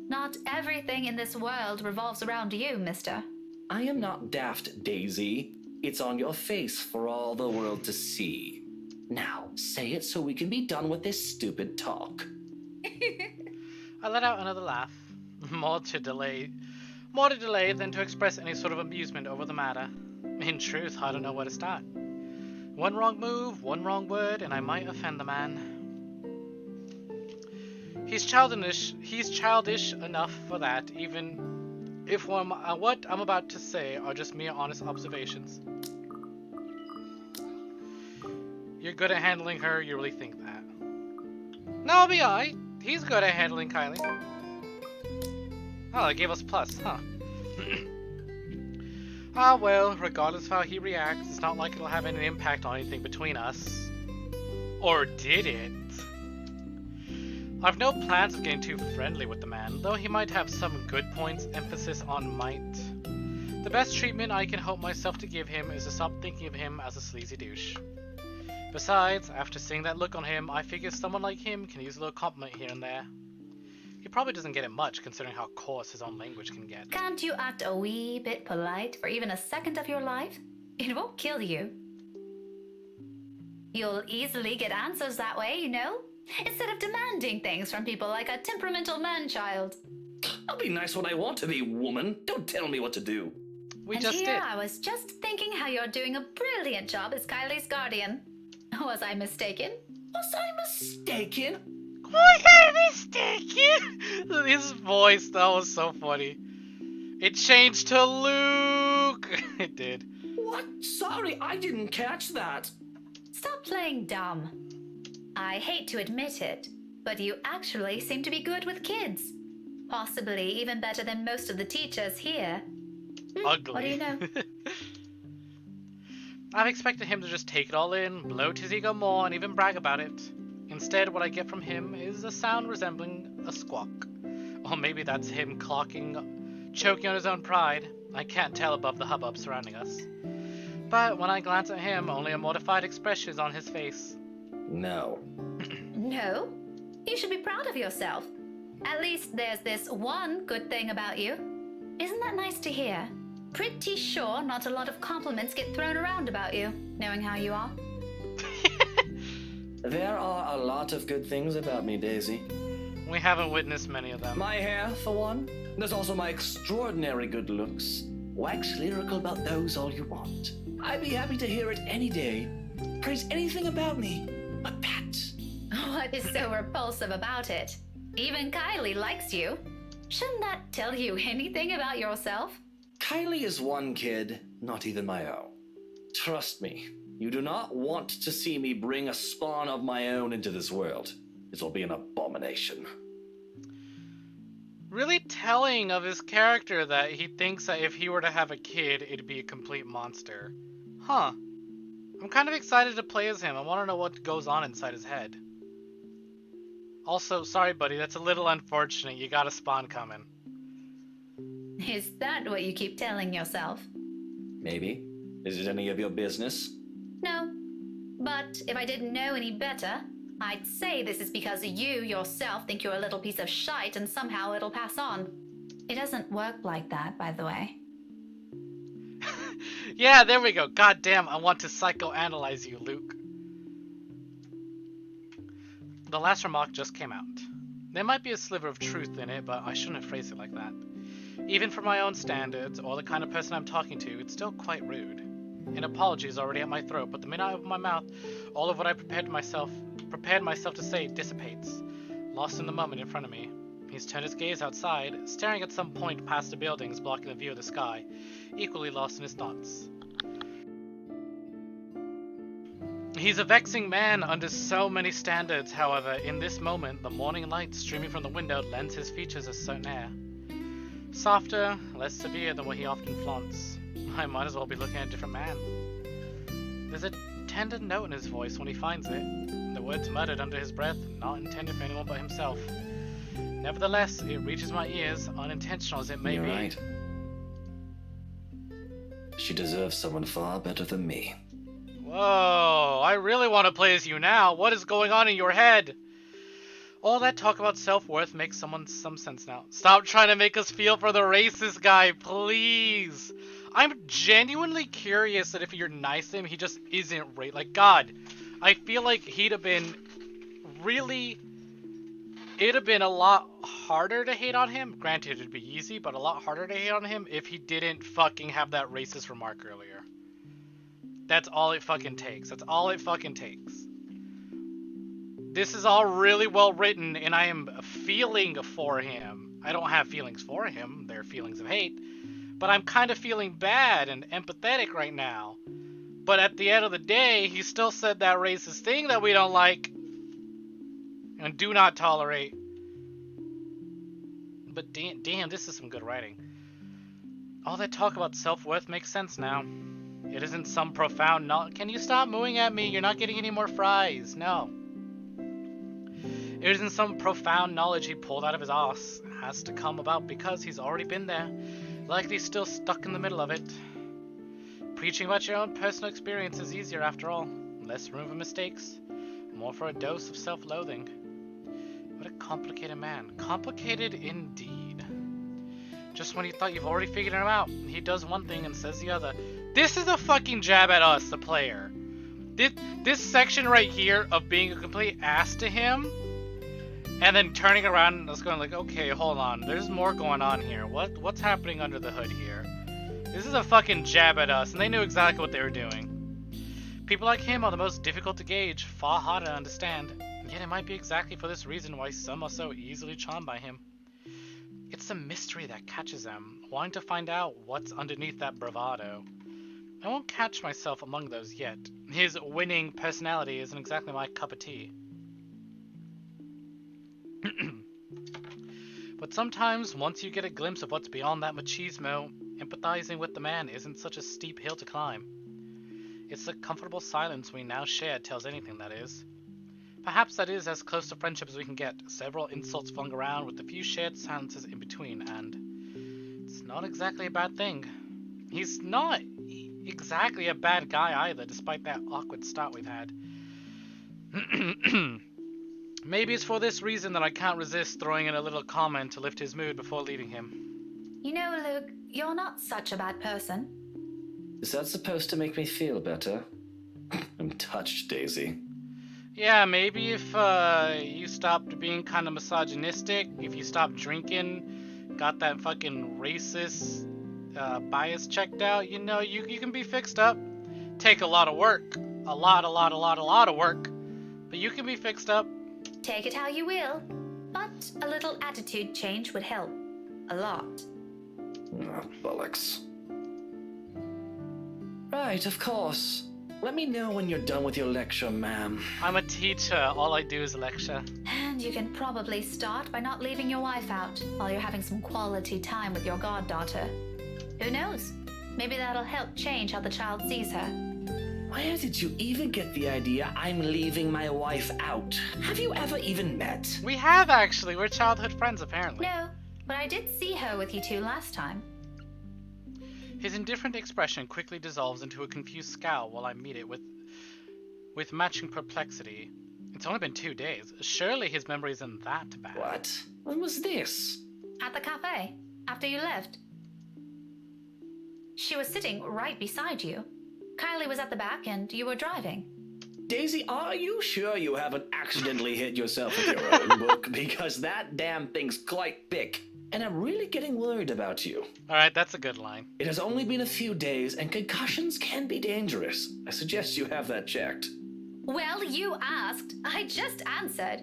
Not everything in this world revolves around you, mister. I am not daft, Daisy. It's on your face for all the world to see. Now, say it so we can be done with this stupid talk. I let out another laugh. More to delay than to express any sort of amusement over the matter. In truth, I don't know where to start. One wrong move, one wrong word, and I might offend the man. He's childish enough for that, even if what I'm about to say are just mere honest observations. You're good at handling her, you really think that? No, I'll be alright. He's good at handling Kylie. Oh, they gave us plus, huh? Ah, well, regardless of how he reacts, it's not like it'll have any impact on anything between us. Or did it? I've no plans of getting too friendly with the man, though he might have some good points, emphasis on might. The best treatment I can hope myself to give him is to stop thinking of him as a sleazy douche. Besides, after seeing that look on him, I figure someone like him can use a little compliment here and there. He probably doesn't get it much, considering how coarse his own language can get. Can't you act a wee bit polite for even a second of your life? It won't kill you. You'll easily get answers that way, you know? Instead of demanding things from people like a temperamental man-child. I'll be nice when I want to be, woman. Don't tell me what to do. And here I was just thinking how you're doing a brilliant job as Kylie's guardian. Was I mistaken? Was I mistaken? Was I mistaken? His voice, that was so funny. It changed to Luke. It did. What? Sorry, I didn't catch that. Stop playing dumb. I hate to admit it, but you actually seem to be good with kids. Possibly even better than most of the teachers here. Ugly. What do you know? I've expected him to just take it all in, bloat his ego more, and even brag about it. Instead, what I get from him is a sound resembling a squawk. Or maybe that's him choking on his own pride. I can't tell above the hubbub surrounding us. But when I glance at him, only a mortified expression is on his face. No. No? You should be proud of yourself. At least there's this one good thing about you. Isn't that nice to hear? Pretty sure not a lot of compliments get thrown around about you, knowing how you are. There are a lot of good things about me, Daisy. We haven't witnessed many of them. My hair, for one. There's also my extraordinary good looks. Wax lyrical about those all you want. I'd be happy to hear it any day. Praise anything about me but that. What is so repulsive about it? Even Kylie likes you. Shouldn't that tell you anything about yourself? Kylie is one kid, not even my own. Trust me, you do not want to see me bring a spawn of my own into this world. It will be an abomination. Really telling of his character that he thinks that if he were to have a kid, it'd be a complete monster. Huh. I'm kind of excited to play as him. I want to know what goes on inside his head. Also, sorry buddy, that's a little unfortunate. You got a spawn coming. Is that what you keep telling yourself? Maybe. Is it any of your business? No. But if I didn't know any better, I'd say this is because you yourself think you're a little piece of shite and somehow it'll pass on. It doesn't work like that, by the way. Yeah, there we go. God damn, I want to psychoanalyze you, Luke. The last remark just came out. There might be a sliver of truth in it, but I shouldn't have phrased it like that. Even for my own standards, or the kind of person I'm talking to, it's still quite rude. An apology is already at my throat, but the minute I open my mouth, all of what I prepared myself to say dissipates, lost in the moment in front of me. He's turned his gaze outside, staring at some point past the buildings blocking the view of the sky, equally lost in his thoughts. He's a vexing man under so many standards, however, in this moment, the morning light streaming from the window lends his features a certain air. Softer, less severe than what he often flaunts. I might as well be looking at a different man. There's a tender note in his voice when he finds it, the words muttered under his breath, not intended for anyone but himself. Nevertheless, it reaches my ears, unintentional as it may You're be. right. She deserves someone far better than me. Whoa, I really want to play as you now. What is going on in your head? All that talk about self-worth makes some sense now. Stop trying to make us feel for the racist guy, please. I'm genuinely curious that if you're nice to him, he just isn't right. Like, God, I feel like he'd have been really... It'd have been a lot harder to hate on him. Granted, it'd be easy, but a lot harder to hate on him if he didn't fucking have that racist remark earlier. That's all it fucking takes. That's all it fucking takes. This is all really well written, and I am feeling for him. I don't have feelings for him. They're feelings of hate. But I'm kind of feeling bad and empathetic right now. But at the end of the day, he still said that racist thing that we don't like and do not tolerate. But damn, this is some good writing. All that talk about self-worth makes sense now. It isn't some profound Can you stop mooing at me? You're not getting any more fries. No. It isn't some profound knowledge he pulled out of his ass. It has to come about because he's already been there. Likely still stuck in the middle of it. Preaching about your own personal experience is easier after all. Less room for mistakes. More for a dose of self-loathing. What a complicated man. Complicated indeed. Just when you thought you've already figured him out, he does one thing and says the other. This is a fucking jab at us, the player. This section right here of being a complete ass to him, and then turning around and just going like, okay, hold on, there's more going on here. What's happening under the hood here? This is a fucking jab at us, and they knew exactly what they were doing. People like him are the most difficult to gauge, far harder to understand. Yet it might be exactly for this reason why some are so easily charmed by him. It's the mystery that catches them, wanting to find out what's underneath that bravado. I won't catch myself among those yet. His winning personality isn't exactly my cup of tea. But sometimes, once you get a glimpse of what's beyond that machismo, empathizing with the man isn't such a steep hill to climb. It's the comfortable silence we now share tells anything, that is. Perhaps that is as close to friendship as we can get, several insults flung around with a few shared silences in between, and it's not exactly a bad thing. He's not exactly a bad guy either, despite that awkward start we've had. Maybe it's for this reason that I can't resist throwing in a little comment to lift his mood before leaving him. You know, Luke, you're not such a bad person. Is that supposed to make me feel better? I'm touched, Daisy. Yeah, maybe if you stopped being kind of misogynistic, if you stopped drinking, got that fucking racist bias checked out, you know, you can be fixed up. Take a lot of work. A lot of work. But you can be fixed up. Take it how you will. But a little attitude change would help. A lot. Oh, bollocks. Right, of course. Let me know when you're done with your lecture, ma'am. I'm a teacher. All I do is lecture. And you can probably start by not leaving your wife out while you're having some quality time with your goddaughter. Who knows? Maybe that'll help change how the child sees her. Where did you even get the idea I'm leaving my wife out? Have you ever even met? We have, actually. We're childhood friends, apparently. No, but I did see her with you two last time. His indifferent expression quickly dissolves into a confused scowl while I meet it with matching perplexity. It's only been 2 days. Surely his memory isn't that bad. What? When was this? At the cafe, after you left. She was sitting right beside you. Kylie was at the back and you were driving. Daisy, are you sure you haven't accidentally hit yourself with your own book? Because that damn thing's quite thick. And I'm really getting worried about you. Alright, that's a good line. It has only been a few days, and concussions can be dangerous. I suggest you have that checked. Well, you asked. I just answered.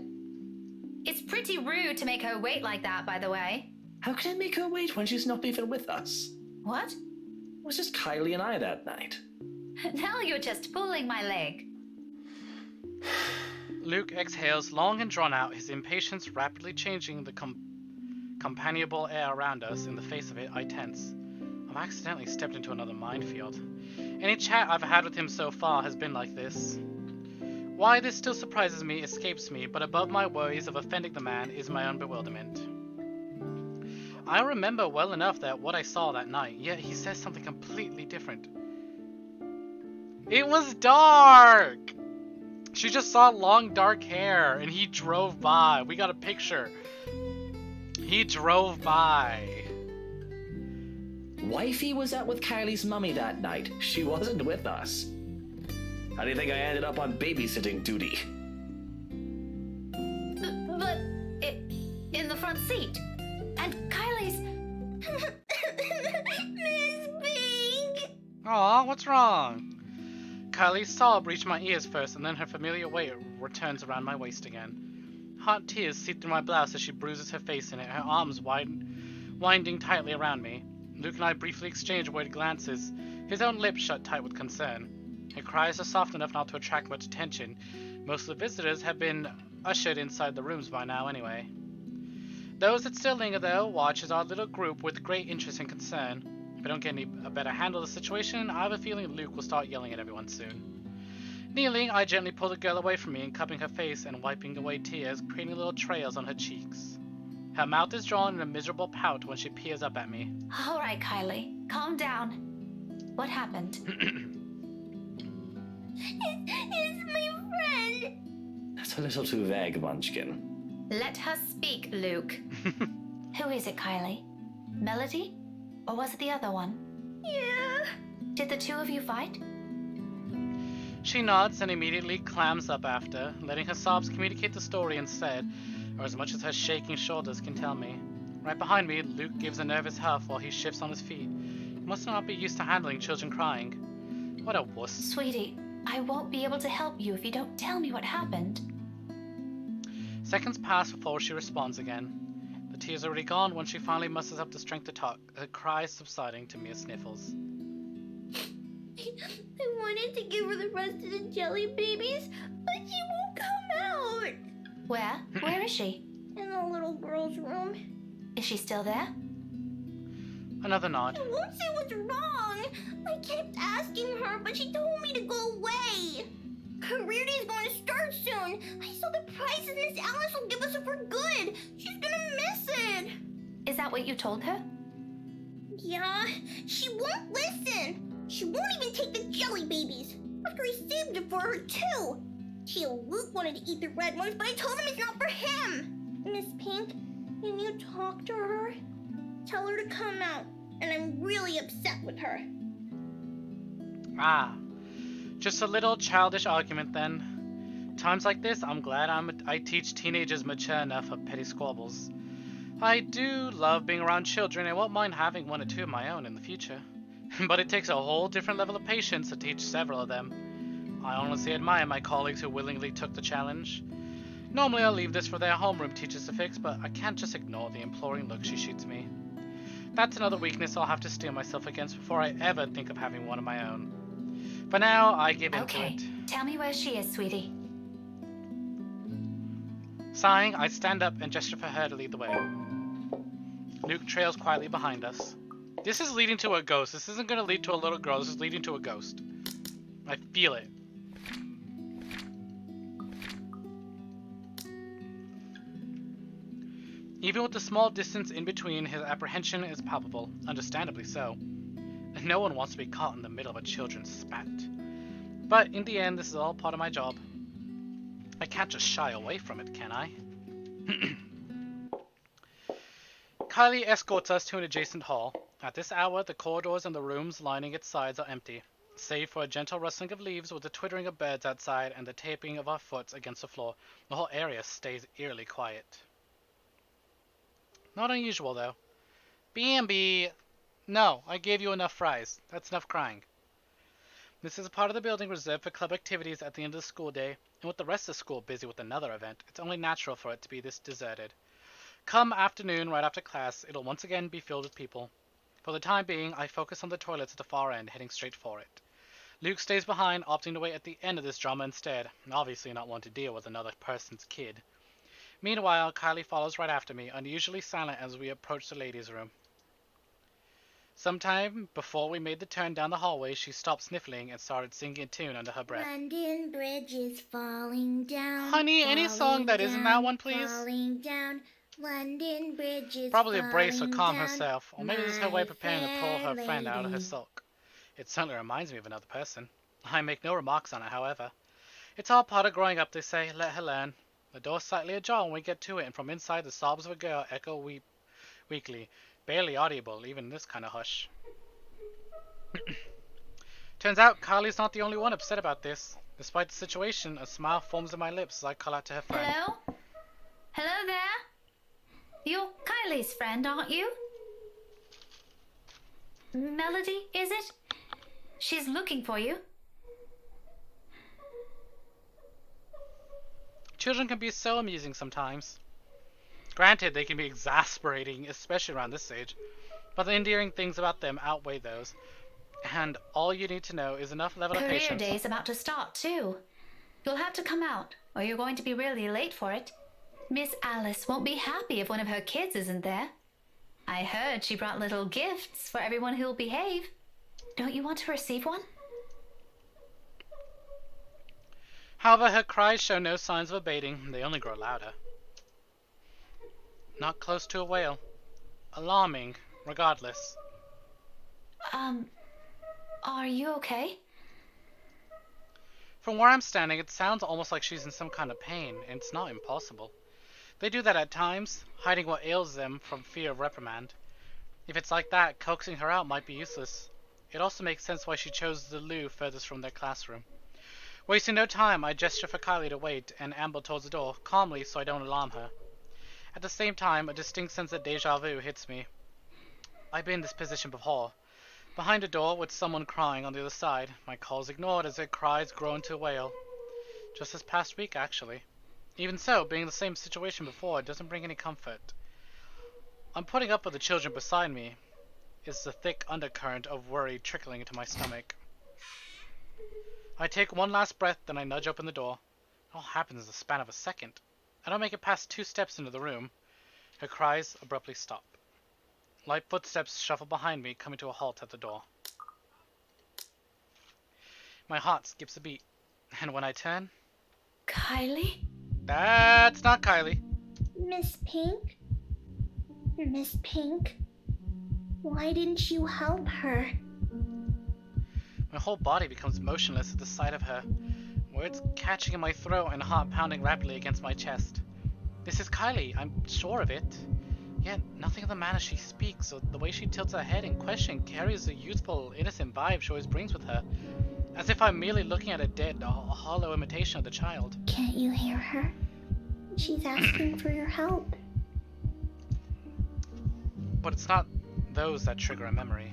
It's pretty rude to make her wait like that, by the way. How can I make her wait when she's not even with us? What? It was just Kylie and I that night. Now you're just pulling my leg. Luke exhales long and drawn out, his impatience rapidly changing the companionable air around us. In the face of it, I tense. I've accidentally stepped into another minefield. Any chat I've had with him so far has been like this. Why this still surprises me escapes me, but above my worries of offending the man is my own bewilderment. I remember well enough that what I saw that night, yet he says something completely different. It was dark! She just saw long dark hair and he drove by. We got a picture. He drove by. Wifey was out with Kylie's mummy that night. She wasn't with us. How do you think I ended up on babysitting duty? But in the front seat. And Kylie's... Miss Pink! Aw, what's wrong? Kylie's sob reached my ears first, and then her familiar weight returns around my waist again. Hot tears seep through my blouse as she bruises her face in it, her arms winding tightly around me. Luke and I briefly exchange worried glances, his own lips shut tight with concern. Her cries are soft enough not to attract much attention. Most of the visitors have been ushered inside the rooms by now anyway. Those that still linger, though, watch as our little group with great interest and concern. If I don't get a better handle of the situation, I have a feeling Luke will start yelling at everyone soon. Kneeling, I gently pull the girl away from me and cupping her face and wiping away tears, creating little trails on her cheeks. Her mouth is drawn in a miserable pout when she peers up at me. All right, Kylie. Calm down. What happened? It's my friend. That's a little too vague, Munchkin. Let her speak, Luke. Who is it, Kylie? Melody? Or was it the other one? Yeah. Did the two of you fight? She nods and immediately clams up after, letting her sobs communicate the story instead, or as much as her shaking shoulders can tell me. Right behind me, Luke gives a nervous huff while he shifts on his feet. He must not be used to handling children crying. What a wuss. Sweetie, I won't be able to help you if you don't tell me what happened. Seconds pass before she responds again. The tears are already gone when she finally musters up the strength to talk, her cries subsiding to mere sniffles. I wanted to give her the rest of the jelly babies, but she won't come out. Where? Where is she? In the little girl's room. Is she still there? Another nod. I won't say what's wrong. I kept asking her, but she told me to go away. Career Day's going to start soon. I saw the prizes Miss Alice will give us for good. She's gonna miss it. Is that what you told her? Yeah, she won't listen. She won't even take the jelly babies. After I saved it for her too. Tia Luke wanted to eat the red ones, but I told him it's not for him. Miss Pink, can you talk to her? Tell her to come out, and I'm really upset with her. Ah, just a little childish argument then. Times like this, I'm glad I teach teenagers mature enough for petty squabbles. I do love being around children and won't mind having one or two of my own in the future. But it takes a whole different level of patience to teach several of them. I honestly admire my colleagues who willingly took the challenge. Normally I'll leave this for their homeroom teachers to fix, but I can't just ignore the imploring look she shoots me. That's another weakness I'll have to steel myself against before I ever think of having one of my own. For now, I give in to it. Tell me where she is, sweetie. Sighing, I stand up and gesture for her to lead the way. Luke trails quietly behind us. This is leading to a ghost. This isn't going to lead to a little girl. This is leading to a ghost. I feel it. Even with the small distance in between, his apprehension is palpable, understandably so. No one wants to be caught in the middle of a children's spat. But in the end, this is all part of my job. I can't just shy away from it, can I? Kylie escorts us to an adjacent hall. At this hour, the corridors and the rooms lining its sides are empty, save for a gentle rustling of leaves with the twittering of birds outside and the tapping of our foot against the floor. The whole area stays eerily quiet. Not unusual, though. B&B... No, I gave you enough fries. That's enough crying. This is a part of the building reserved for club activities at the end of the school day, and with the rest of the school busy with another event, it's only natural for it to be this deserted. Come afternoon, right after class, it'll once again be filled with people. For the time being, I focus on the toilets at the far end, heading straight for it. Luke stays behind, opting to wait at the end of this drama instead, obviously not want to deal with another person's kid. Meanwhile, Kylie follows right after me, unusually silent as we approach the ladies' room. Sometime before we made the turn down the hallway, she stopped sniffling and started singing a tune under her breath. London Bridge is falling down. Honey, any song that isn't that one, please? Falling down. London Bridge is Probably a brace to falling calm down. herself, or maybe this is her way of preparing to pull her fair friend out of her lady. sulk. It certainly reminds me of another person. I make no remarks on it, however. It's all part of growing up, they say. Let her learn. The door's slightly ajar when we get to it, and from inside the sobs of a girl echo weakly, barely audible, even in this kind of hush. Turns out Kylie's not the only one upset about this. Despite the situation, a smile forms on my lips as I call out to her friend. Hello? Hello there? You're Kylie's friend, aren't you? Melody, is it? She's looking for you. Children can be so amusing sometimes. Granted, they can be exasperating, especially around this age, but the endearing things about them outweigh those. And all you need to know is enough level of patience. Career day's about to start, too. You'll have to come out, or you're going to be really late for it. Miss Alice won't be happy if one of her kids isn't there. I heard she brought little gifts for everyone who'll behave. Don't you want to receive one? However, her cries show no signs of abating. They only grow louder. Not close to a wail. Alarming, regardless. Are you okay? From where I'm standing, it sounds almost like she's in some kind of pain, and it's not impossible. They do that at times, hiding what ails them from fear of reprimand. If it's like that, coaxing her out might be useless. It also makes sense why she chose the loo furthest from their classroom. Wasting no time, I gesture for Kylie to wait and amble towards the door, calmly so I don't alarm her. At the same time, a distinct sense of deja vu hits me. I've been in this position before. Behind a door with someone crying on the other side, my calls ignored as their cries grow into a wail. Just this past week, actually. Even so, being in the same situation before doesn't bring any comfort. I'm putting up with the children beside me. It's the thick undercurrent of worry trickling into my stomach. I take one last breath, then I nudge open the door. It all happens in the span of a second. I don't make it past 2 steps into the room. Her cries abruptly stop. Light footsteps shuffle behind me, coming to a halt at the door. My heart skips a beat, and when I turn... Kylie? That's not Kylie. Miss Pink? Miss Pink? Why didn't you help her? My whole body becomes motionless at the sight of her, words catching in my throat and heart pounding rapidly against my chest. This is Kylie, I'm sure of it. Yet, nothing of the manner she speaks or the way she tilts her head in question carries the youthful, innocent vibe she always brings with her, as if I'm merely looking at a dead, a hollow imitation of the child. Can't you hear her? She's asking for your help. But it's not those that trigger a memory.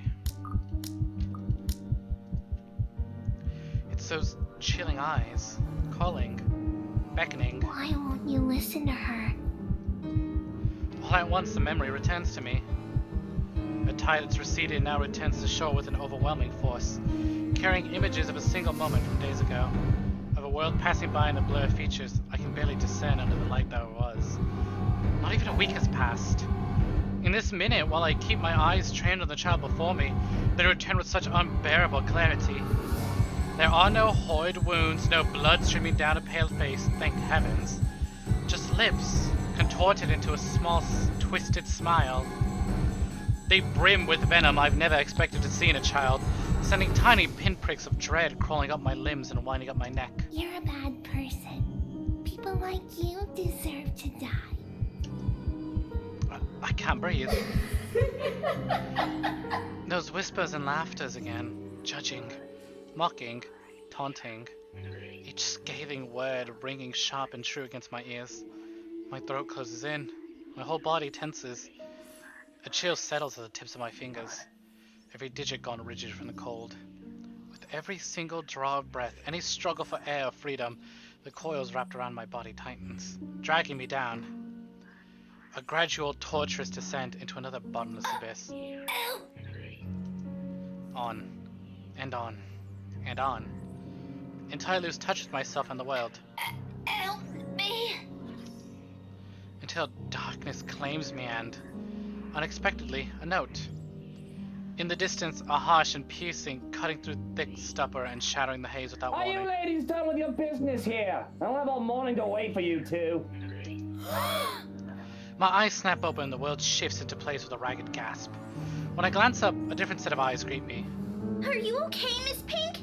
It's those chilling eyes, calling, beckoning. Why won't you listen to her? All at once the memory returns to me. A tide that's receded now returns to shore with an overwhelming force, carrying images of a single moment from days ago, of a world passing by in the blur of features I can barely discern under the light that it was. Not even a week has passed. In this minute, while I keep my eyes trained on the child before me, they return with such unbearable clarity. There are no horrid wounds, no blood streaming down a pale face, thank heavens. Just lips, contorted into a small, twisted smile. They brim with venom I've never expected to see in a child, sending tiny pinpricks of dread crawling up my limbs and winding up my neck. You're a bad person. People like you deserve to die. I can't breathe. Those whispers and laughters again, judging, mocking, taunting. Each scathing word ringing sharp and true against my ears. My throat closes in. My whole body tenses. A chill settles at the tips of my fingers. Every digit gone rigid from the cold. With every single draw of breath, any struggle for air or freedom, the coils wrapped around my body tightens, dragging me down. A gradual, torturous descent into another bottomless abyss. On, and on, and on, until I lose touch with myself and the world. Help me! Until darkness claims me and, unexpectedly, a note. In the distance, a harsh and piercing, cutting through thick stupor and shattering the haze without Are warning. you ladies done with your business here? I don't have all morning to wait for you two. My eyes snap open and the world shifts into place with a ragged gasp. When I glance up, a different set of eyes greet me. Are you okay, Miss Pink?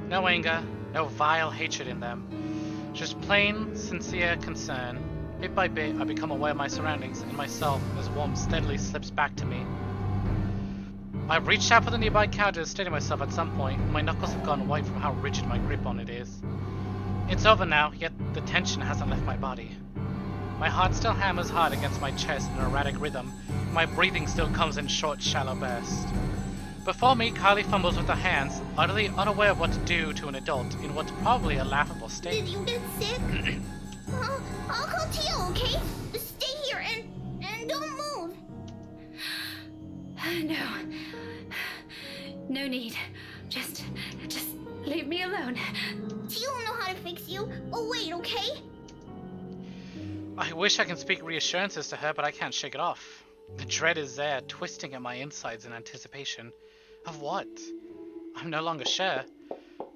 No anger, No vile hatred in them. Just plain, sincere concern. Bit by bit, I become aware of my surroundings and myself as warmth steadily slips back to me. I've reached out for the nearby counter, steadying myself at some point, and my knuckles have gone white from how rigid my grip on it is. It's over now, yet the tension hasn't left my body. My heart still hammers hard against my chest in an erratic rhythm, and my breathing still comes in short, shallow bursts. Before me, Kylie fumbles with her hands, utterly unaware of what to do to an adult in what's probably a laughable state. Did you get sick? I'll call Tio, okay? Stay here and don't move. No. No need. Just leave me alone. Tio will know how to fix you. Oh, wait, okay? I wish I can speak reassurances to her, but I can't shake it off. The dread is there, twisting at my insides in anticipation. Of what? I'm no longer sure.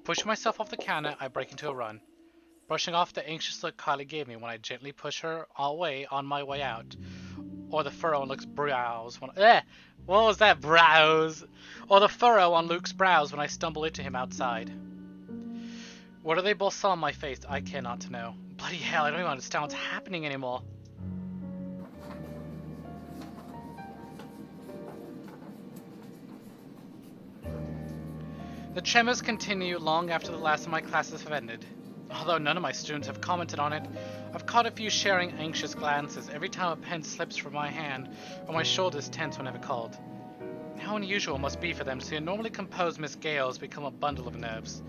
Pushing myself off the counter, I break into a run. Brushing off the anxious look Kylie gave me when I gently push her away on my way out. Or the furrow on Luke's brows when what was that, brows? Or the furrow on Luke's brows when I stumble into him outside. What do they both saw on my face? I care not to know. Bloody hell, I don't even understand what's happening anymore. The tremors continue long after the last of my classes have ended. Although none of my students have commented on it, I've caught a few sharing anxious glances every time a pen slips from my hand or my shoulders tense whenever called. How unusual it must be for them to see a normally composed Miss Gales become a bundle of nerves.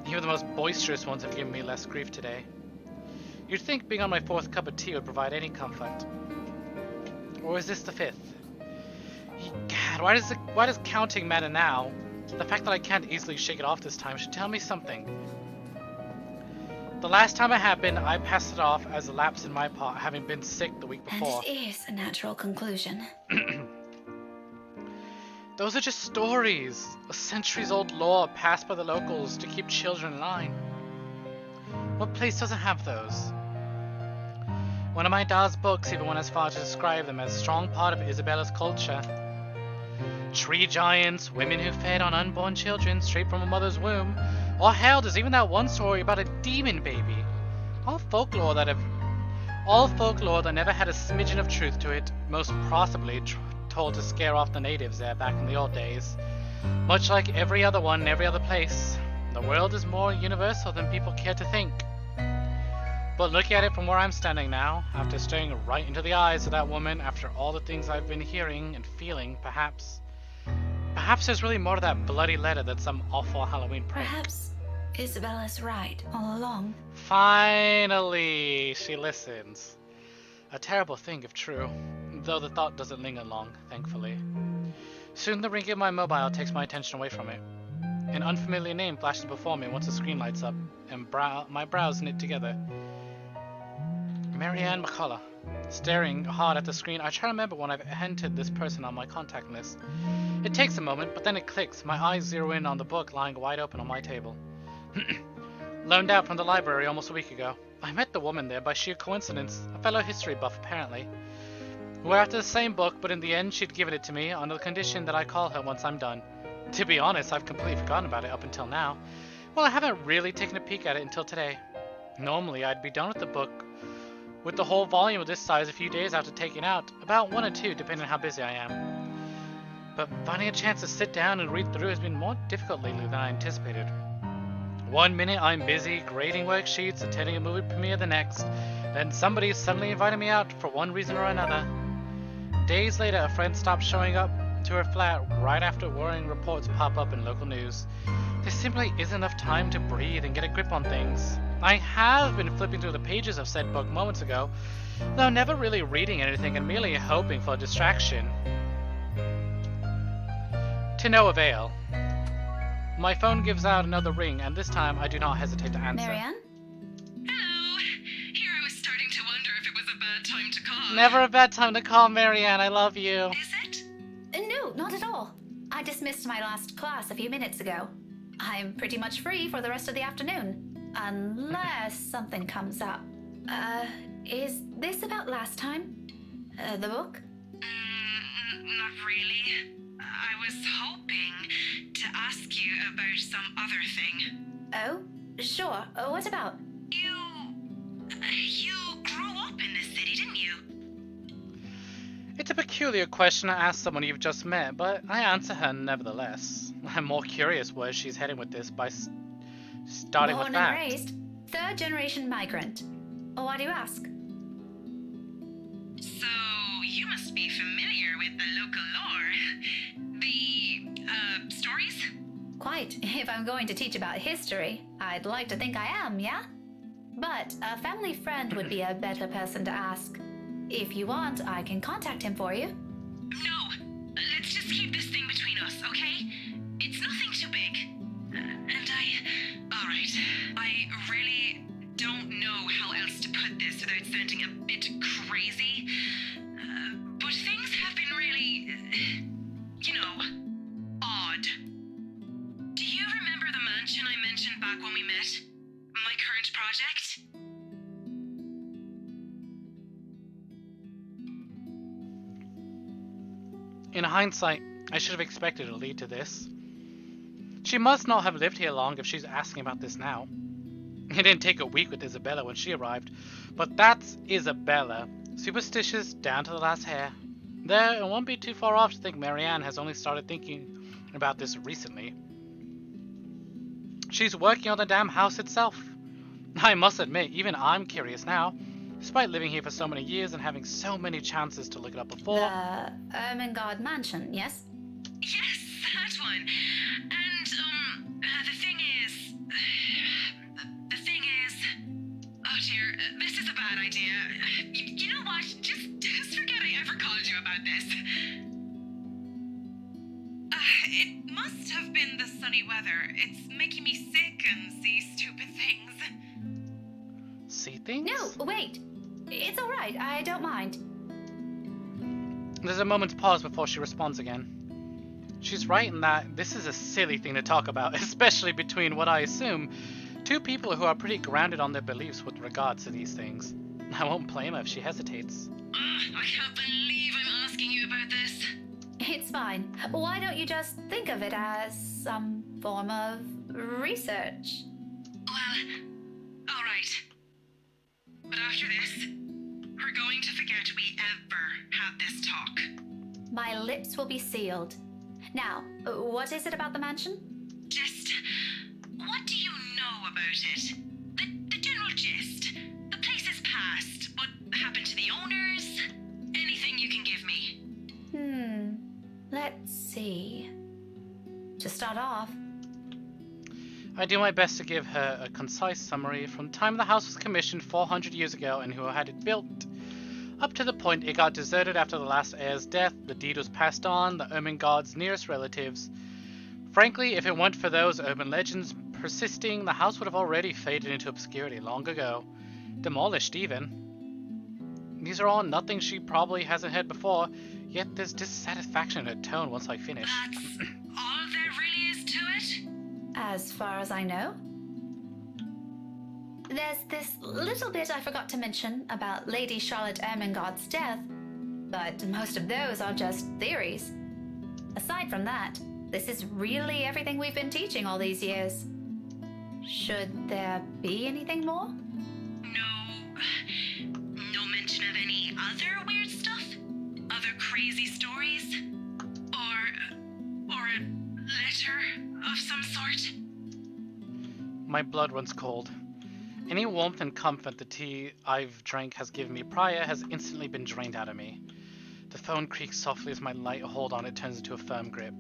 Even the most boisterous ones have given me less grief today. You'd think being on my 4th cup of tea would provide any comfort. Or is this the 5th? God, why does counting matter now? The fact that I can't easily shake it off this time should tell me something. The last time it happened, I passed it off as a lapse in my part, having been sick the week before. And it is a natural conclusion. Those are just stories, a centuries-old lore passed by the locals to keep children in line. What place doesn't have those? One of my dad's books even went as far to describe them as a strong part of Isabella's culture. Tree giants, women who fed on unborn children straight from a mother's womb, or hell, there's even that one story about a demon baby. All folklore that never had a smidgen of truth to it, most possibly told to scare off the natives there back in the old days. Much like every other one in every other place, the world is more universal than people care to think. But looking at it from where I'm standing now, after staring right into the eyes of that woman, after all the things I've been hearing and feeling, perhaps there's really more to that bloody letter than some awful Halloween prank. Perhaps Isabella's right all along. Finally, she listens. A terrible thing if true, though the thought doesn't linger long, thankfully. Soon the ring of my mobile takes my attention away from it. An unfamiliar name flashes before me once the screen lights up, and my brows knit together. Marianne McCullough. Staring hard at the screen, I try to remember when I've entered this person on my contact list. It takes a moment, but then it clicks. My eyes zero in on the book lying wide open on my table. Loaned out from the library almost a week ago. I met the woman there by sheer coincidence, a fellow history buff apparently. We're after the same book, but in the end she'd given it to me on the condition that I call her once I'm done. To be honest, I've completely forgotten about it up until now. Well, I haven't really taken a peek at it until today. Normally, I'd be done with the book, with the whole volume of this size a few days after taking out, about 1 or 2 depending on how busy I am. But finding a chance to sit down and read through has been more difficult lately than I anticipated. One minute I'm busy grading worksheets, attending a movie premiere the next, then somebody suddenly invited me out for one reason or another. Days later, a friend stopped showing up to her flat right after worrying reports pop up in local news. There simply isn't enough time to breathe and get a grip on things. I have been flipping through the pages of said book moments ago, though never really reading anything and merely hoping for a distraction. To no avail. My phone gives out another ring, and this time I do not hesitate to answer. Marianne? Hello. Here I was starting to wonder if it was a bad time to call. Never a bad time to call, Marianne. I love you. Is it? No, not at all. I dismissed my last class a few minutes ago. I'm pretty much free for the rest of the afternoon. Unless something comes up. Is this about last time? The book? Not really. I was hoping to ask you about some other thing. Oh? Sure. What about? You grew up in this city, didn't you? It's a peculiar question to ask someone you've just met, but I answer her nevertheless. I'm more curious where she's heading with this by starting with Born that. and raised, third-generation migrant. Why do you ask? So, you must be familiar with the local lore. The, stories? Quite. If I'm going to teach about history, I'd like to think I am, yeah? But a family friend would be a better person to ask. If you want, I can contact him for you. No, let's just keep this thing between us, okay? It's nothing too big. Alright, I really don't know how else to put this without sounding a bit crazy. But things have been really, odd. Do you remember the mansion I mentioned back when we met? My current project? In hindsight, I should have expected it to lead to this. She must not have lived here long if she's asking about this now. It didn't take a week with Isabella when she arrived, but that's Isabella. Superstitious down to the last hair. There, it won't be too far off to think Marianne has only started thinking about this recently. She's working on the damn house itself. I must admit, even I'm curious now. Despite living here for so many years and having so many chances to look it up before. The Ermengarde Mansion, yes? Yes, that one. And, the thing is... Oh dear, this is a bad idea. You know what? Just forget I ever called you about this. It must have been the sunny weather. It's making me sick and see stupid things. See things? No, wait. It's alright, I don't mind. There's a moment's pause before she responds again. She's right in that this is a silly thing to talk about, especially between what I assume two people who are pretty grounded on their beliefs with regards to these things. I won't blame her if she hesitates. I can't believe I'm asking you about this. It's fine. Why don't you just think of it as some form of research? Well, alright. But after this, we're going to forget we ever had this talk. My lips will be sealed. Now, what is it about the mansion? Just, what do you know about it? The general gist. The place's past. What happened to the owners? Anything you can give me. Let's see. To start off, I do my best to give her a concise summary from the time the house was commissioned 400 years ago and who had it built, up to the point it got deserted after the last heir's death. The deed was passed on, the Ermengarde's nearest relatives. Frankly, if it weren't for those urban legends persisting, the house would have already faded into obscurity long ago. Demolished, even. These are all nothing she probably hasn't heard before, yet there's dissatisfaction in her tone once I finish. That's all there really is to it? as far as I know. There's this little bit I forgot to mention about Lady Charlotte Ermengarde's death, but most of those are just theories. Aside from that, this is really everything we've been teaching all these years. Should there be anything more? No mention of any other weird stuff? Other crazy stories? Or a letter of some sort? My blood runs cold. Any warmth and comfort the tea I've drank has given me prior has instantly been drained out of me. The phone creaks softly as my light hold on it turns into a firm grip.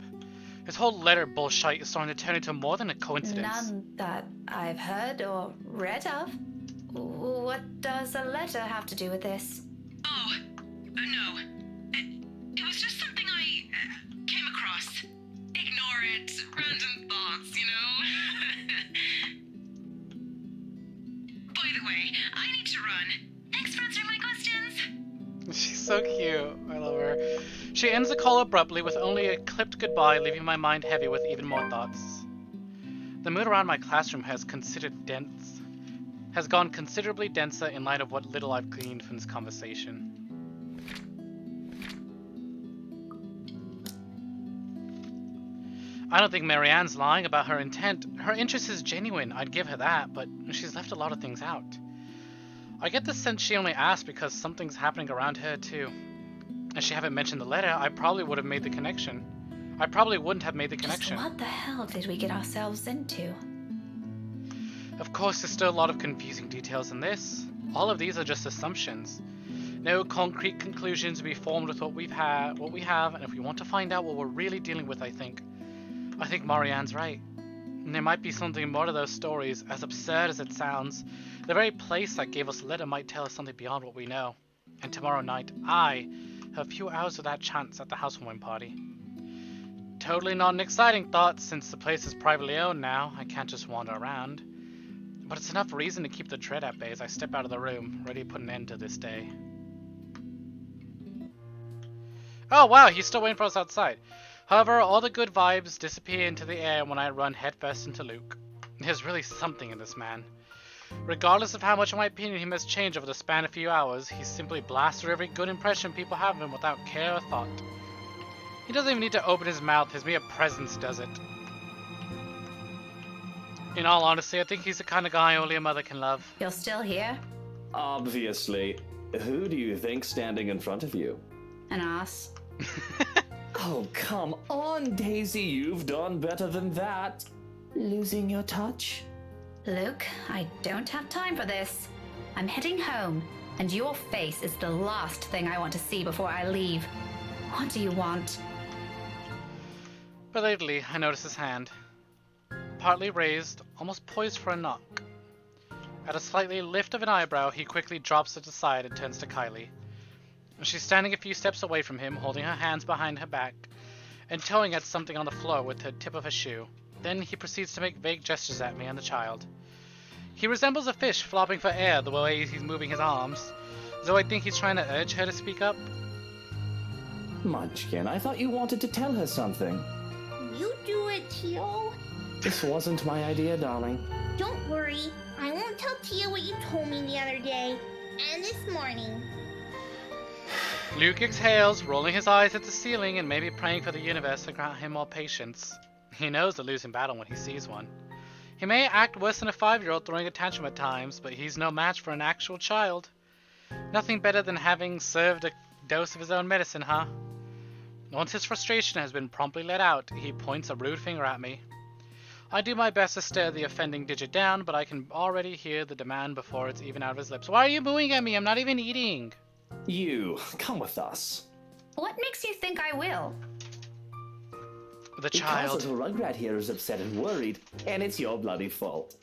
This whole letter bullshit is starting to turn into more than a coincidence. None that I've heard or read of. What does a letter have to do with this? Oh, no. It was just something I came across. Ignore it. Random thoughts, you know? By the way, I need to run. Thanks for answering my questions. She's so cute. I love her. She ends the call abruptly with only a clipped goodbye, leaving my mind heavy with even more thoughts. The mood around my classroom has gone considerably denser in light of what little I've gleaned from this conversation. I don't think Marianne's lying about her intent. Her interest is genuine, I'd give her that, but she's left a lot of things out. I get the sense she only asked because something's happening around her too. If she hadn't mentioned the letter, I probably would have made the connection. I probably wouldn't have made the connection. Just what the hell did we get ourselves into? Of course, there's still a lot of confusing details in this. All of these are just assumptions. No concrete conclusions will be formed with what we have, and if we want to find out what we're really dealing with, I think Marianne's right. And there might be something more to those stories, as absurd as it sounds. The very place that gave us the letter might tell us something beyond what we know. And tomorrow night, I have a few hours of that chance at the housewarming party. Totally not an exciting thought, since the place is privately owned now. I can't just wander around. But it's enough reason to keep the dread at bay as I step out of the room, ready to put an end to this day. Oh wow, he's still waiting for us outside. However, all the good vibes disappear into the air when I run headfirst into Luke. There's really something in this man. Regardless of how much in my opinion he must change over the span of a few hours, he simply blasts through every good impression people have of him without care or thought. He doesn't even need to open his mouth, his mere presence does it. In all honesty, I think he's the kind of guy only a mother can love. You're still here? Obviously. Who do you think's standing in front of you? An ass. Oh, come on, Daisy. You've done better than that. Losing your touch? Luke, I don't have time for this. I'm heading home, and your face is the last thing I want to see before I leave. What do you want? Belatedly, I notice his hand. Partly raised, almost poised for a knock. At a slightly lift of an eyebrow, he quickly drops it aside and turns to Kylie. She's standing a few steps away from him, holding her hands behind her back, and towing at something on the floor with the tip of her shoe. Then he proceeds to make vague gestures at me and the child. He resembles a fish flopping for air the way he's moving his arms, though I think he's trying to urge her to speak up. Munchkin, I thought you wanted to tell her something. You do it, Tio. This wasn't my idea, darling. Don't worry. I won't tell Tia what you told me the other day. And this morning. Luke exhales, rolling his eyes at the ceiling and maybe praying for the universe to grant him more patience. He knows a losing battle when he sees one. He may act worse than a 5-year-old throwing a tantrum at times, but he's no match for an actual child. Nothing better than having served a dose of his own medicine, huh? Once his frustration has been promptly let out, he points a rude finger at me. I do my best to stare the offending digit down, but I can already hear the demand before it's even out of his lips. Why are you mooing at me? I'm not even eating. You, come with us. What makes you think I will? The Because child. little Rugrat here is upset and worried, and it's your bloody fault.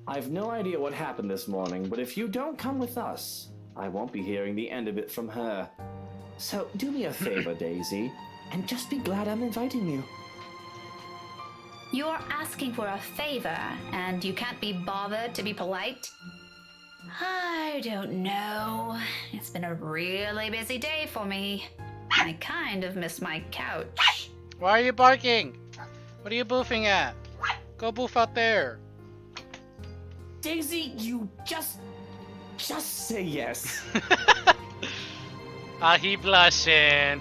I've no idea what happened this morning, but if you don't come with us, I won't be hearing the end of it from her. So do me a favor, Daisy, and just be glad I'm inviting you. You're asking for a favor, and you can't be bothered to be polite? I don't know. It's been a really busy day for me. I kind of miss my couch. Why are you barking? What are you boofing at? Go boof out there. Daisy, you just say yes. He blushing.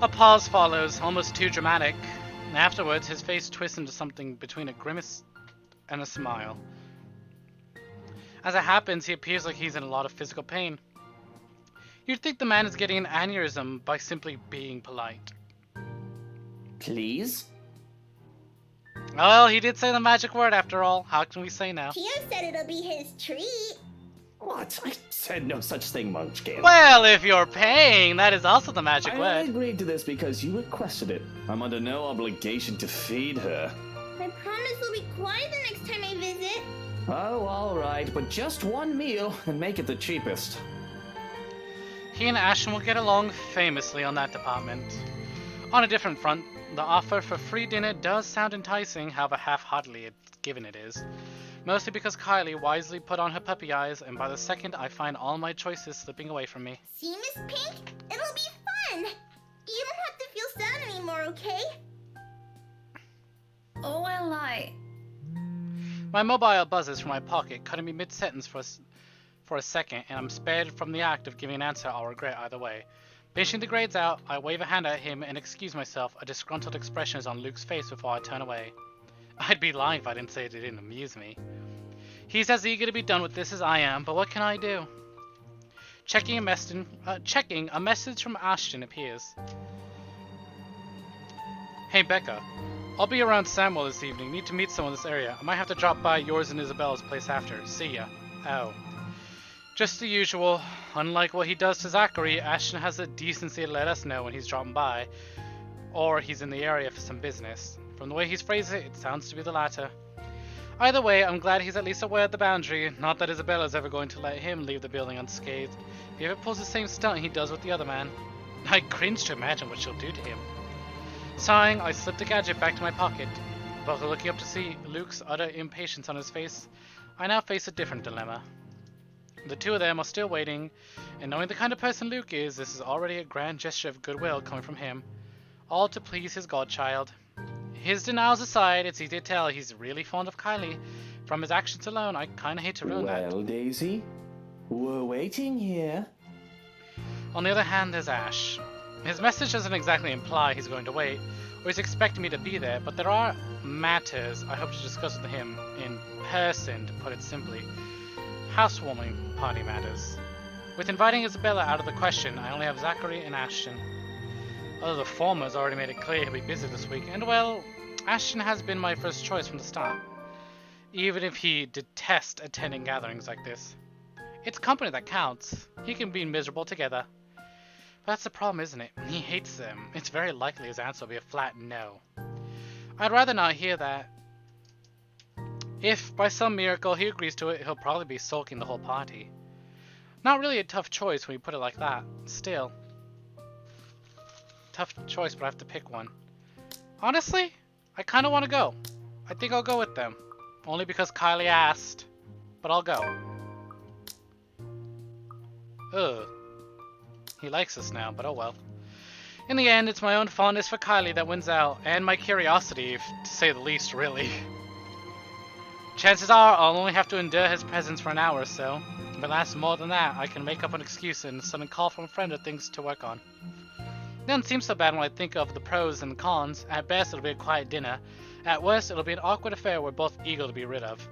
A pause follows, almost too dramatic. And afterwards, his face twists into something between a grimace and a smile. As it happens, he appears like he's in a lot of physical pain. You'd think the man is getting an aneurysm by simply being polite. Please? Well, he did say the magic word after all. How can we say no? Tia said it'll be his treat. What? I said no such thing, Munchkin. Well, if you're paying, that is also the magic I word. only agreed to this because you requested it. I'm under no obligation to feed her. I promise we'll be quiet the next time I visit. Oh, all right, but just one meal and make it the cheapest. He and Ashton will get along famously on that department. On a different front, the offer for free dinner does sound enticing, however half-heartedly given it is. Mostly because Kylie wisely put on her puppy eyes, and by the second I find all my choices slipping away from me. See, Miss Pink? It'll be fun. You don't have to feel sad anymore, okay? Oh, well, My mobile buzzes from my pocket, cutting me mid-sentence for a second, and I'm spared from the act of giving an answer I'll regret either way. Finishing the grades out, I wave a hand at him and excuse myself. A disgruntled expression is on Luke's face before I turn away. I'd be lying if I didn't say it didn't amuse me. He's as eager to be done with this as I am, but what can I do? Checking a message from Ashton appears. Hey Becca, I'll be around Samuel this evening. Need to meet someone in this area. I might have to drop by yours and Isabella's place after. See ya. Oh. Just the usual. Unlike what he does to Zachary, Ashton has the decency to let us know when he's dropping by, or he's in the area for some business. From the way he's phrased it, it sounds to be the latter. Either way, I'm glad he's at least aware of the boundary, not that Isabella's ever going to let him leave the building unscathed. If he ever pulls the same stunt he does with the other man, I cringe to imagine what she'll do to him. Sighing, I slip the gadget back to my pocket. But looking up to see Luke's utter impatience on his face, I now face a different dilemma. The two of them are still waiting, and knowing the kind of person Luke is, this is already a grand gesture of goodwill coming from him, all to please his godchild. His denials aside, it's easy to tell he's really fond of Kylie. From his actions alone, I kinda hate to ruin that. Well, Daisy, we're waiting here. On the other hand, there's Ash. His message doesn't exactly imply he's going to wait, or he's expecting me to be there, but there are matters I hope to discuss with him in person, to put it simply. Housewarming party matters. With inviting Isabella out of the question, I only have Zachary and Ashton. Although the former has already made it clear he'll be busy this week, and well, Ashton has been my first choice from the start. Even if he detests attending gatherings like this. It's company that counts. He can be miserable together. But that's the problem, isn't it? He hates them. It's very likely his answer will be a flat no. I'd rather not hear that. If, by some miracle, he agrees to it, he'll probably be sulking the whole party. Not really a tough choice when you put it like that. Still. Tough choice, but I have to pick one. Honestly, I kind of want to go. I think I'll go with them. Only because Kylie asked. But I'll go. Ugh. He likes us now, but oh well. In the end, it's my own fondness for Kylie that wins out, and my curiosity, to say the least, really. Chances are I'll only have to endure his presence for an hour or so. If it lasts more than that, I can make up an excuse and sudden call from a friend or things to work on. It doesn't seem so bad when I think of the pros and cons. At best, it'll be a quiet dinner. At worst, it'll be an awkward affair we're both eager to be rid of.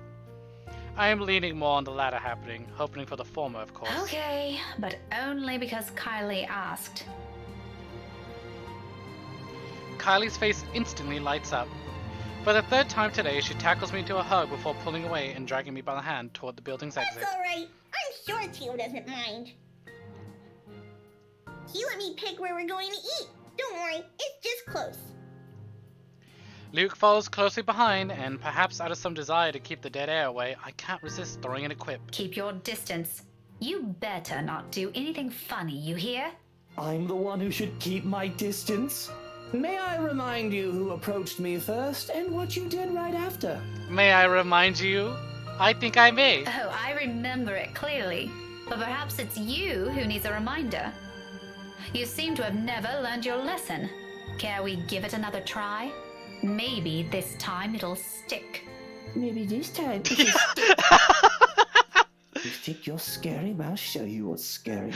I am leaning more on the latter happening, hoping for the former, of course. Okay, but only because Kylie asked. Kylie's face instantly lights up. For the third time today, she tackles me into a hug before pulling away and dragging me by the hand toward the building's exit. That's alright. I'm sure Theo doesn't mind. He let me pick where we're going to eat. Don't worry, it's just close. Luke follows closely behind, and perhaps out of some desire to keep the dead air away, I can't resist throwing in a quip. Keep your distance. You better not do anything funny, you hear? I'm the one who should keep my distance. May I remind you who approached me first and what you did right after? May I remind you? I think I may. Oh, I remember it clearly. But perhaps it's you who needs a reminder. You seem to have never learned your lesson. Care we give it another try? Maybe this time it'll stick. Maybe this time it'll stick. You think you're scary? I'll show you what's scary.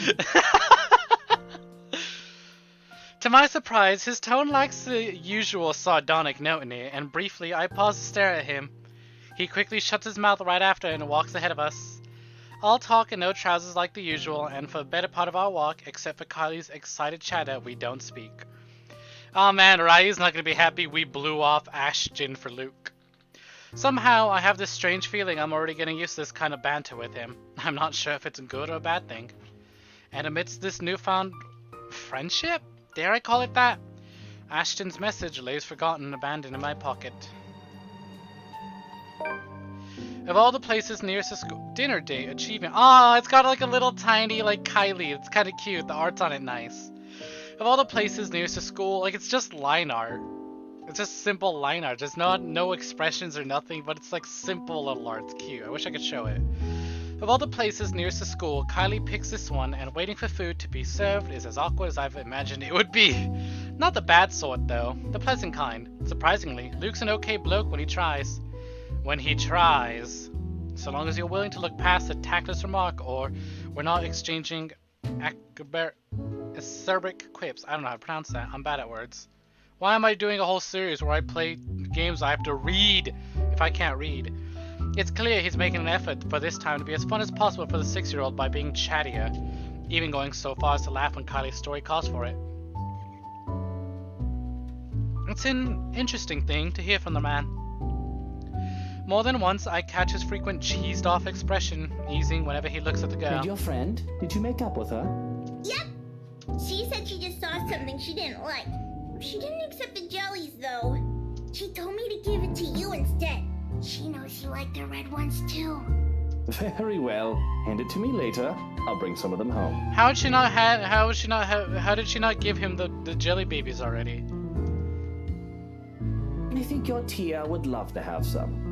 To my surprise, his tone lacks the usual sardonic note in it, and briefly I pause to stare at him. He quickly shuts his mouth right after and walks ahead of us. All talk and no trousers like the usual, and for the better part of our walk, except for Kylie's excited chatter, we don't speak. Oh man, Rai's not gonna be happy we blew off Ashton for Luke. Somehow, I have this strange feeling I'm already getting used to this kind of banter with him. I'm not sure if it's a good or a bad thing. And amidst this newfound friendship? Dare I call it that? Ashton's message lays forgotten and abandoned in my pocket. Of all the places nearest to school, dinner date, achievement. Ah, it's got like a little tiny like Kylie. It's kind of cute. The art's on it nice. Of all the places nearest to school, like it's just line art. It's just simple line art. There's no expressions or nothing, but it's like simple little art. It's cute. I wish I could show it. Of all the places nearest to school, Kylie picks this one, and waiting for food to be served is as awkward as I've imagined it would be. Not the bad sort, though. The pleasant kind. Surprisingly, Luke's an okay bloke when he tries. When he tries. So long as you're willing to look past the tactless remark, or we're not exchanging acerbic quips. I don't know how to pronounce that. I'm bad at words. Why am I doing a whole series where I play games I have to read if I can't read? It's clear he's making an effort for this time to be as fun as possible for the 6-year-old by being chattier, even going so far as to laugh when Kylie's story calls for it. It's an interesting thing to hear from the man. More than once, I catch his frequent cheesed-off expression, easing whenever he looks at the girl. And your friend? Did you make up with her? Yep. She said she just saw something she didn't like. She didn't accept the jellies, though. She told me to give it to you instead. She knows you like the red ones, too. Very well. Hand it to me later. I'll bring some of them home. How did she not give him the jelly babies already? I think your Tia would love to have some.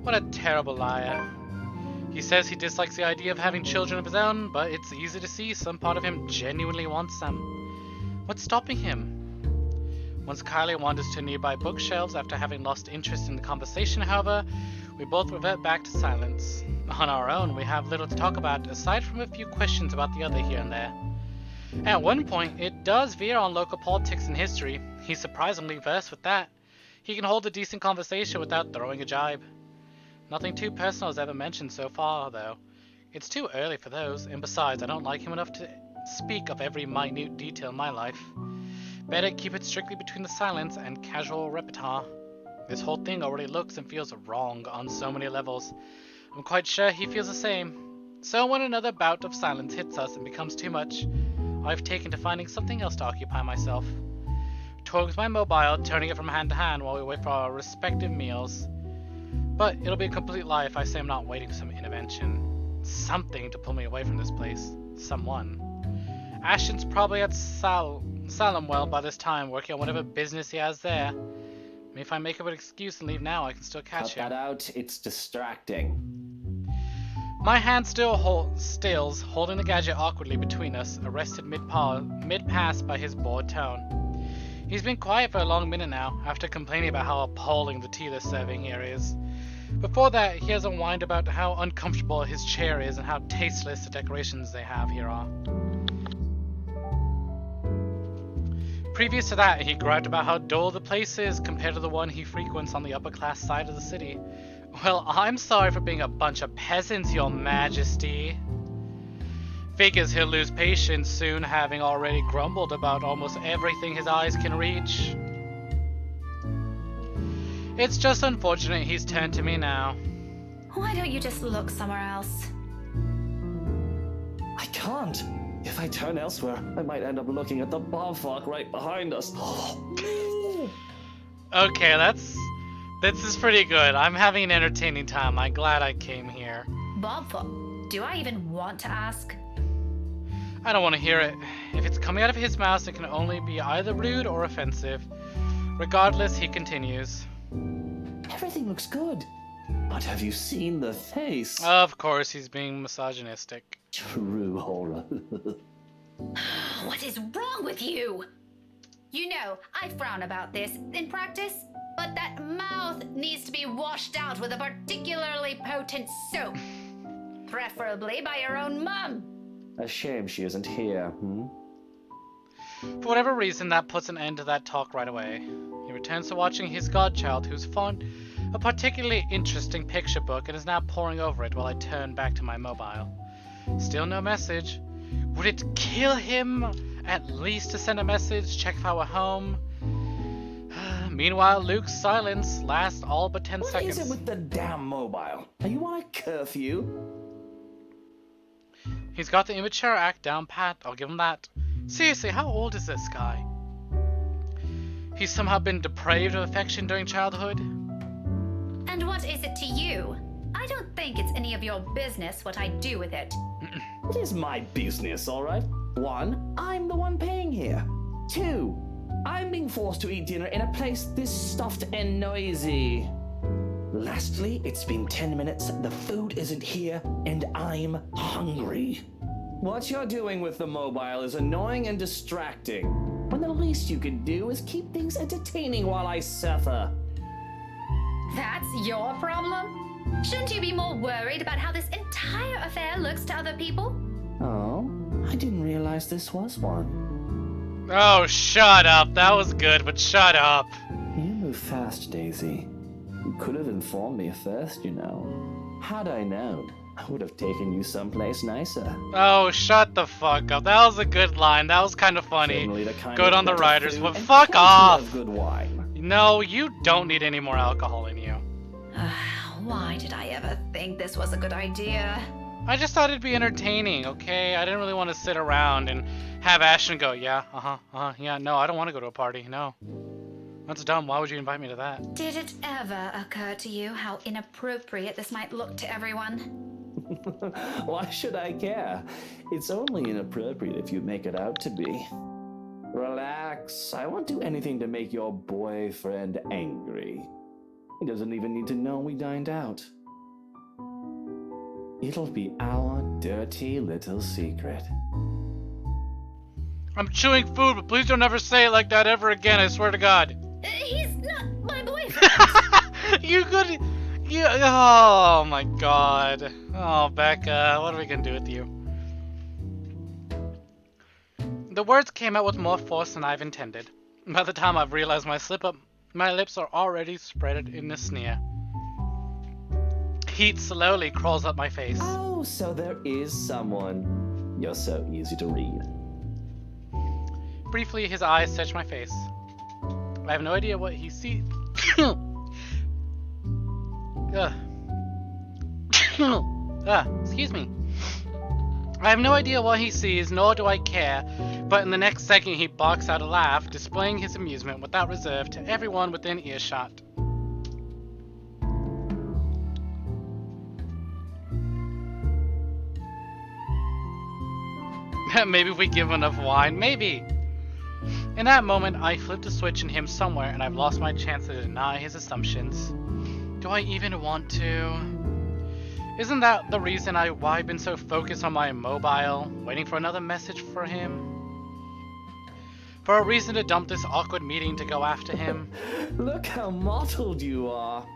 What a terrible liar. He says he dislikes the idea of having children of his own, but it's easy to see some part of him genuinely wants them. What's stopping him? Once Kylie wanders to nearby bookshelves after having lost interest in the conversation, however, we both revert back to silence. On our own, we have little to talk about, aside from a few questions about the other here and there. At one point, it does veer on local politics and history. He's surprisingly versed with that. He can hold a decent conversation without throwing a jibe. Nothing too personal is ever mentioned so far, though. It's too early for those, and besides, I don't like him enough to speak of every minute detail in my life. Better keep it strictly between the silence and casual repertoire. This whole thing already looks and feels wrong on so many levels. I'm quite sure he feels the same. So when another bout of silence hits us and becomes too much, I've taken to finding something else to occupy myself. Toying with my mobile, turning it from hand to hand while we wait for our respective meals. But it'll be a complete lie if I say I'm not waiting for some intervention. Something to pull me away from this place. Someone. Ashton's probably at Salemwell by this time, working on whatever business he has there. Maybe if I make up an excuse and leave now, I can still catch him. Cut that out, it's distracting. My hand still stills, holding the gadget awkwardly between us, arrested mid-pass by his bored tone. He's been quiet for a long minute now, after complaining about how appalling the tea they're serving here is. Before that, he has a whined about how uncomfortable his chair is and how tasteless the decorations they have here are. Previous to that, he griped about how dull the place is compared to the one he frequents on the upper-class side of the city. Well, I'm sorry for being a bunch of peasants, your majesty. Figures he'll lose patience soon, having already grumbled about almost everything his eyes can reach. It's just unfortunate he's turned to me now. Why don't you just look somewhere else? I can't. If I turn elsewhere, I might end up looking at the bobfuck right behind us. Okay, this is pretty good. I'm having an entertaining time. I'm glad I came here. Bobfuck? Do I even want to ask? I don't want to hear it. If it's coming out of his mouth, it can only be either rude or offensive. Regardless, he continues. Everything looks good. But have you seen the face? Of course, he's being misogynistic. True horror. What is wrong with you? You know, I frown about this in practice, but that mouth needs to be washed out with a particularly potent soap. Preferably by your own mum. A shame she isn't here, For whatever reason, that puts an end to that talk right away. He returns to watching his godchild, who's found a particularly interesting picture book and is now poring over it while I turn back to my mobile. Still no message. Would it kill him at least to send a message, check if I were home? Meanwhile, Luke's silence lasts all but 10 seconds. What is it with the damn mobile? Are you on a curfew? He's got the immature act down pat, I'll give him that. Seriously, how old is this guy? He's somehow been depraved of affection during childhood? And what is it to you? I don't think it's any of your business what I do with it. It is my business, alright? 1, I'm the one paying here. 2, I'm being forced to eat dinner in a place this stuffed and noisy. Lastly, it's been 10 minutes, the food isn't here, and I'm hungry. What you're doing with the mobile is annoying and distracting, when the least you could do is keep things entertaining while I suffer. That's your problem? Shouldn't you be more worried about how this entire affair looks to other people? Oh, I didn't realize this was one. Oh, shut up. That was good, but shut up. You move fast, Daisy. You could have informed me first, you know. Had I known, I would have taken you someplace nicer. Oh, shut the fuck up. That was a good line. That was kind of funny. Good on the writers, but fuck off. Good wine. No, you don't need any more alcohol in you. Why did I ever think this was a good idea? I just thought it'd be entertaining, okay? I didn't really want to sit around and have Ashton go, yeah, yeah, no, I don't want to go to a party, no. That's dumb, why would you invite me to that? Did it ever occur to you how inappropriate this might look to everyone? Why should I care? It's only inappropriate if you make it out to be. Relax, I won't do anything to make your boyfriend angry. He doesn't even need to know we dined out. It'll be our dirty little secret. I'm chewing food, but please don't ever say it like that ever again, I swear to God. He's not my boyfriend. You could... oh my God. Oh, Becca, what are we gonna do with you? The words came out with more force than I've intended. By the time I've realized my slip-up, my lips are already spread in a sneer. Heat slowly crawls up my face. Oh, so there is someone. You're so easy to read. Briefly, his eyes search my face. I have no idea what he sees. Excuse me. I have no idea what he sees, nor do I care, but in the next second he barks out a laugh, displaying his amusement without reserve to everyone within earshot. Maybe if we give him enough wine, maybe! In that moment, I flipped a switch in him somewhere and I've lost my chance to deny his assumptions. Do I even want to? Isn't that the reason why I've been so focused on my mobile, waiting for another message for him? For a reason to dump this awkward meeting to go after him? Look how mottled you are.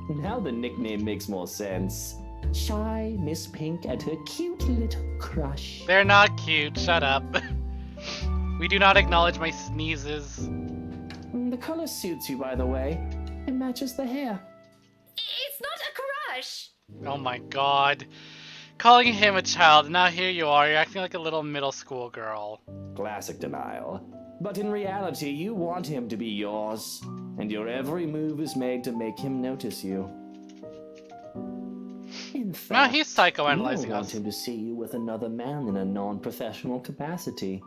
Now the nickname makes more sense. Shy Miss Pink and her cute little crush. They're not cute, shut up. We do not acknowledge my sneezes. The color suits you, by the way. It matches the hair. It's not a crush. Oh my God. Calling him a child, now here you are, you're acting like a little middle school girl. Classic denial. But in reality, you want him to be yours, and your every move is made to make him notice you. In fact, no, he's psychoanalyzing you want us. him to see you with another man in a non-professional capacity,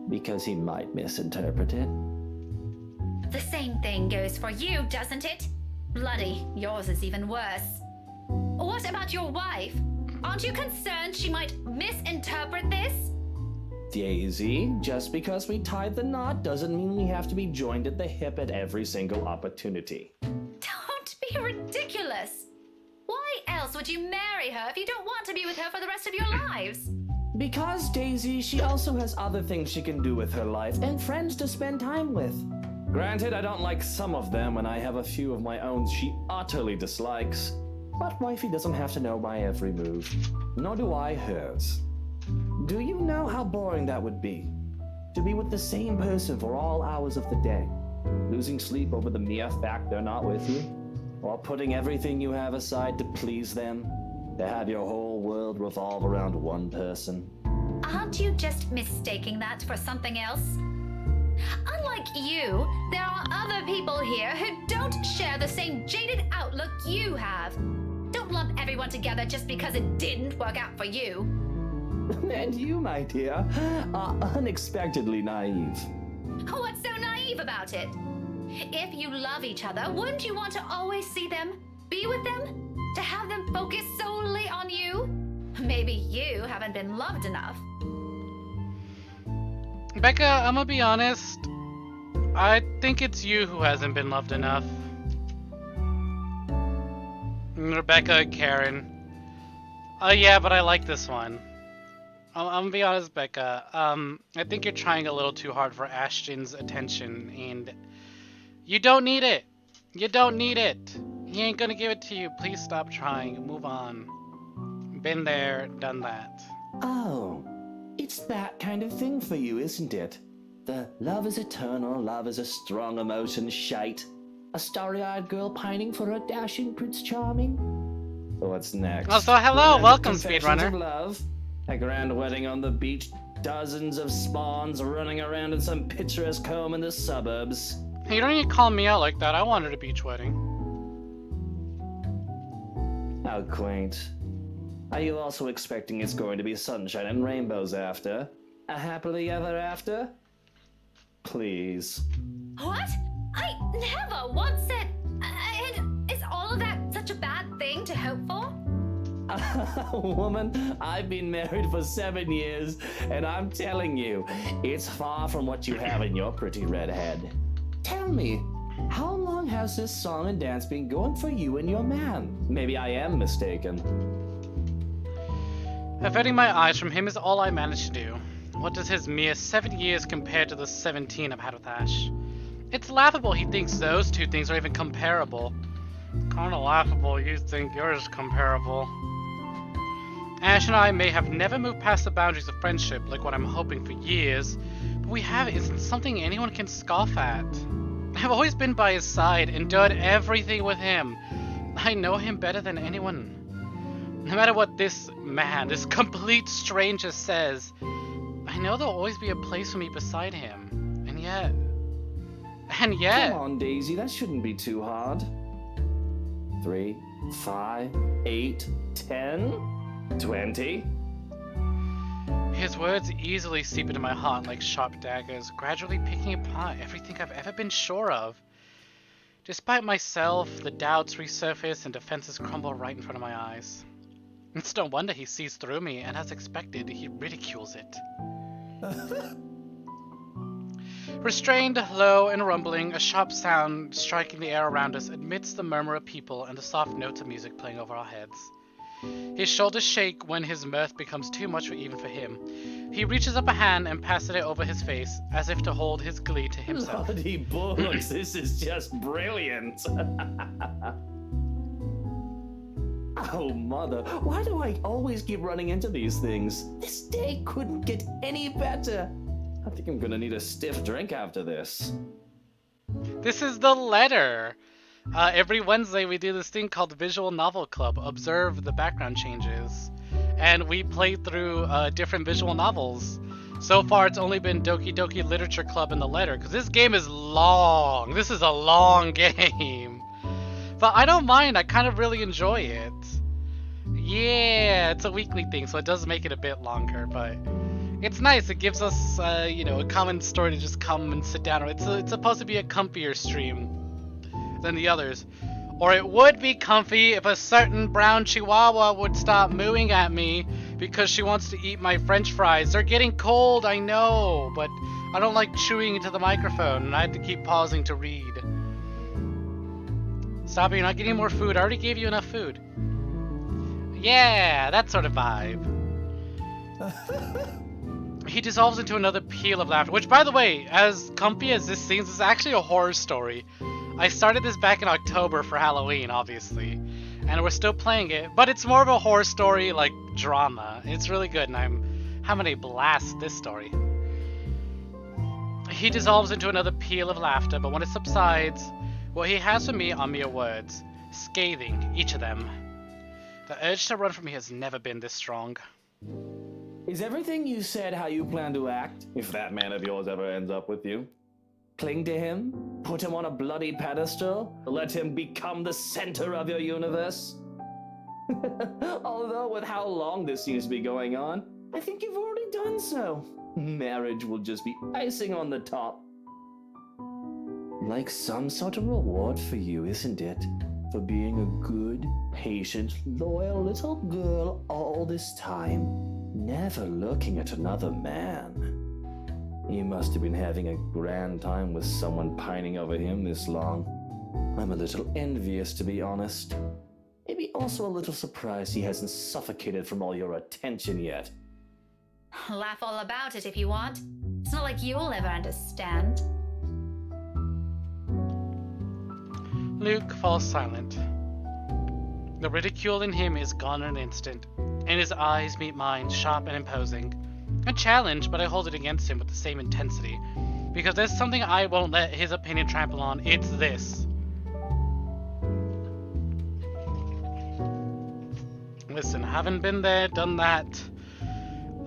because he might misinterpret it. The same thing goes for you, doesn't it? Bloody, yours is even worse. What about your wife? Aren't you concerned she might misinterpret this? Daisy, just because we tied the knot doesn't mean we have to be joined at the hip at every single opportunity. Don't be ridiculous. Why else would you marry her if you don't want to be with her for the rest of your lives? Because, Daisy, she also has other things she can do with her life and friends to spend time with. Granted, I don't like some of them, and I have a few of my own she utterly dislikes. But wifey doesn't have to know my every move. Nor do I hers. Do you know how boring that would be? To be with the same person for all hours of the day, losing sleep over the mere fact they're not with you, or putting everything you have aside to please them, to have your whole world revolve around one person. Aren't you just mistaking that for something else? Unlike you, there are other people here who don't share the same jaded outlook you have. Don't lump everyone together just because it didn't work out for you. And you, my dear, are unexpectedly naive. What's so naive about it? If you love each other, wouldn't you want to always see them, be with them, to have them focus solely on you? Maybe you haven't been loved enough. Becca, I'm gonna be honest. I think it's you who hasn't been loved enough. Rebecca, Karen. Oh yeah, but I like this one. I'm gonna be honest, Becca. I think you're trying a little too hard for Ashton's attention, and you don't need it. You don't need it. He ain't gonna give it to you. Please stop trying. Move on. Been there, done that. Oh, It's that kind of thing for you, isn't it? The love is eternal, love is a strong emotion shite. A starry-eyed girl pining for a dashing Prince Charming. What's next? Oh, so hello, Romantic welcome, confessions speedrunner. of love, a grand wedding on the beach, dozens of spawns running around in some picturesque home in the suburbs. Hey, you don't need to call me out like that. I wanted a beach wedding. How quaint. Are you also expecting it's going to be sunshine and rainbows after? A happily ever after? Please. What? I never once said. And is all of that such a bad thing to hope for? Woman, I've been married for 7 years, and I'm telling you, it's far from what you have in your pretty red head. Tell me, how long has this song and dance been going for you and your man? Maybe I am mistaken. Averting my eyes from him is all I managed to do. What does his mere 7 years compare to the 17 I've had with Ash? It's laughable he thinks those two things are even comparable. Kinda laughable you think yours is comparable. Ash and I may have never moved past the boundaries of friendship like what I'm hoping for years, but we have isn't something anyone can scoff at. I've always been by his side, endured everything with him. I know him better than anyone. No matter what this man, this complete stranger says, I know there'll always be a place for me beside him. And yet... Come on, Daisy, that shouldn't be too hard. 3, 5, 8, 10, 20. His words easily seep into my heart like sharp daggers, gradually picking apart everything I've ever been sure of. Despite myself, the doubts resurface and defenses crumble right in front of my eyes. It's no wonder he sees through me, and as expected, he ridicules it. Restrained, low, and rumbling, a sharp sound striking the air around us amidst the murmur of people and the soft notes of music playing over our heads. His shoulders shake when his mirth becomes too much even for him. He reaches up a hand and passes it over his face, as if to hold his glee to himself. Bloody books, this is just brilliant. Oh, mother, why do I always keep running into these things? This day couldn't get any better. I think I'm gonna need a stiff drink after this. This is the letter! Every Wednesday we do this thing called Visual Novel Club, observe the background changes. And we play through different visual novels. So far it's only been Doki Doki Literature Club and the letter, because this game is long. This is a long game. But I don't mind, I kind of really enjoy it. Yeah, it's a weekly thing, so it does make it a bit longer, but it's nice. It gives us, a common story to just come and sit down. It's supposed to be a comfier stream than the others. Or it would be comfy if a certain brown chihuahua would stop mooing at me because she wants to eat my french fries. They're getting cold, I know, but I don't like chewing into the microphone, and I had to keep pausing to read. Stop it, you're not getting more food. I already gave you enough food. Yeah, that sort of vibe. He dissolves into another peal of laughter, which, by the way, as comfy as this seems, is actually a horror story. I started this back in October for Halloween, obviously, and we're still playing it, but it's more of a horror story, like, drama. It's really good, and I'm having a blast with this story. He dissolves into another peal of laughter, but when it subsides, what he has for me are mere words, scathing, each of them. The urge to run from me has never been this strong. Is everything you said how you plan to act, if that man of yours ever ends up with you? Cling to him? Put him on a bloody pedestal? Let him become the center of your universe? Although with how long this seems to be going on, I think you've already done so. Marriage will just be icing on the top. Like some sort of reward for you, isn't it? For being a good, patient, loyal little girl all this time, never looking at another man. You must have been having a grand time with someone pining over him this long. I'm a little envious, to be honest. Maybe also a little surprised he hasn't suffocated from all your attention yet. Laugh all about it if you want. It's not like you'll ever understand. Luke falls silent. The ridicule in him is gone in an instant, and his eyes meet mine, sharp and imposing. A challenge, but I hold it against him with the same intensity. Because there's something I won't let his opinion trample on. It's this. Listen, haven't been there, done that.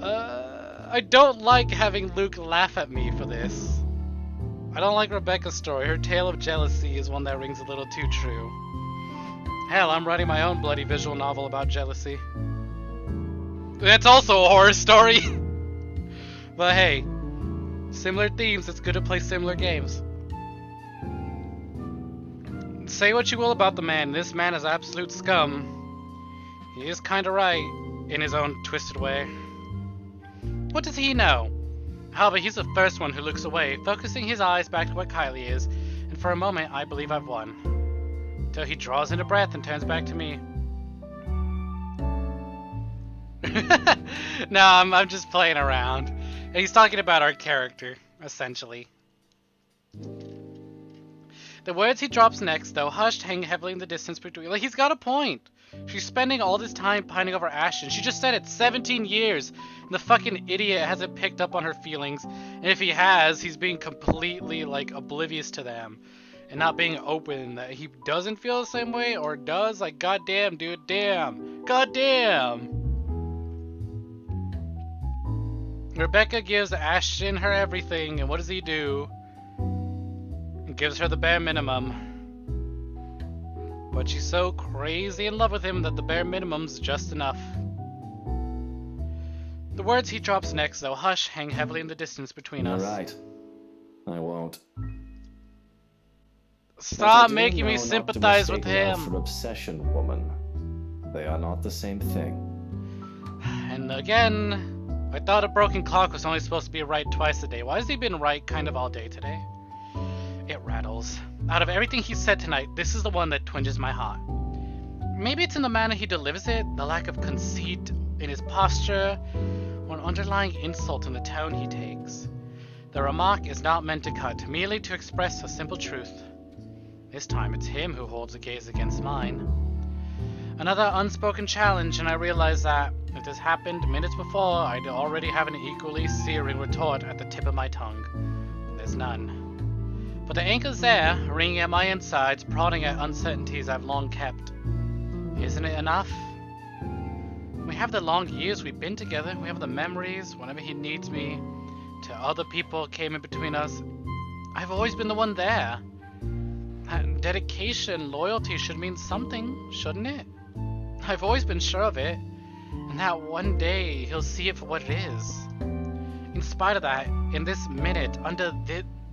I don't like having Luke laugh at me for this. I don't like Rebecca's story. Her tale of jealousy is one that rings a little too true. Hell, I'm writing my own bloody visual novel about jealousy. That's also a horror story! But hey, similar themes, it's good to play similar games. Say what you will about the man, this man is absolute scum. He is kinda right, in his own twisted way. What does he know? However, he's the first one who looks away, focusing his eyes back to where Kylie is, and for a moment I believe I've won. Till he draws in a breath and turns back to me. No, I'm just playing around. He's talking about our character, essentially. The words he drops next, though, hushed, hang heavily in the distance between. Like, he's got a point. She's spending all this time pining over Ashton. She just said it, 17 years. And the fucking idiot hasn't picked up on her feelings. And if he has, he's being completely, like, oblivious to them. And not being open that he doesn't feel the same way or does. Like, goddamn, dude, damn. Goddamn. Rebecca gives Ashton her everything, and what does he do? He gives her the bare minimum. But she's so crazy in love with him that the bare minimum's just enough. The words he drops next, though, hush, hang heavily in the distance between us. Alright. I won't. Stop making me sympathize with him. For obsession, woman. They are not the same thing. And again, I thought a broken clock was only supposed to be right twice a day. Why has he been right kind of all day today? It rattles. Out of everything he said tonight, this is the one that twinges my heart. Maybe it's in the manner he delivers it, the lack of conceit in his posture, or an underlying insult in the tone he takes. The remark is not meant to cut, merely to express a simple truth. This time it's him who holds a gaze against mine. Another unspoken challenge, and I realize that if this happened minutes before, I'd already have an equally searing retort at the tip of my tongue. There's none. But the anchor's there, ringing at my insides, prodding at uncertainties I've long kept. Isn't it enough? We have the long years we've been together, we have the memories, whenever he needs me, till other people came in between us. I've always been the one there. That dedication, loyalty should mean something, shouldn't it? I've always been sure of it, and that one day he'll see it for what it is. In spite of that, in this minute, under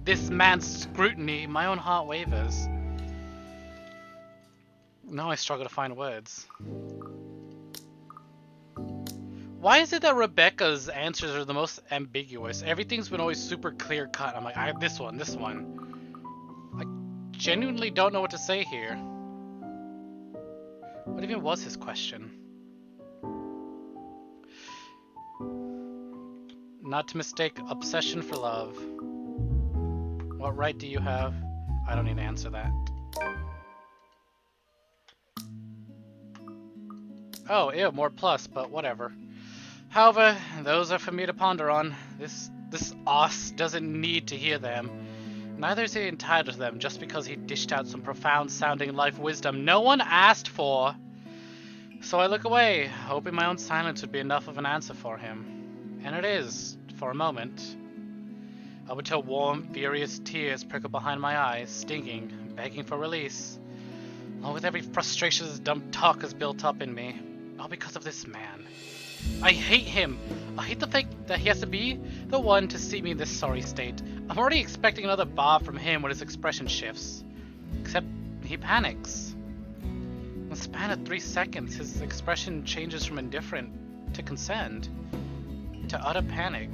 this man's scrutiny, my own heart wavers. Now I struggle to find words. Why is it that Rebecca's answers are the most ambiguous? Everything's been always super clear cut. I'm like, I have this one. I genuinely don't know what to say here. What even was his question? Not to mistake obsession for love. What right do you have? I don't need to answer that. Oh, ew, more plus, but whatever. However, those are for me to ponder on. This os doesn't need to hear them. Neither is he entitled to them just because he dished out some profound-sounding life wisdom no one asked for. So I look away, hoping my own silence would be enough of an answer for him. And it is, for a moment. Up until warm, furious tears prickle behind my eyes, stinging, begging for release. Along with every frustration this dumb talk has built up in me. All because of this man. I hate him. I hate the fact that he has to be the one to see me in this sorry state. I'm already expecting another bob from him when his expression shifts. Except he panics. In the span of 3 seconds, his expression changes from indifferent to concerned to utter panic.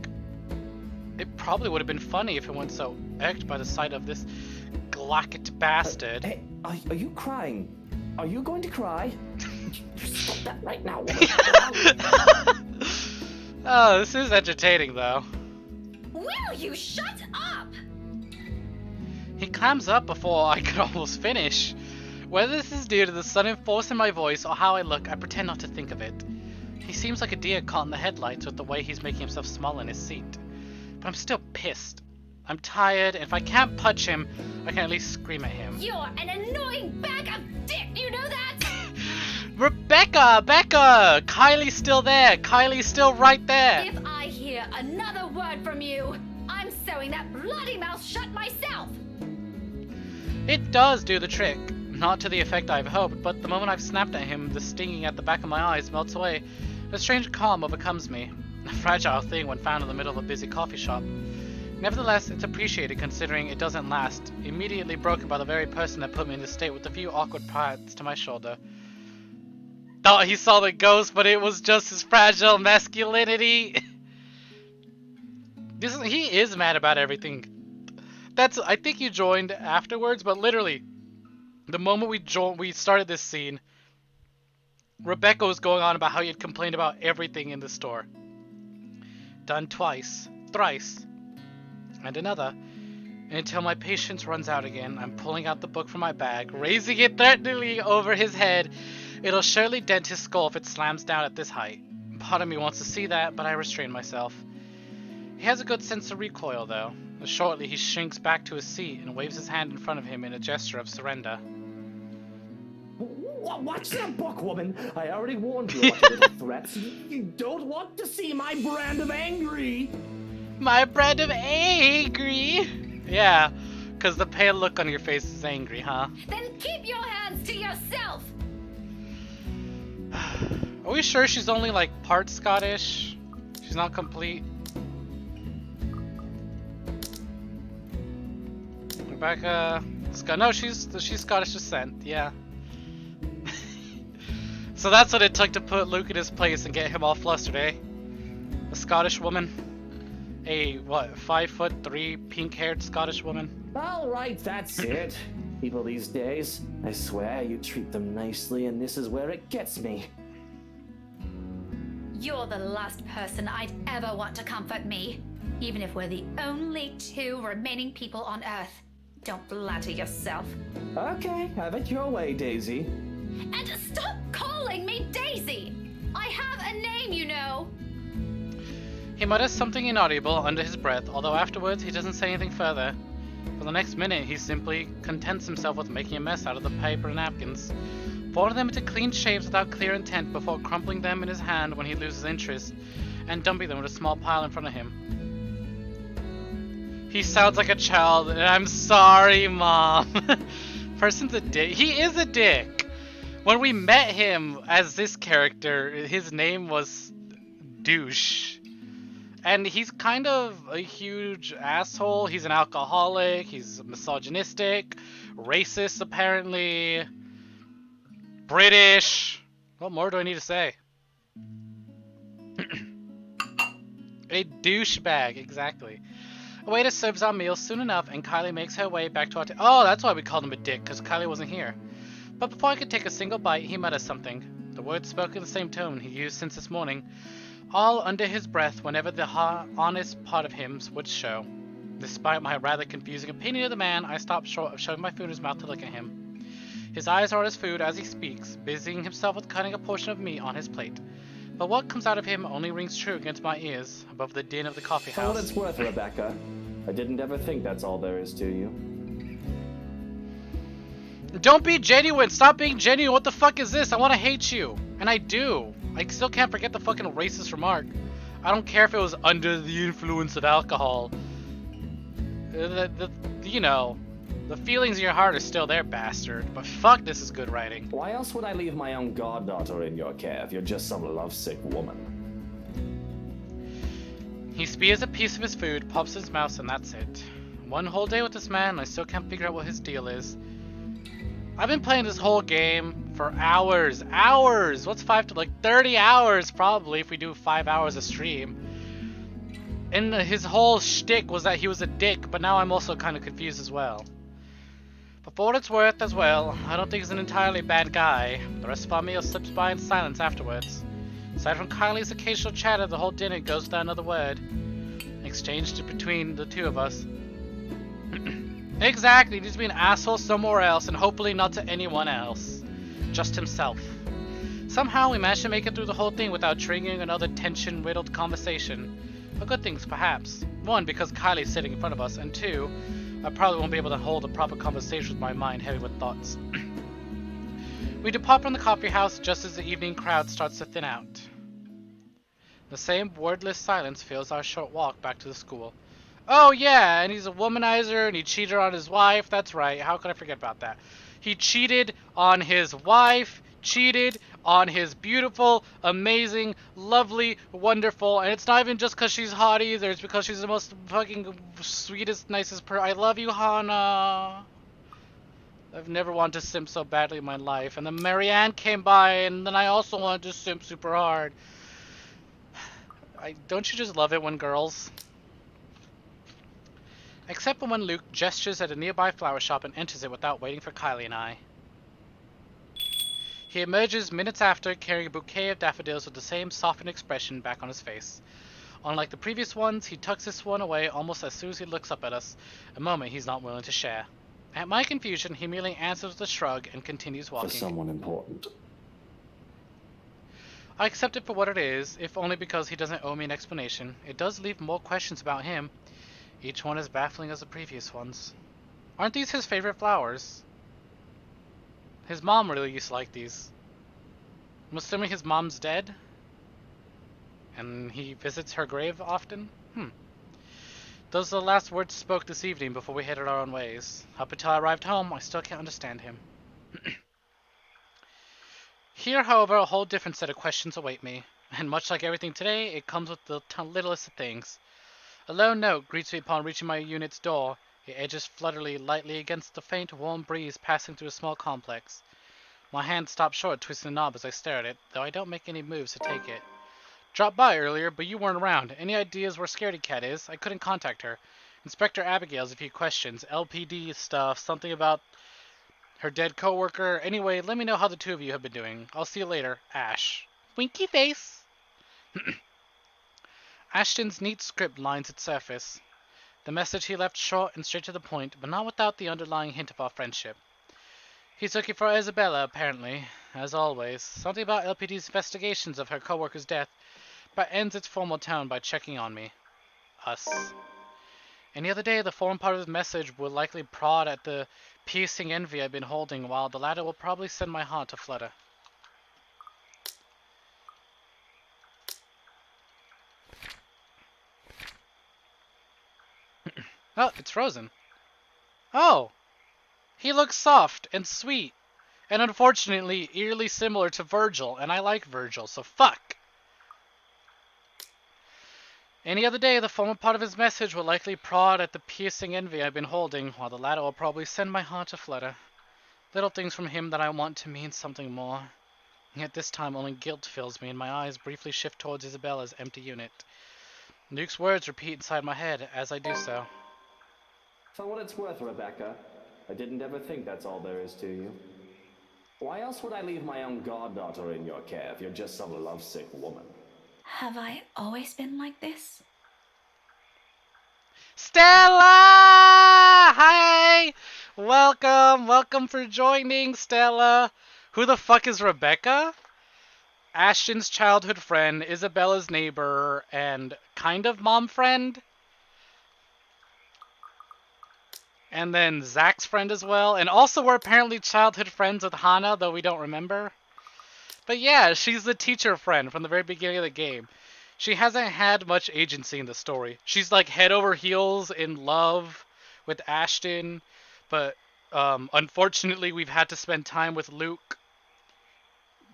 It probably would have been funny if it weren't so irked by the sight of this glacket bastard. Hey, are you crying? Are you going to cry? Stop that right now. Oh, this is entertaining, though. Will you shut up? He clams up before I could almost finish. Whether this is due to the sudden force in my voice or how I look, I pretend not to think of it. He seems like a deer caught in the headlights with the way he's making himself small in his seat. But I'm still pissed. I'm tired, and if I can't punch him, I can at least scream at him. You're an annoying bag of dick, you know that? Rebecca! Becca! Kylie's still there! Kylie's still right there! If I hear another word from you, I'm sewing that bloody mouth shut myself! It does do the trick. Not to the effect I've hoped, but the moment I've snapped at him, the stinging at the back of my eyes melts away. A strange calm overcomes me. A fragile thing when found in the middle of a busy coffee shop. Nevertheless, it's appreciated considering it doesn't last, immediately broken by the very person that put me in this state with a few awkward pats to my shoulder. Thought he saw the ghost, but it was just his fragile masculinity. He is mad about everything. I think you joined afterwards, but literally, the moment we started this scene, Rebecca was going on about how he had complained about everything in the store. Done twice, thrice, and another. Until my patience runs out again, I'm pulling out the book from my bag, raising it threateningly over his head. It'll surely dent his skull if it slams down at this height. Part of me wants to see that, but I restrain myself. He has a good sense of recoil, though. Shortly, he shrinks back to his seat and waves his hand in front of him in a gesture of surrender. Watch that book, woman! I already warned you about your little threats. You don't want to see my brand of angry! My brand of angry? Yeah, because the pale look on your face is angry, huh? Then keep your hands to yourself! Are we sure she's only like part Scottish? She's not complete? Rebecca... No, she's Scottish descent, yeah. So that's what it took to put Luke in his place and get him all flustered, eh? A Scottish woman? A, what, 5'3", pink-haired Scottish woman? Alright, that's it. People these days, I swear you treat them nicely and this is where it gets me. You're the last person I'd ever want to comfort me. Even if we're the only two remaining people on Earth. Don't flatter yourself. Okay, have it your way, Daisy. And stop calling me Daisy! I have a name, you know! He mutters something inaudible under his breath, although afterwards he doesn't say anything further. For the next minute, he simply contents himself with making a mess out of the paper and napkins, folding them into clean shapes without clear intent before crumpling them in his hand when he loses interest, and dumping them in a small pile in front of him. He sounds like a child, and I'm sorry, Mom. Person's a dick. He is a dick. When we met him as this character, his name was Douche. And he's kind of a huge asshole. He's an alcoholic, he's misogynistic, racist apparently, British. What more do I need to say? A douchebag, exactly. A waiter serves our meal soon enough, and Kylie makes her way back to our Oh, that's why we called him a dick, because Kylie wasn't here. But before I could take a single bite, he mutters something. The words spoke in the same tone he used since this morning, all under his breath whenever the honest part of him would show. Despite my rather confusing opinion of the man, I stopped short of shoving my food in his mouth to look at him. His eyes are on his food as he speaks, busying himself with cutting a portion of meat on his plate. But what comes out of him only rings true against my ears, above the din of the coffee For house. what it's worth, Rebecca, I didn't ever think that's all there is to you. Don't be genuine! Stop being genuine! What the fuck is this? I want to hate you! And I do! I still can't forget the fucking racist remark. I don't care if it was under the influence of alcohol. You know, the feelings in your heart are still there, bastard. But fuck, this is good writing. Why else would I leave my own goddaughter in your care if you're just some lovesick woman? He spears a piece of his food, pops his mouth, and that's it. One whole day with this man, I still can't figure out what his deal is. I've been playing this whole game for hours. What's 30 hours probably if we do 5 hours a stream. And his whole shtick was that he was a dick, but now I'm also kind of confused as well. But for what it's worth as well, I don't think he's an entirely bad guy. The rest of our meal slips by in silence afterwards. Aside from Kylie's occasional chatter, the whole dinner goes without another word, exchanged between the two of us. Exactly, he needs to be an asshole somewhere else, and hopefully not to anyone else. Just himself. Somehow we managed to make it through the whole thing without triggering another tension-riddled conversation. A good things, perhaps. One, because Kylie's sitting in front of us, and two, I probably won't be able to hold a proper conversation with my mind heavy with thoughts. We depart from the coffee house just as the evening crowd starts to thin out. The same wordless silence fills our short walk back to the school. Oh yeah, and he's a womanizer and he cheated on his wife. That's right, how could I forget about that? He cheated on his wife, cheated on his beautiful, amazing, lovely, wonderful, and it's not even just because she's hot either, it's because she's the most fucking sweetest, nicest person. I love you, Hana. I've never wanted to simp so badly in my life. And then Marianne came by, and then I also wanted to simp super hard. Don't you just love it when girls? Except for when Luke gestures at a nearby flower shop and enters it without waiting for Kylie and I. He emerges minutes after, carrying a bouquet of daffodils with the same softened expression back on his face. Unlike the previous ones, he tucks this one away almost as soon as he looks up at us, a moment he's not willing to share. At my confusion, he merely answers with a shrug and continues walking. For someone important. I accept it for what it is, if only because he doesn't owe me an explanation. It does leave more questions about him, each one as baffling as the previous ones. Aren't these his favorite flowers? His mom really used to like these. I'm assuming his mom's dead? And he visits her grave often? Those are the last words spoke this evening before we headed our own ways. Up until I arrived home, I still can't understand him. Here, however, a whole different set of questions await me. And much like everything today, it comes with the littlest of things. A lone note greets me upon reaching my unit's door. It edges flutterly, lightly against the faint, warm breeze passing through a small complex. My hand stops short, twisting the knob as I stare at it, though I don't make any moves to take it. Dropped by earlier, but you weren't around. Any ideas where Scaredy Cat is? I couldn't contact her. Inspector Abigail's a few questions. LPD stuff, something about her dead coworker. Anyway, let me know how the two of you have been doing. I'll see you later. Ash. Winky face. Ashton's neat script lines its surface. The message he left short and straight to the point, but not without the underlying hint of our friendship. He's looking for Isabella, apparently. As always. Something about LPD's investigations of her coworker's death, but ends its formal tone by checking on me. Us. Any other day, the form part of the message will likely prod at the piercing envy I've been holding, while the latter will probably send my heart to flutter. Oh, it's frozen. Oh! He looks soft and sweet, and unfortunately eerily similar to Virgil, and I like Virgil, so fuck! Any other day, the former part of his message will likely prod at the piercing envy I've been holding, while the latter will probably send my heart to flutter. Little things from him that I want to mean something more. Yet this time only guilt fills me, and my eyes briefly shift towards Isabella's empty unit. Luke's words repeat inside my head as I do so. For what it's worth, Rebecca, I didn't ever think that's all there is to you. Why else would I leave my own goddaughter in your care if you're just some lovesick woman? Have I always been like this? Stella! Hi! Welcome for joining, Stella. Who the fuck is Rebecca? Ashton's childhood friend, Isabella's neighbor, and kind of mom friend? And then Zach's friend as well. And also we're apparently childhood friends with Hana, though we don't remember. But yeah, she's the teacher friend from the very beginning of the game. She hasn't had much agency in the story. She's like head over heels in love with Ashton. But unfortunately we've had to spend time with Luke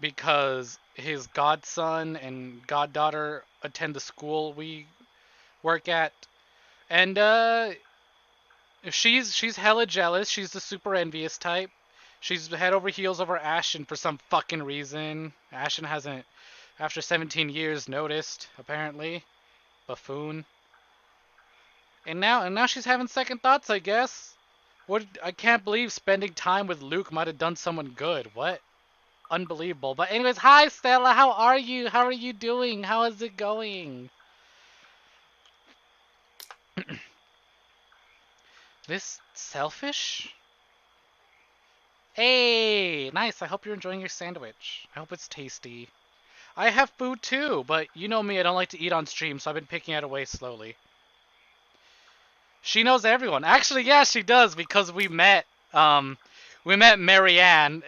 because his godson and goddaughter attend the school we work at. And she's hella jealous. She's the super envious type. She's head over heels over Ashton for some fucking reason. Ashton hasn't, after 17 years, noticed, apparently. Buffoon. And now she's having second thoughts, I guess. I can't believe spending time with Luke might have done someone good. What? Unbelievable. But anyways, hi Stella, how are you? How are you doing? How is it going? This selfish? Hey, nice. I hope you're enjoying your sandwich. I hope it's tasty. I have food too, but you know me, I don't like to eat on stream, so I've been picking it away slowly. She knows everyone. Actually, yeah, she does, because we met Marianne.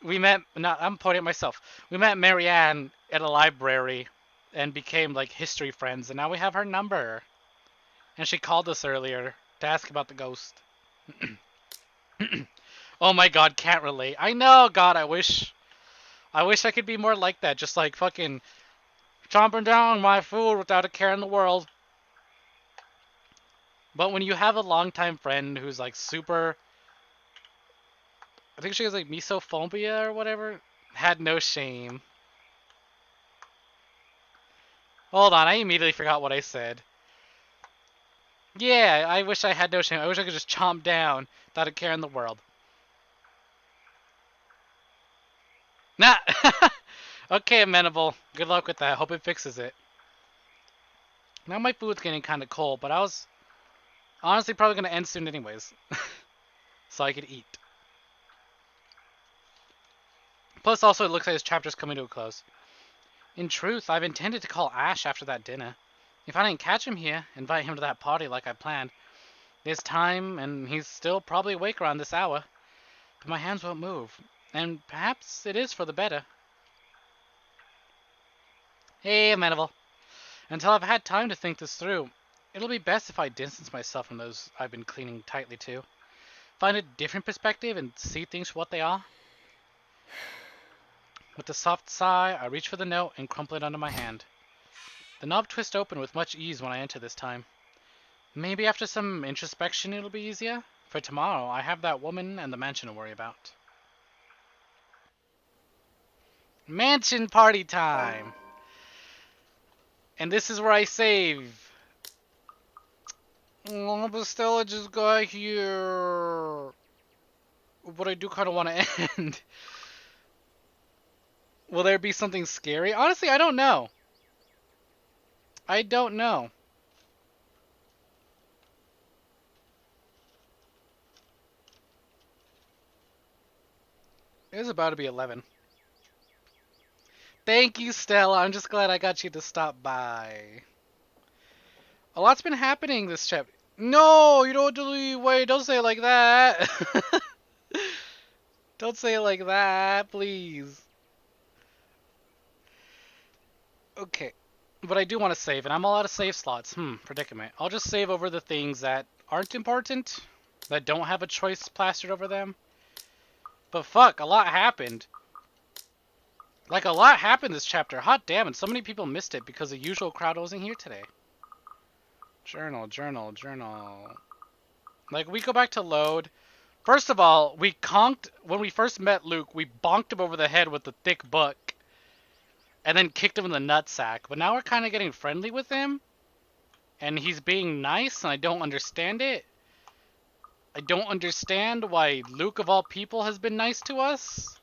I'm pointing at myself. We met Marianne at a library and became like history friends, and now we have her number. And she called us earlier to ask about the ghost. Oh my god, can't relate. I know, god, I wish I could be more like that, just like fucking chomping down my food without a care in the world. But when you have a longtime friend who's like super, I think she has like misophobia or whatever, had no shame. Hold on, I immediately forgot what I said. Yeah, I wish I had no shame. I wish I could just chomp down without a care in the world. Nah. Okay, Amenable. Good luck with that. Hope it fixes it. Now my food's getting kind of cold, but I was honestly probably going to end soon anyways. So I could eat. Plus, also, it looks like this chapter's coming to a close. In truth, I've intended to call Ash after that dinner. If I didn't catch him here, invite him to that party like I planned. There's time, and he's still probably awake around this hour. But my hands won't move. And perhaps it is for the better. Hey, Amenable. Until I've had time to think this through, it'll be best if I distance myself from those I've been clinging tightly to. Find a different perspective and see things for what they are. With a soft sigh, I reach for the note and crumple it under my hand. The knob twists open with much ease when I enter this time. Maybe after some introspection it'll be easier? For tomorrow, I have that woman and the mansion to worry about. Mansion party time! And this is where I save. Oh, but Stella just got here. But I do kind of want to end. Will there be something scary? Honestly, I don't know. I don't know. It is about to be 11. Thank you, Stella. I'm just glad I got you to stop by. A lot's been happening this chapter. No, you don't delete. Wait, don't say it like that. Don't say it like that, please. Okay. But I do want to save, and I'm all out of save slots. Predicament. I'll just save over the things that aren't important, that don't have a choice plastered over them. But fuck, a lot happened. Like, a lot happened this chapter. Hot damn, and so many people missed it because the usual crowd wasn't here today. Journal, journal, journal. Like, we go back to load. First of all, we conked, when we first met Luke, we bonked him over the head with the thick book. And then kicked him in the nutsack. But now we're kind of getting friendly with him. And he's being nice, and I don't understand it. I don't understand why Luke, of all people, has been nice to us.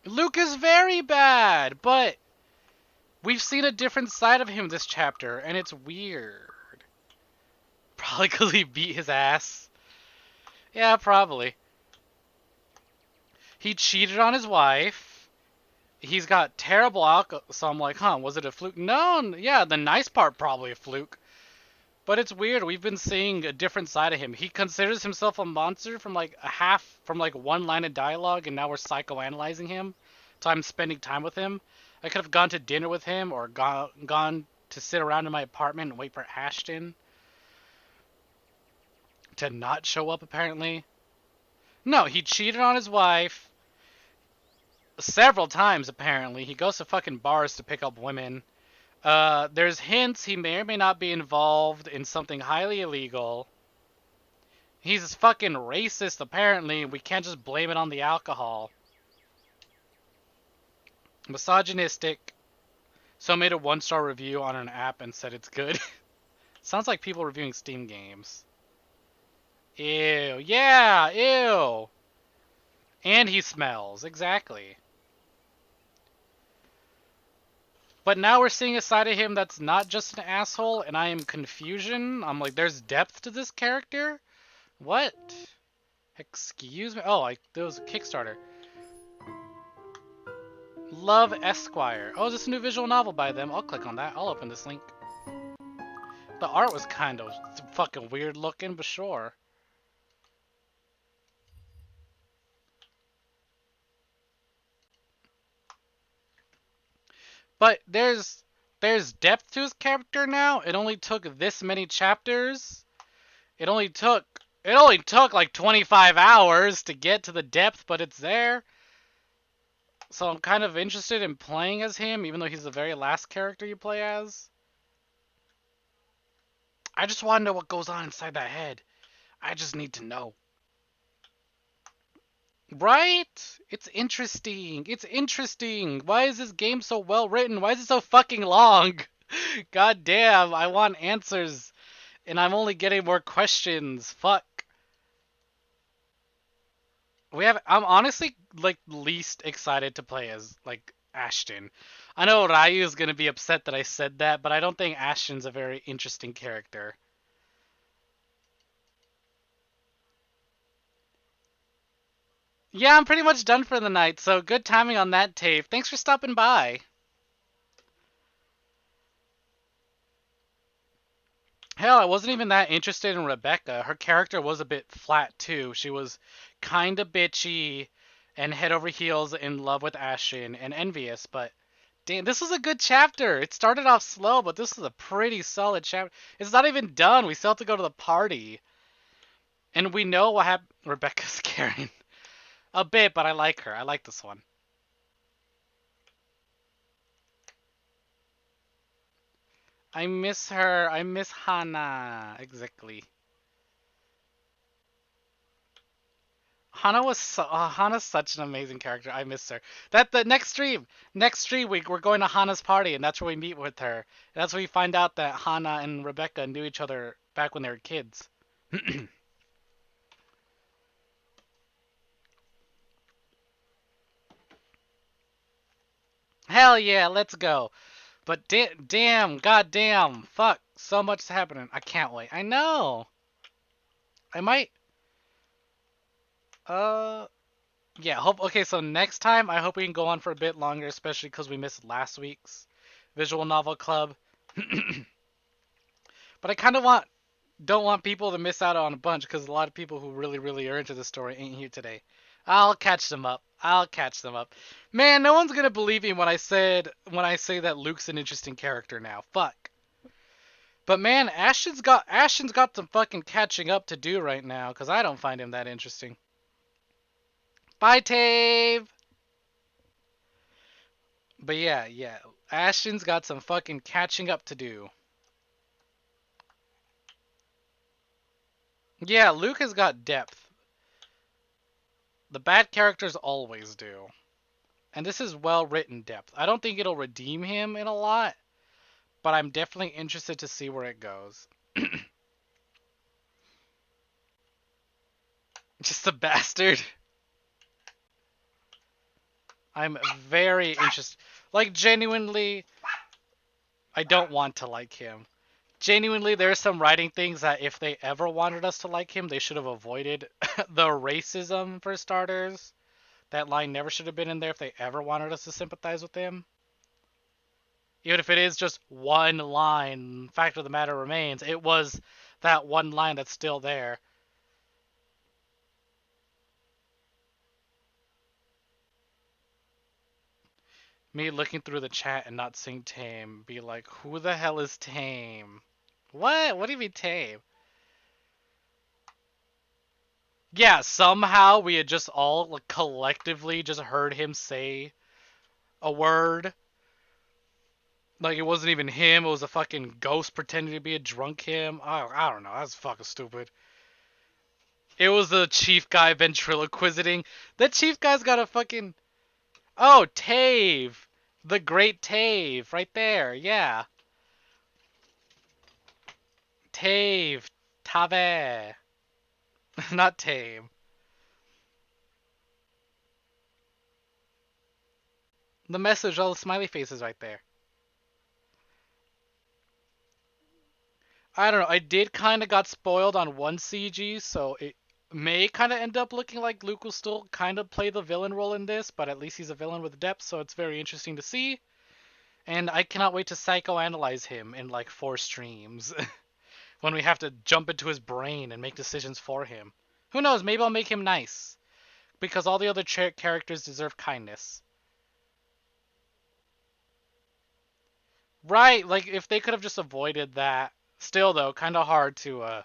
Luke is very bad, but we've seen a different side of him this chapter, and it's weird. Probably because he beat his ass. Yeah, probably. He cheated on his wife. He's got terrible alcohol. So I'm like, was it a fluke? No, yeah, the nice part probably a fluke. But it's weird. We've been seeing a different side of him. He considers himself a monster from like one line of dialogue, and now we're psychoanalyzing him. So I'm spending time with him. I could have gone to dinner with him, or gone to sit around in my apartment and wait for Ashton to not show up, apparently. No, he cheated on his wife several times, apparently. He goes to fucking bars to pick up women. There's hints he may or may not be involved in something highly illegal. He's fucking racist, apparently. We can't just blame it on the alcohol. Misogynistic. So I made a 1-star review on an app and said it's good. Sounds like people reviewing Steam games. Ew. Yeah, ew. And he smells. Exactly. But now we're seeing a side of him that's not just an asshole, and I am confusion. I'm like, there's depth to this character. What? Excuse me? Oh, there was a Kickstarter. Love Esquire. Oh, is this a new visual novel by them? I'll click on that. I'll open this link. The art was kind of fucking weird looking, but sure. But there's depth to his character now. It only took this many chapters. It only took like 25 hours to get to the depth, but it's there. So I'm kind of interested in playing as him, even though he's the very last character you play as. I just want to know what goes on inside that head. I just need to know. Right? It's interesting. It's interesting. Why is this game so well written? Why is it so fucking long? God damn, I want answers. And I'm only getting more questions. Fuck. I'm honestly like least excited to play as like Ashton. I know Ryu's gonna be upset that I said that, but I don't think Ashton's a very interesting character. Yeah, I'm pretty much done for the night, so good timing on that, Tave. Thanks for stopping by. Hell, I wasn't even that interested in Rebecca. Her character was a bit flat, too. She was kinda bitchy and head over heels in love with Ashton and envious, but damn, this was a good chapter. It started off slow, but this is a pretty solid chapter. It's not even done. We still have to go to the party. And we know what happened. Rebecca's caring. A bit, but I like her. I like this one. I miss her. I miss Hana. Exactly. Hana's such an amazing character. I miss her. The next stream week we're going to Hana's party, and that's where we meet with her. That's where we find out that Hana and Rebecca knew each other back when they were kids. Hell yeah, let's go. But damn, goddamn, fuck, so much is happening. I can't wait. I know. I might. Yeah. Okay. So next time, I hope we can go on for a bit longer, especially because we missed last week's visual novel club. But I kind of don't want people to miss out on a bunch because a lot of people who really are into the story ain't here today. I'll catch them up. Man, no one's gonna believe me when I say that Luke's an interesting character now. Fuck. But man, Ashton's got some fucking catching up to do right now because I don't find him that interesting. Bye, Tave. But yeah, Ashton's got some fucking catching up to do. Yeah, Luke has got depth. The bad characters always do. And this is well-written depth. I don't think it'll redeem him in a lot, but I'm definitely interested to see where it goes. Just a bastard. I'm very interested. Like, genuinely, I don't want to like him. Genuinely, there are some writing things that if they ever wanted us to like him, they should have avoided. The racism, for starters. That line never should have been in there if they ever wanted us to sympathize with him. Even if it is just one line, fact of the matter remains, it was that one line that's still there. Me looking through the chat and not seeing Tame, be like, who the hell is Tame? What? What do you mean Tame? Yeah, somehow we had just all like, collectively just heard him say a word. Like it wasn't even him, it was a fucking ghost pretending to be a drunk him. I don't know, that's fucking stupid. It was the chief guy ventriloquizing. That chief guy's got a fucking... Oh, Tave! The great Tave, right there, yeah. Tave. Tave. Not Tame. The message, all the smiley faces right there. I don't know. I did kind of got spoiled on one CG, so it may kind of end up looking like Luke will still kind of play the villain role in this, but at least he's a villain with depth, so it's very interesting to see. And I cannot wait to psychoanalyze him in like 4 streams when we have to jump into his brain and make decisions for him. Who knows? Maybe I'll make him nice because all the other characters deserve kindness. Right, like if they could have just avoided that. Still though, kind of hard to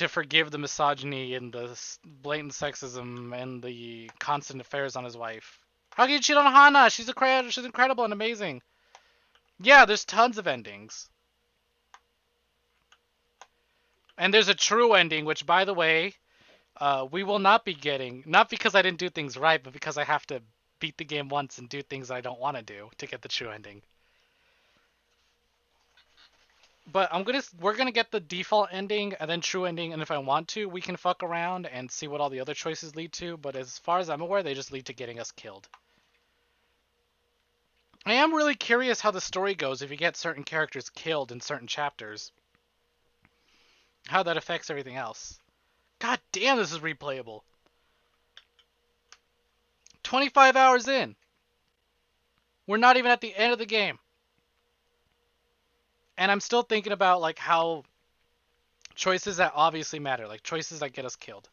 forgive the misogyny and the blatant sexism and the constant affairs on his wife. How can you cheat on Hana? She's incredible and amazing. Yeah, there's tons of endings. And there's a true ending, which, by the way, we will not be getting. Not because I didn't do things right, but because I have to beat the game once and do things I don't want to do to get the true ending. But we're gonna get the default ending and then true ending, and if I want to, we can fuck around and see what all the other choices lead to. But as far as I'm aware, they just lead to getting us killed. I am really curious how the story goes if you get certain characters killed in certain chapters. How that affects everything else. God damn, this is replayable. 25 hours in. We're not even at the end of the game. And I'm still thinking about like how choices that obviously matter, like choices that get us killed.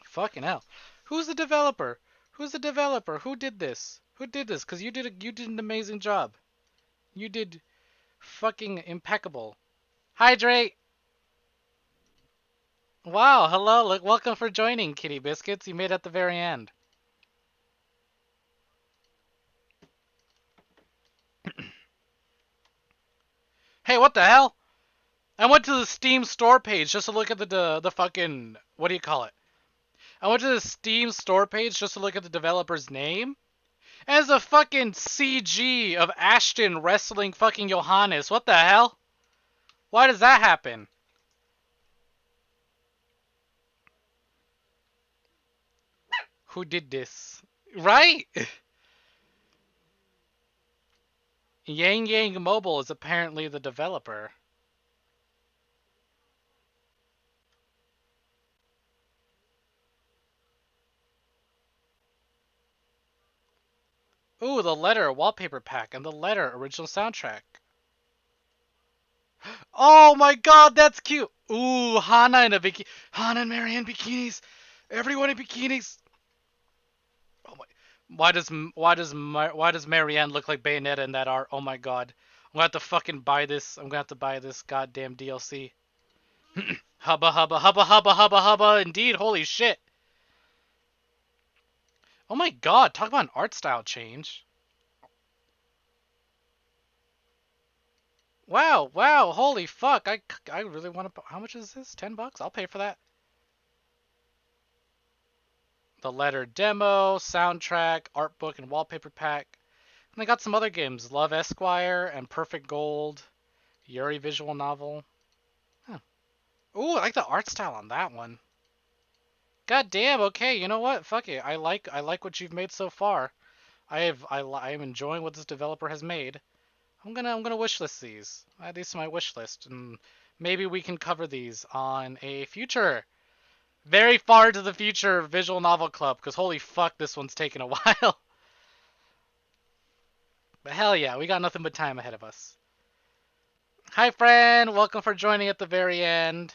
Fucking hell. Who's the developer? Who's the developer? Who did this? Who did this? Because you did an amazing job. You did fucking impeccable. Hydrate! Wow, hello, look, welcome for joining, Kitty Biscuits. You made it at the very end. Hey, what the hell? I went to the Steam store page just to look at the fucking, what do you call it? I went to the Steam store page just to look at the developer's name. And it's a fucking CG of Ashton wrestling fucking Johannes. What the hell? Why does that happen? Who did this? Right? Yang Yang Mobile is apparently the developer. Ooh, the Letter wallpaper pack and the Letter original soundtrack. Oh my god, that's cute! Ooh, Hana in a bikini. Hana and Marianne bikinis. Everyone in bikinis. Oh my. Why does Marianne look like Bayonetta in that art? Oh my god. I'm gonna have to fucking buy this. I'm gonna have to buy this goddamn DLC. Hubba hubba hubba hubba hubba hubba. Indeed, holy shit. Oh my god, talk about an art style change. Wow, wow, holy fuck. I really want to. How much is this? $10? I'll pay for that. The Letter demo, soundtrack, art book, and wallpaper pack. And I got some other games. Love Esquire and Perfect Gold. Yuri visual novel. Huh. Ooh, I like the art style on that one. God damn, okay, you know what? Fuck it. I like what you've made so far. I am enjoying what this developer has made. I'm gonna wishlist these. Add these to my wish list, and maybe we can cover these on a future, very far into the future visual novel club. Because holy fuck, this one's taken a while. But hell yeah, we got nothing but time ahead of us. Hi friend, welcome for joining at the very end.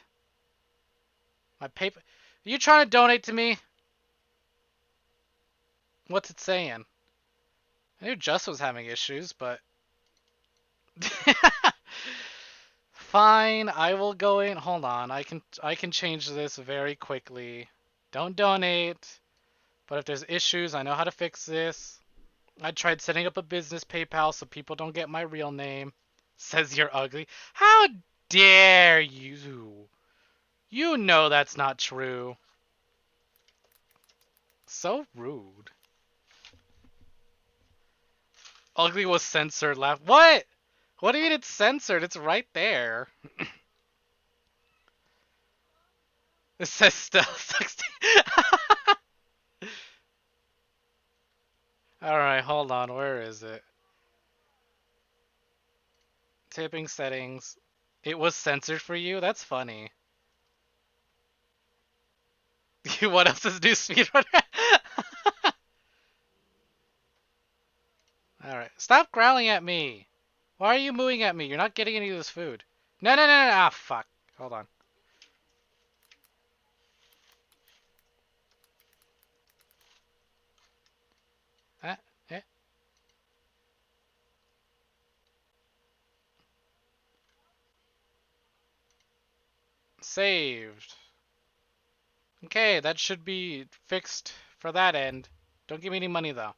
My paper. Are you trying to donate to me? What's it saying? I knew Just was having issues, but... Fine, I will go in. Hold on, I can change this very quickly. Don't donate. But if there's issues, I know how to fix this. I tried setting up a business PayPal so people don't get my real name. Says you're ugly. How dare you? You know that's not true. So rude. Ugly was censored. Laugh. What? What do you mean it's censored? It's right there. It says stealth 16. Alright, hold on. Where is it? Tipping settings. It was censored for you? That's funny. What else is new speedrunner? Alright. Stop growling at me. Why are you mooing at me? You're not getting any of this food. No, no, no, no. Ah, fuck. Hold on. Eh? Saved. Okay, that should be fixed for that end. Don't give me any money, though.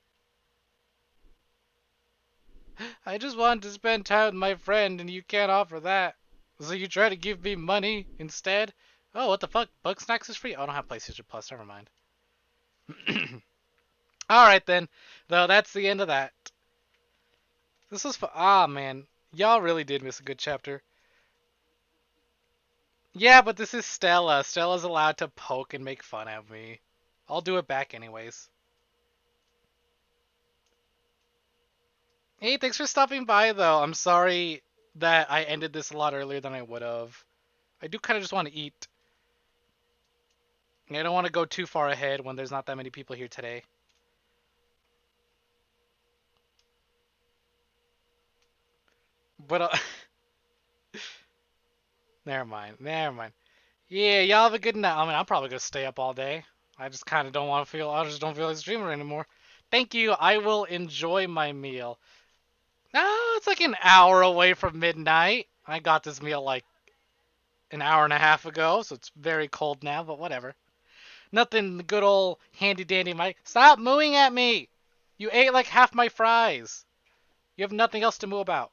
I just wanted to spend time with my friend, and you can't offer that. So you try to give me money instead? Oh, what the fuck? Bug Snacks is free? Oh, I don't have PlayStation Plus. Never mind. Alright, then. Though, that's the end of that. This was fun. Ah, man. Y'all really did miss a good chapter. Yeah, but this is Stella. Stella's allowed to poke and make fun of me. I'll do it back anyways. Hey, thanks for stopping by, though. I'm sorry that I ended this a lot earlier than I would have. I do kind of just want to eat. I don't want to go too far ahead when there's not that many people here today. But, never mind. Never mind. Yeah, y'all have a good night. I mean, I'm probably going to stay up all day. I just kind of don't want to feel... I just don't feel like streaming anymore. Thank you. I will enjoy my meal. No, it's like an hour away from midnight. I got this meal like an hour and a half ago, so it's very cold now, but whatever. Nothing good old handy-dandy Mike. Stop mooing at me! You ate like half my fries. You have nothing else to moo about.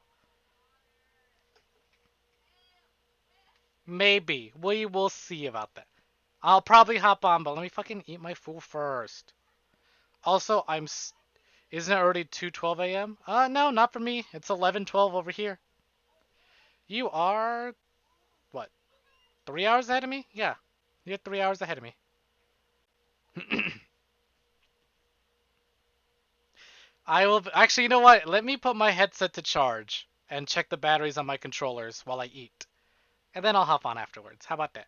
Maybe. We will see about that. I'll probably hop on, but let me fucking eat my food first. Also, isn't it already 2:12 a.m.? No, not for me. It's 11:12 over here. You are... what? 3 hours ahead of me? Yeah. You're 3 hours ahead of me. I will... Actually, you know what? Let me put my headset to charge and check the batteries on my controllers while I eat. And then I'll hop on afterwards. How about that?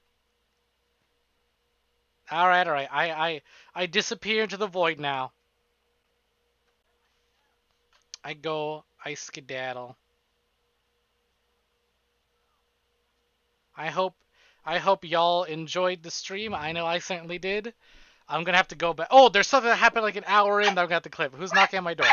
Alright, alright. I disappear into the void now. I skedaddle. I hope y'all enjoyed the stream. I know I certainly did. I'm gonna have to go back. Oh, there's something that happened like an hour in that I'm gonna have to clip. Who's knocking on my door?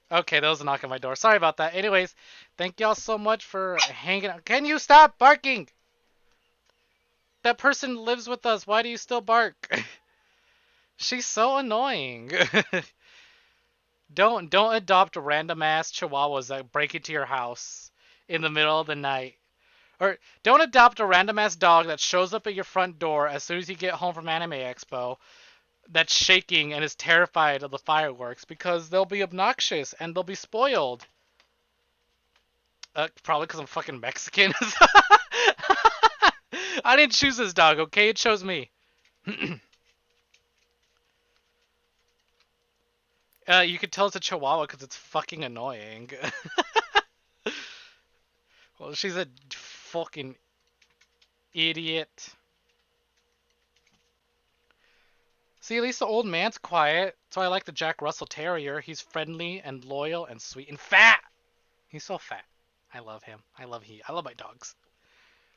Okay, that was a knock on my door. Sorry about that. Anyways, thank y'all so much for hanging out. Can you stop barking? That person lives with us. Why do you still bark? She's so annoying. Don't adopt random ass chihuahuas that break into your house in the middle of the night. Or don't adopt a random ass dog that shows up at your front door as soon as you get home from Anime Expo that's shaking and is terrified of the fireworks, because they'll be obnoxious and they'll be spoiled. Probably because I'm fucking Mexican. I didn't choose this dog, okay? It chose me. You can tell it's a chihuahua because it's fucking annoying. Well, she's a fucking idiot. See, at least the old man's quiet, so I like the Jack Russell Terrier. He's friendly and loyal and sweet and fat. He's so fat. I love him. I love my dogs.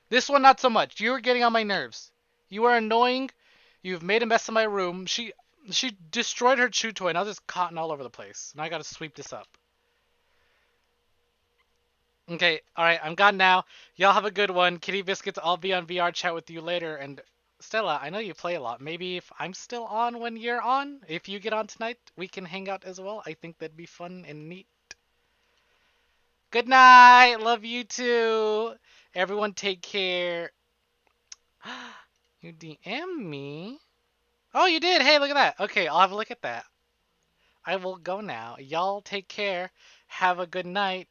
This one, not so much. You are getting on my nerves. You are annoying. You've made a mess in my room. She destroyed her chew toy. Now there's cotton all over the place. Now I gotta sweep this up. Okay, alright, I'm gone now. Y'all have a good one. Kitty Biscuits, I'll be on VR chat with you later. And Stella, I know you play a lot. Maybe if I'm still on when you're on, if you get on tonight, we can hang out as well. I think that'd be fun and neat. Good night. Love you too. Everyone take care. You DM me? Oh, you did. Hey, look at that. Okay, I'll have a look at that. I will go now. Y'all take care. Have a good night.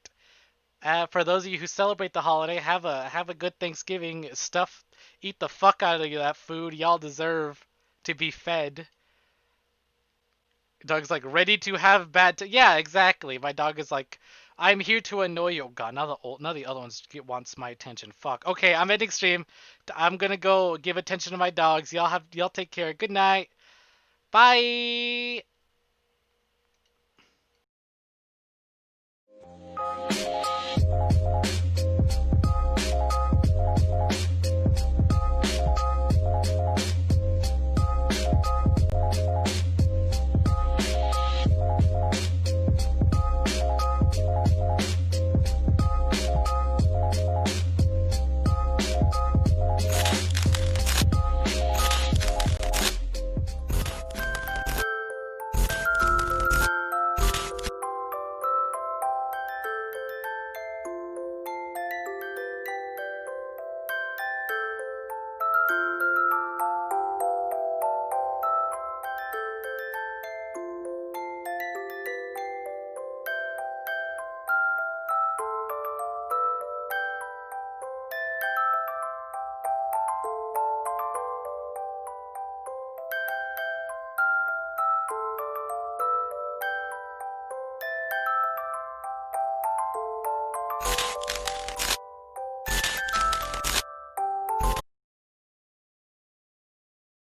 For those of you who celebrate the holiday, have a good Thanksgiving. Eat the fuck out of that food. Y'all deserve to be fed. Dog's like ready to have yeah, exactly. My dog is like, I'm here to annoy you. Oh god, now the other ones wants my attention. Fuck. Okay, I'm ending stream. I'm gonna go give attention to my dogs. Y'all take care. Good night. Bye.